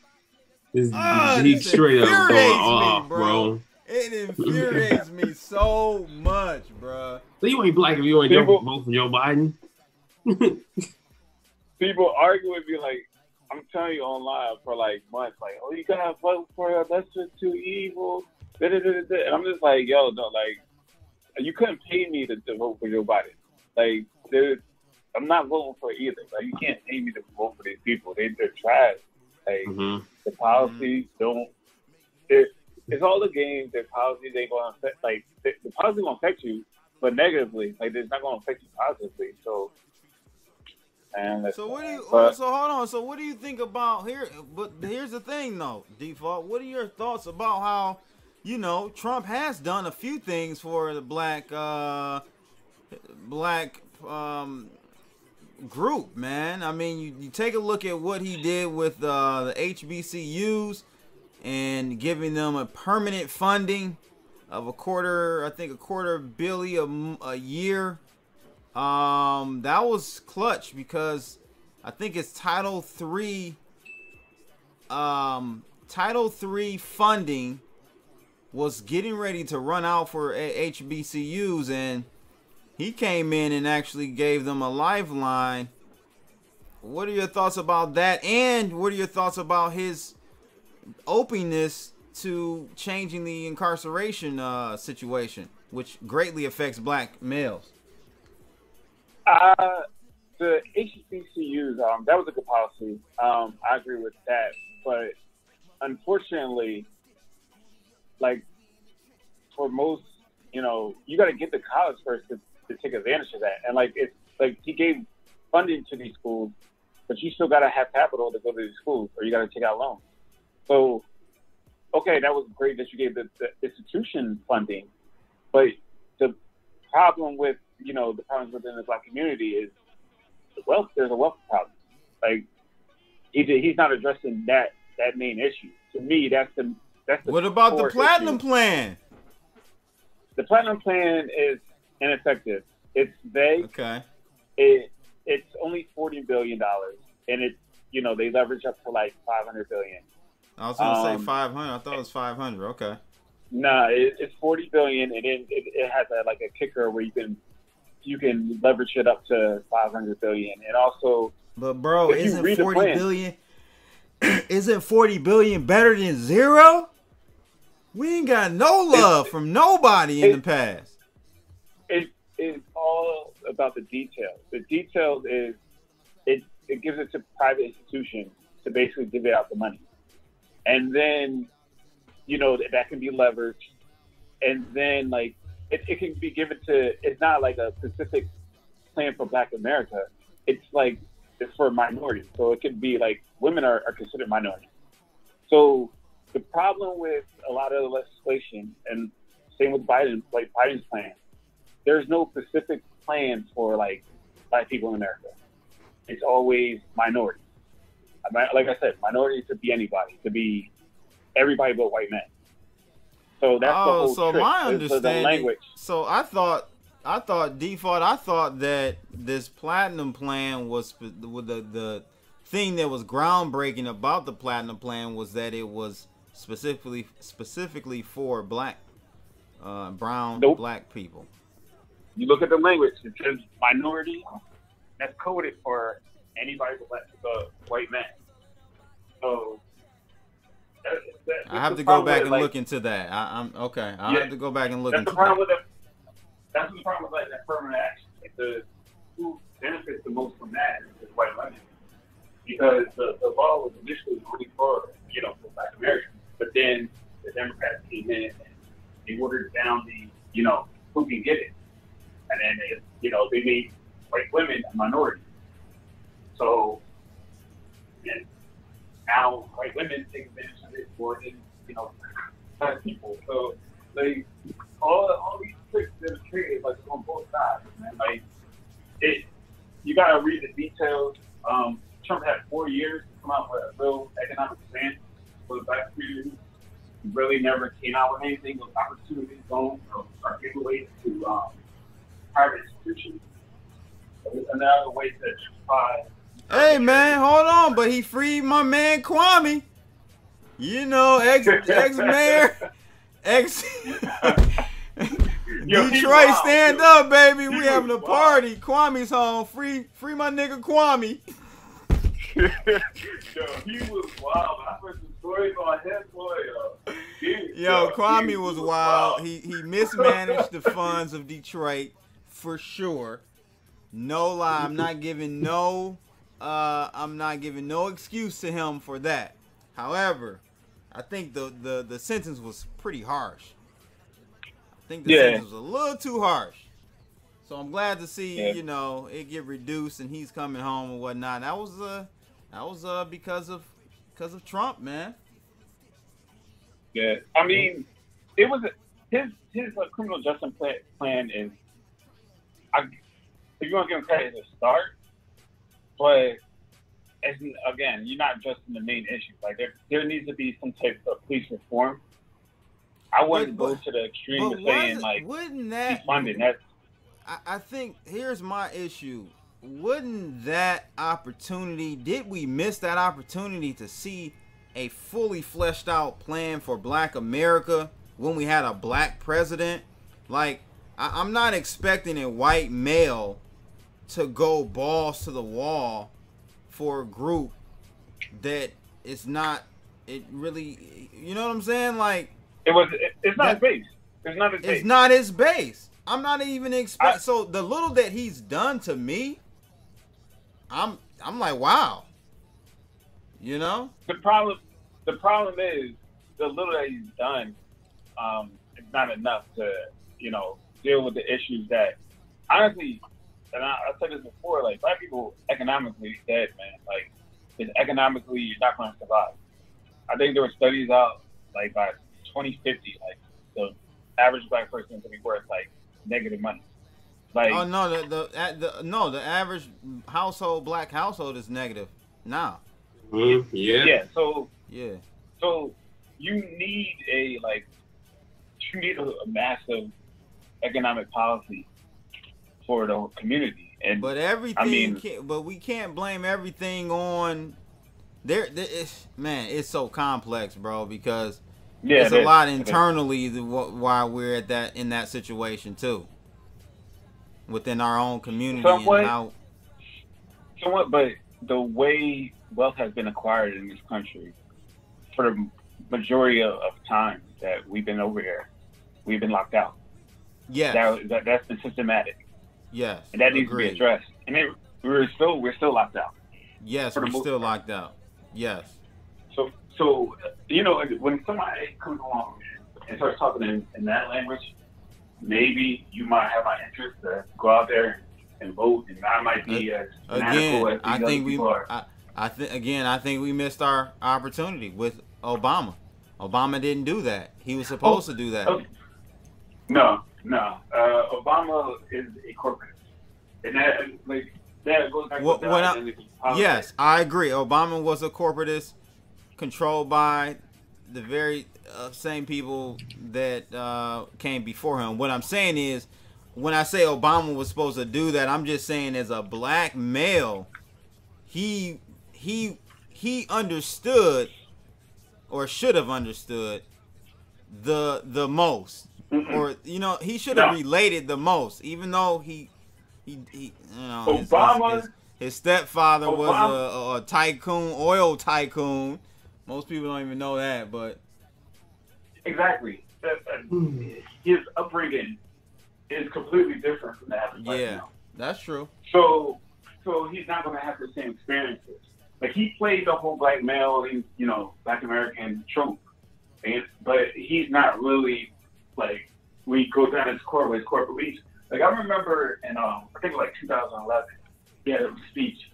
He straight up going off, bro. It infuriates me so much, bro. So you ain't black if you ain't vote for Joe Biden? People argue with me like, I'm telling you online for like months, like, oh, you gotta vote for her. That's just too evil. And I'm just like, yo, no, like, you couldn't pay me to vote for Joe Biden. Like, I'm not voting for either. Like, you can't pay me to vote for these people. They're trash. Like, the policies don't. It's all the games. Their policies ain't going to affect. Like, the policies going to affect you, but negatively. Like, it's not going to affect you positively. So. So what do you? So hold on. So what do you think about here? But here's the thing, though. Default. What are your thoughts about how, Trump has done a few things for the black group, man. I mean, you take a look at what he did with the HBCUs and giving them a permanent funding of $250 million a year. That was clutch because I think it's Title III funding was getting ready to run out for HBCUs, and he came in and actually gave them a lifeline. What are your thoughts about that? And what are your thoughts about his openness to changing the incarceration situation, which greatly affects black males? The HBCUs, that was a good policy. I agree with that, but unfortunately, like for most, you got to get to college first to take advantage of that. And like it's like he gave funding to these schools, but you still got to have capital to go to these schools, or you got to take out loans. So, okay, that was great that you gave the institution funding, but the problem with the problems within the black community is there's a wealth problem. Like he's not addressing that main issue. To me, that's the what about the platinum issue. Plan? The platinum plan is ineffective. It's vague. Okay. It's only $40 billion, and it's they leverage up to like $500 billion. I was gonna say 500. I thought it was 500. Okay. Nah, it's $40 billion, and then it has a kicker where you can leverage it up to $500 billion, and also. But bro, isn't $40 billion? Isn't $40 billion better than zero? We ain't got no love from nobody in the past. It's all about the details. The details is it gives it to private institutions to basically give it out the money, and then that can be leveraged, and then it can be given to. It's not like a specific plan for Black America. It's for minorities. So it could be like women are considered minorities. So the problem with a lot of the legislation, and same with Biden's plan, there's no specific plan for Black people in America. It's always minorities. Like I said, minorities could be anybody. Could be everybody but white men. So that's the whole trick. My understanding. The language. So I thought that this platinum plan was the thing that was groundbreaking about the platinum plan was that it was specifically for black, brown, black people. You look at the language. It says minority. That's coded for anybody but white men. So. I have to go back and look into that. I'm okay. I'll have to go back and look into that. That's the problem with that affirmative action. Who benefits the most from that is white women, because the law was initially only for for Black Americans, but then the Democrats came in and they watered down the who can get it, and then they made white women a minority. So and now white women take advantage of it more than Black people. So all these tricks that are created on both sides, man. You gotta read the details. Trump had 4 years to come out with a real economic plan for the Black community. He really never came out with anything. Those opportunities are giveaways to private institutions. Another way to justify. Hey man, hold on, but he freed my man Kwame. Ex-mayor, Detroit, stand up, baby. We having a party. Kwame's home. Free my nigga Kwame. Yo, he was wild. I heard some stories on him, boy. Yo, Kwame was wild. He mismanaged the funds of Detroit for sure. No lie, I'm not giving no excuse to him for that. However, I think the sentence was pretty harsh. I think the sentence was a little too harsh. So I'm glad to see it get reduced and he's coming home and whatnot. That was because of Trump, Yeah, I mean, it was his criminal justice plan is. If you want to give him credit, it's a start, but again, you're not addressing the main issue. Like there needs to be some type of police reform. I wouldn't go to the extreme of saying wouldn't that funding that. I think here's my issue. Wouldn't that opportunity? Did we miss that opportunity to see a fully fleshed out plan for Black America when we had a black president? Like, I'm not expecting a white male to go balls to the wall for a group that it's not. It really, you know what I'm saying? Like, it's not his base. It's not his base. It's not his base. I'm not even expecting. So the little that he's done to me, I'm like, wow. You know? The problem is the little that he's done is not enough to, deal with the issues that, honestly, and I said this before, like, Black people economically dead, man. Like, it's economically, you're not going to survive. I think there were studies out, like, by 2050, like, the average Black person is going to be worth, like, negative money. Like, oh no, the average Black household is negative now. Yeah. So you need a massive economic policy for the community, but we can't blame everything on there. It's so complex, bro, because it's a lot internally why we're in that situation too, within our own community. Somewhat, but the way wealth has been acquired in this country for the majority of time that we've been over here, we've been locked out. Yeah, that's been systematic. Yes, and that needs to be addressed. And we're still locked out. Yes, we're still locked out. Yes. So when somebody comes along and starts talking in that language, maybe you might have my interest to go out there and vote, and I might be as fanatical as these other people are. I think we missed our opportunity with Obama. Obama didn't do that. He was supposed to do that. No. Obama is a corporate, and that goes back to the identity politics. Yes, I agree. Obama was a corporatist, controlled by the very same people that came before him. What I'm saying is, when I say Obama was supposed to do that, I'm just saying as a Black male, he understood, or should have understood, the most, or he should have related the most, even though Obama, his stepfather was a tycoon, oil tycoon. Most people don't even know that, but exactly, his upbringing is completely different from the average Black male. That's true. So he's not going to have the same experiences. Like, he played the whole Black male, Black American trope, but he's not really, like, when he goes down his core with his core beliefs. Like, I remember in, I think it was like 2011, he had a speech,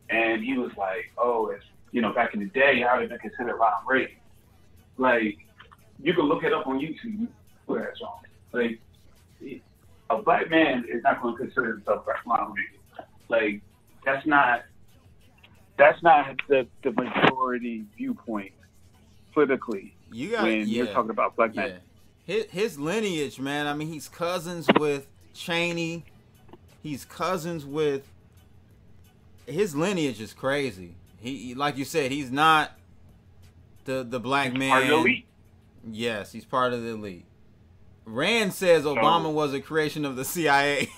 and he was like, oh, it's, back in the day, how did they consider Ronald Reagan? Like, you can look it up on YouTube, where that's wrong. Like, a Black man is not going to consider himself Ronald Reagan. Like, that's not the majority viewpoint politically when you're talking about Black men. His lineage, man. I mean, he's cousins with Cheney. He's cousins with. His lineage is crazy. He, like you said, he's not the Black man. Part of the elite. Yes, he's part of the elite. Rand says Obama was a creation of the CIA.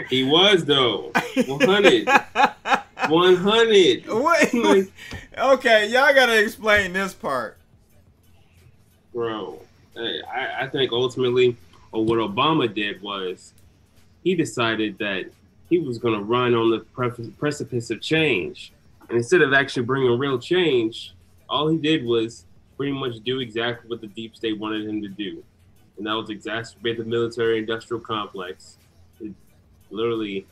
He was, though. 100. 100. Wait. Okay, y'all gotta explain this part. Bro, I think ultimately, or what Obama did was, he decided that he was going to run on the precipice of change. And instead of actually bringing real change, all he did was pretty much do exactly what the deep state wanted him to do. And that was exacerbate the military-industrial complex. It literally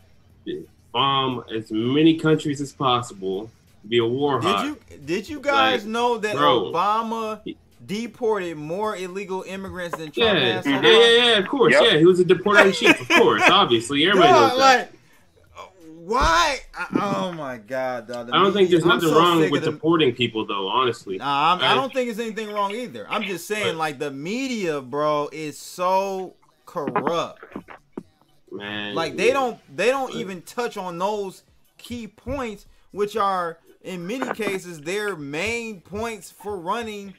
bomb as many countries as possible, be a war hawk. Did you guys know that bro, Obama deported more illegal immigrants than Trump has? Yeah, of course. Yep. Yeah, he was a deporter in chief, of course, obviously. Everybody knows that. Why? Oh my God, dog. I don't think there's nothing wrong with deporting people, though. Honestly, nah, I don't think there's anything wrong either. I'm just saying, like, the media, bro, is so corrupt. Man, like they don't even touch on those key points, which are in many cases their main points for running.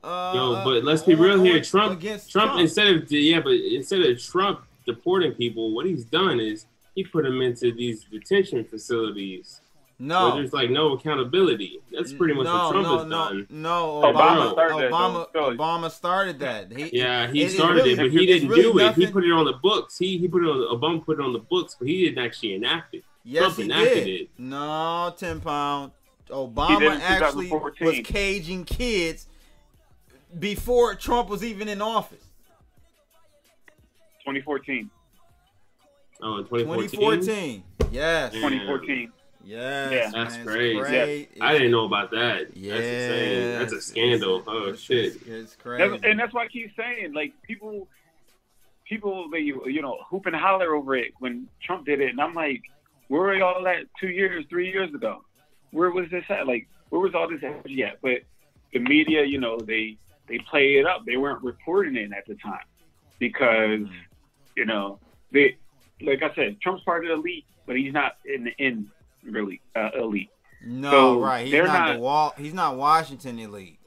But let's be real here. Trump instead of Trump deporting people, what he's done is he put them into these detention facilities. No, where there's like no accountability. That's pretty much what Trump has done. No, Obama started that. He started it, but he didn't do it. He put it on the books. Obama put it on the books, but he didn't actually enact it. Yes, Trump enacted it. No, 10 pound. Obama actually was caging kids before Trump was even in office. 2014. Oh, in 2014? 2014. Yes. 2014. Yes. That's great. I didn't know about that. Yeah. That's insane. That's a scandal. Shit. It's crazy. And that's why I keep saying, like, people they hoop and holler over it when Trump did it, and I'm like, where were y'all at 2 years, 3 years ago? Where was this at? Like, where was all this energy at? But the media, they play it up. They weren't reporting it at the time because, they, like I said, Trump's part of the elite, but he's not really elite. No, so right. He's not Washington elite.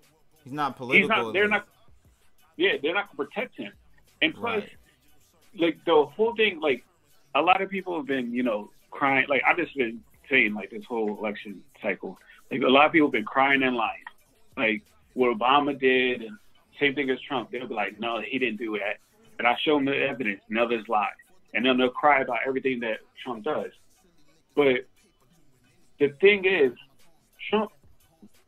He's not political. They're not gonna protect him. And plus, like, the whole thing, like, a lot of people have been, crying. Like, I've just been saying, like, this whole election cycle, like, a lot of people have been crying and lying. Like, what Obama did, and same thing as Trump. They'll be like, no, he didn't do that. And I show them the evidence, and others lie. And then they'll cry about everything that Trump does. But the thing is, Trump,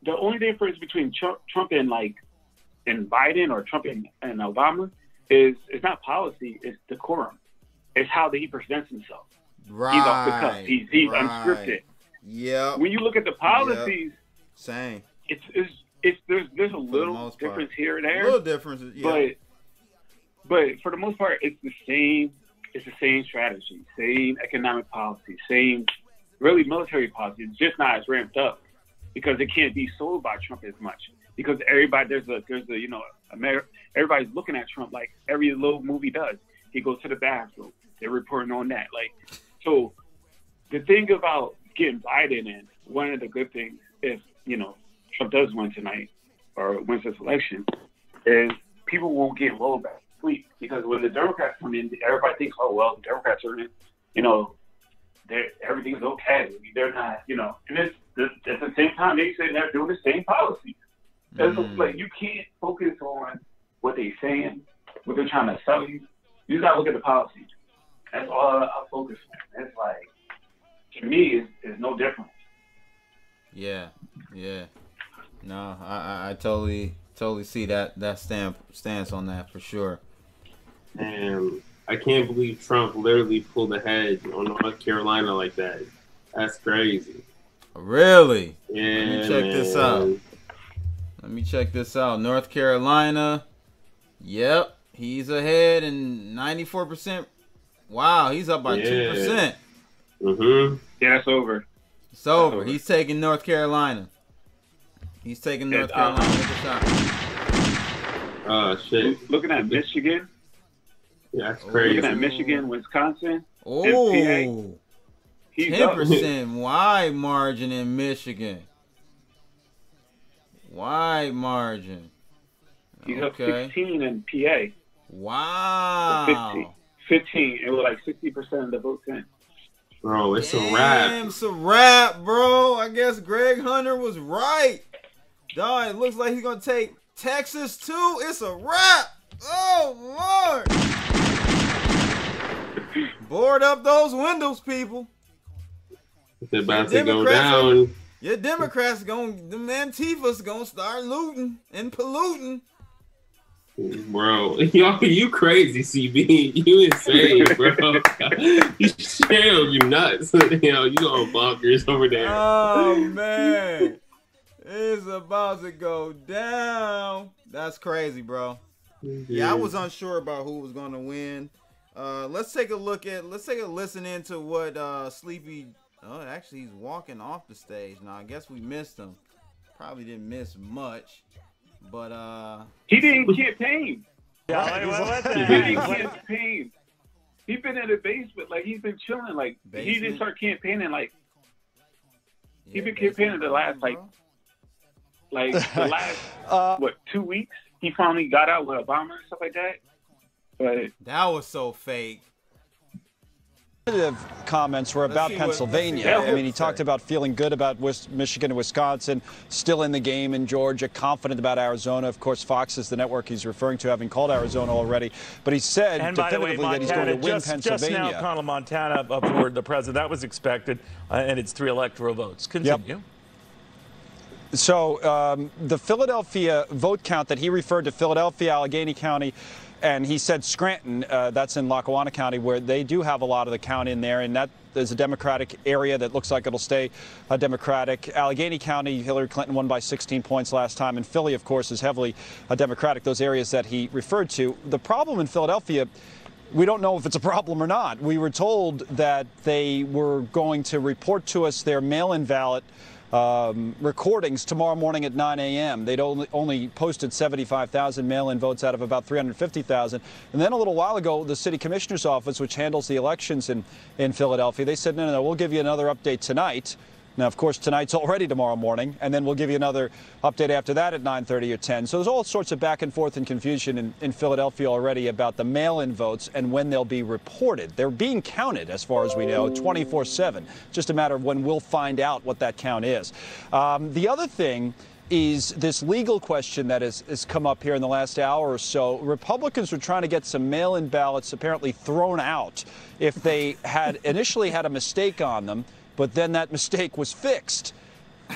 the only difference between Trump and Biden, or Trump and Obama, is it's not policy, it's decorum. It's how he presents himself. Right. He's off the cuff. He's unscripted. Yeah. When you look at the policies, same. There's a little difference here and there. Little differences, yeah. But for the most part, it's the same. It's the same strategy, same economic policy, same really military policy. It's just not as ramped up because it can't be sold by Trump as much. Because everybody's looking at Trump like every little movie does. He goes to the bathroom. They're reporting on that. Like, so the thing about getting Biden in, one of the good things, if Trump does win tonight or wins this election, is people won't get lulled back to sleep. Because when the Democrats come in, everybody thinks, oh well, the Democrats are in, everything's okay. They're not, and it's at the same time they say they're doing the same policies. Like, you can't focus on what they're saying, what they're trying to sell you. You just gotta look at the policies. That's all I focus on. It's like, to me, it's no difference. Yeah. No, I totally see that stance on that for sure. And I can't believe Trump literally pulled ahead on North Carolina like that. That's crazy. Really? Yeah. Let me check this out. North Carolina. Yep. He's ahead in 94%. Wow, he's up by 2%. Mm-hmm. Yeah, that's over. It's over. He's taking North Carolina. He's taking North Carolina with a shot. Oh, shit. Looking at Michigan. Yeah, that's crazy. Looking at Michigan, Wisconsin, oh, and PA. 10% wide margin in Michigan. Wide margin. He's up 16 in PA. Wow. 15. It was like 60% of the votes in. Bro, it's a Damn, wrap. it's a wrap, bro. I guess Greg Hunter was right. Dog, it looks like he's going to take Texas, too. It's a wrap. Oh, Lord. Board up those windows, people. It's about to go down. Your Democrats them Antifa's gonna start looting and polluting. Bro, you crazy, CB. You insane, bro. You chill, you nuts. You know, you going bonkers over there. Oh, man. It's about to go down. That's crazy, bro. Yeah, I was unsure about who was gonna win. Let's take a listen into what Sleepy. Oh, actually, he's walking off the stage now. I guess we missed him. Probably didn't miss much, but he didn't campaign. Yeah, what the he heck? didn't campaign. He's been in the basement, like he's been chilling, like he didn't start campaigning, like he's been campaigning the last like the last 2 weeks. He finally got out with Obama and stuff like that. But that was so fake. Comments were about Pennsylvania. I mean, he talked about feeling good about Michigan and Wisconsin, still in the game in Georgia, confident about Arizona. Of course, Fox is the network he's referring to, having called Arizona already. But he said definitively that he's going to win Pennsylvania. Just now, Colin Montana for the president. That was expected, and it's 3 electoral votes. Continue. Yep. So the Philadelphia vote count that he referred to, Philadelphia, Allegheny County, and he said Scranton, that's in Lackawanna County, where they do have a lot of the count in there, and that is a Democratic area that looks like it'll stay Democratic. Allegheny County, Hillary Clinton won by 16 points last time, and Philly, of course, is heavily Democratic, those areas that he referred to. The problem in Philadelphia, we don't know if it's a problem or not. We were told that they were going to report to us their mail-in ballot recordings tomorrow morning at 9 a.m. They'd only posted 75,000 mail-in votes out of about 350,000. And then a little while ago, the city commissioner's office, which handles the elections in Philadelphia, they said, no, we'll give you another update tonight. Now, of course, tonight's already tomorrow morning, and then we'll give you another update after that at 9:30 or 10. So there's all sorts of back and forth and confusion in Philadelphia already about the mail-in votes and when they'll be reported. They're being counted, as far as we know, 24/7. Just a matter of when we'll find out what that count is. The other thing is this legal question that has come up here in the last hour or so. Republicans were trying to get some mail-in ballots apparently thrown out if they had initially had a mistake on them, but then that mistake was fixed.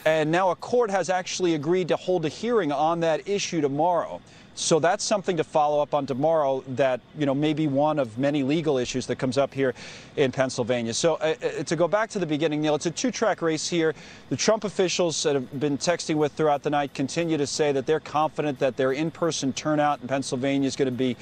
And now a court has actually agreed to hold a hearing on that issue tomorrow. So that's something to follow up on tomorrow, that, you know, may be one of many legal issues that comes up here in Pennsylvania. So to go back to the beginning, Neil, it's a two-track race here. The Trump officials that have been texting with throughout the night continue to say that they're confident that their in-person turnout in Pennsylvania is going to be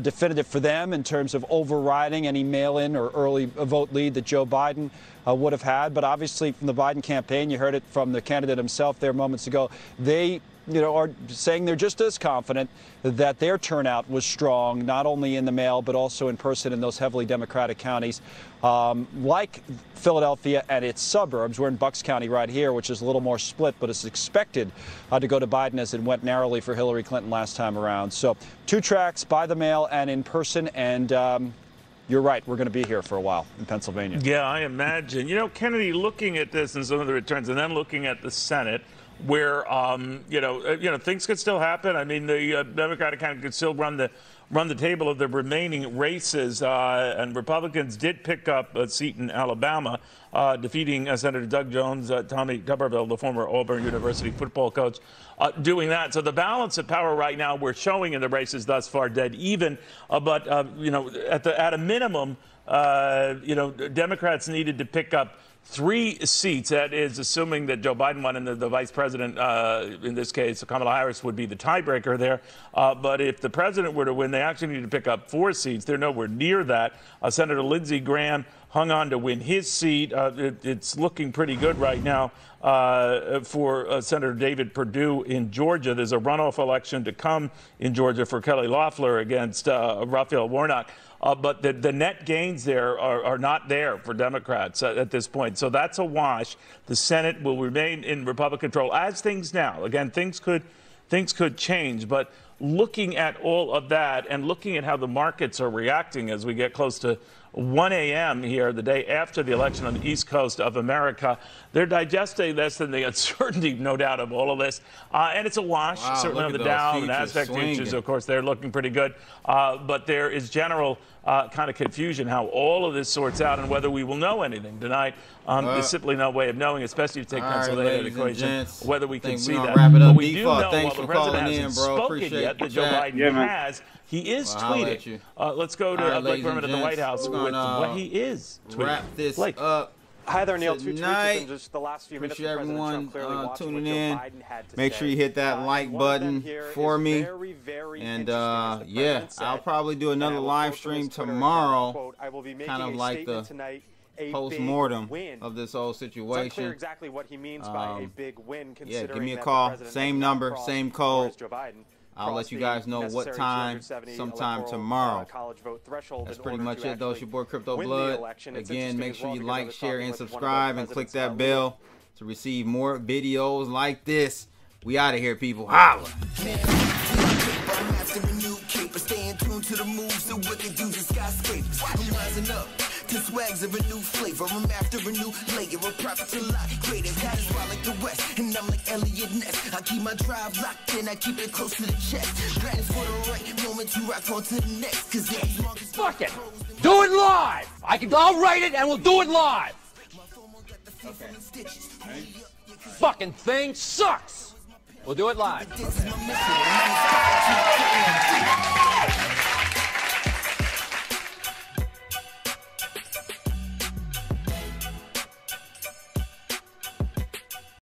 definitive for them in terms of overriding any mail-in or early vote lead that Joe Biden would have had. But obviously from the Biden campaign, you heard it from the candidate himself there moments ago, they are saying they're just as confident that their turnout was strong, not only in the mail, but also in person in those heavily Democratic counties like Philadelphia and its suburbs. We're in Bucks County right here, which is a little more split, but it's expected to go to Biden as it went narrowly for Hillary Clinton last time around. So 2 tracks, by the mail and in person, and you're right, we're going to be here for a while in Pennsylvania. Yeah, I imagine. You know, Kennedy, looking at this and some of the returns, and then looking at the Senate, where things could still happen. I mean, the Democratic kind of could still run the table of the remaining races, and Republicans did pick up a seat in Alabama, defeating Senator Doug Jones, Tommy Tuberville, the former Auburn University football coach, doing that. So the balance of power right now we're showing in the races thus far dead even, but at a minimum, Democrats needed to pick up 3 seats. That is assuming that Joe Biden won and the vice president, in this case, Kamala Harris, would be the tiebreaker there. But if the president were to win, they actually need to pick up 4 seats. They're nowhere near that. Senator Lindsey Graham hung on to win his seat. It's looking pretty good right now for Senator David Perdue in Georgia. There's a runoff election to come in Georgia for Kelly Loeffler against Raphael Warnock. But the net gains there are not there for Democrats at this point. So that's a wash. The Senate will remain in Republican control as things now. Again, things could change. But looking at all of that and looking at how the markets are reacting as we get close to 1 a.m. here, the day after the election on the East Coast of America. They're digesting this and the uncertainty, no doubt, of all of this. And it's a wash, certainly on the Dow and Nasdaq futures. Of course, they're looking pretty good. But there is general kind of confusion how all of this sorts out and whether we will know anything tonight. There's simply no way of knowing, especially if you take Pennsylvania out of the equation, whether we can see that. But we do know, while the president hasn't spoken yet, that Joe Biden has. He is tweeting. Let's go to Blake Berman at the White House with what he is tweeting. Wrap this up. Hi there, Neil. Two tweets Tonight. in just the last few minutes. Appreciate everyone tuning in. in. Make sure you hit that like button for me. And yeah, I'll probably do another live stream tomorrow, kind of like the post-mortem of this whole situation. It's unclear exactly what he means by a big win, yeah, give me a call. Same number, same code. I'll let you guys know what time, sometime tomorrow. That's pretty much it, though. It's your boy Crypto Blood. Again, make sure you like, share, and subscribe, and click that bell to receive more videos like this. We out of here, people. Holla! To swags of a new flavor, I'm after a new layer of profits a lot greater. That is why I like the West, and I'm like Elliot Ness. I keep my drive locked in, I keep it close to the chest. Ready for the right moment to rock on to the next. Cause as long as fuck it, do it live. I'll write it and we'll do it live. Okay. Fucking thing sucks. We'll do it live.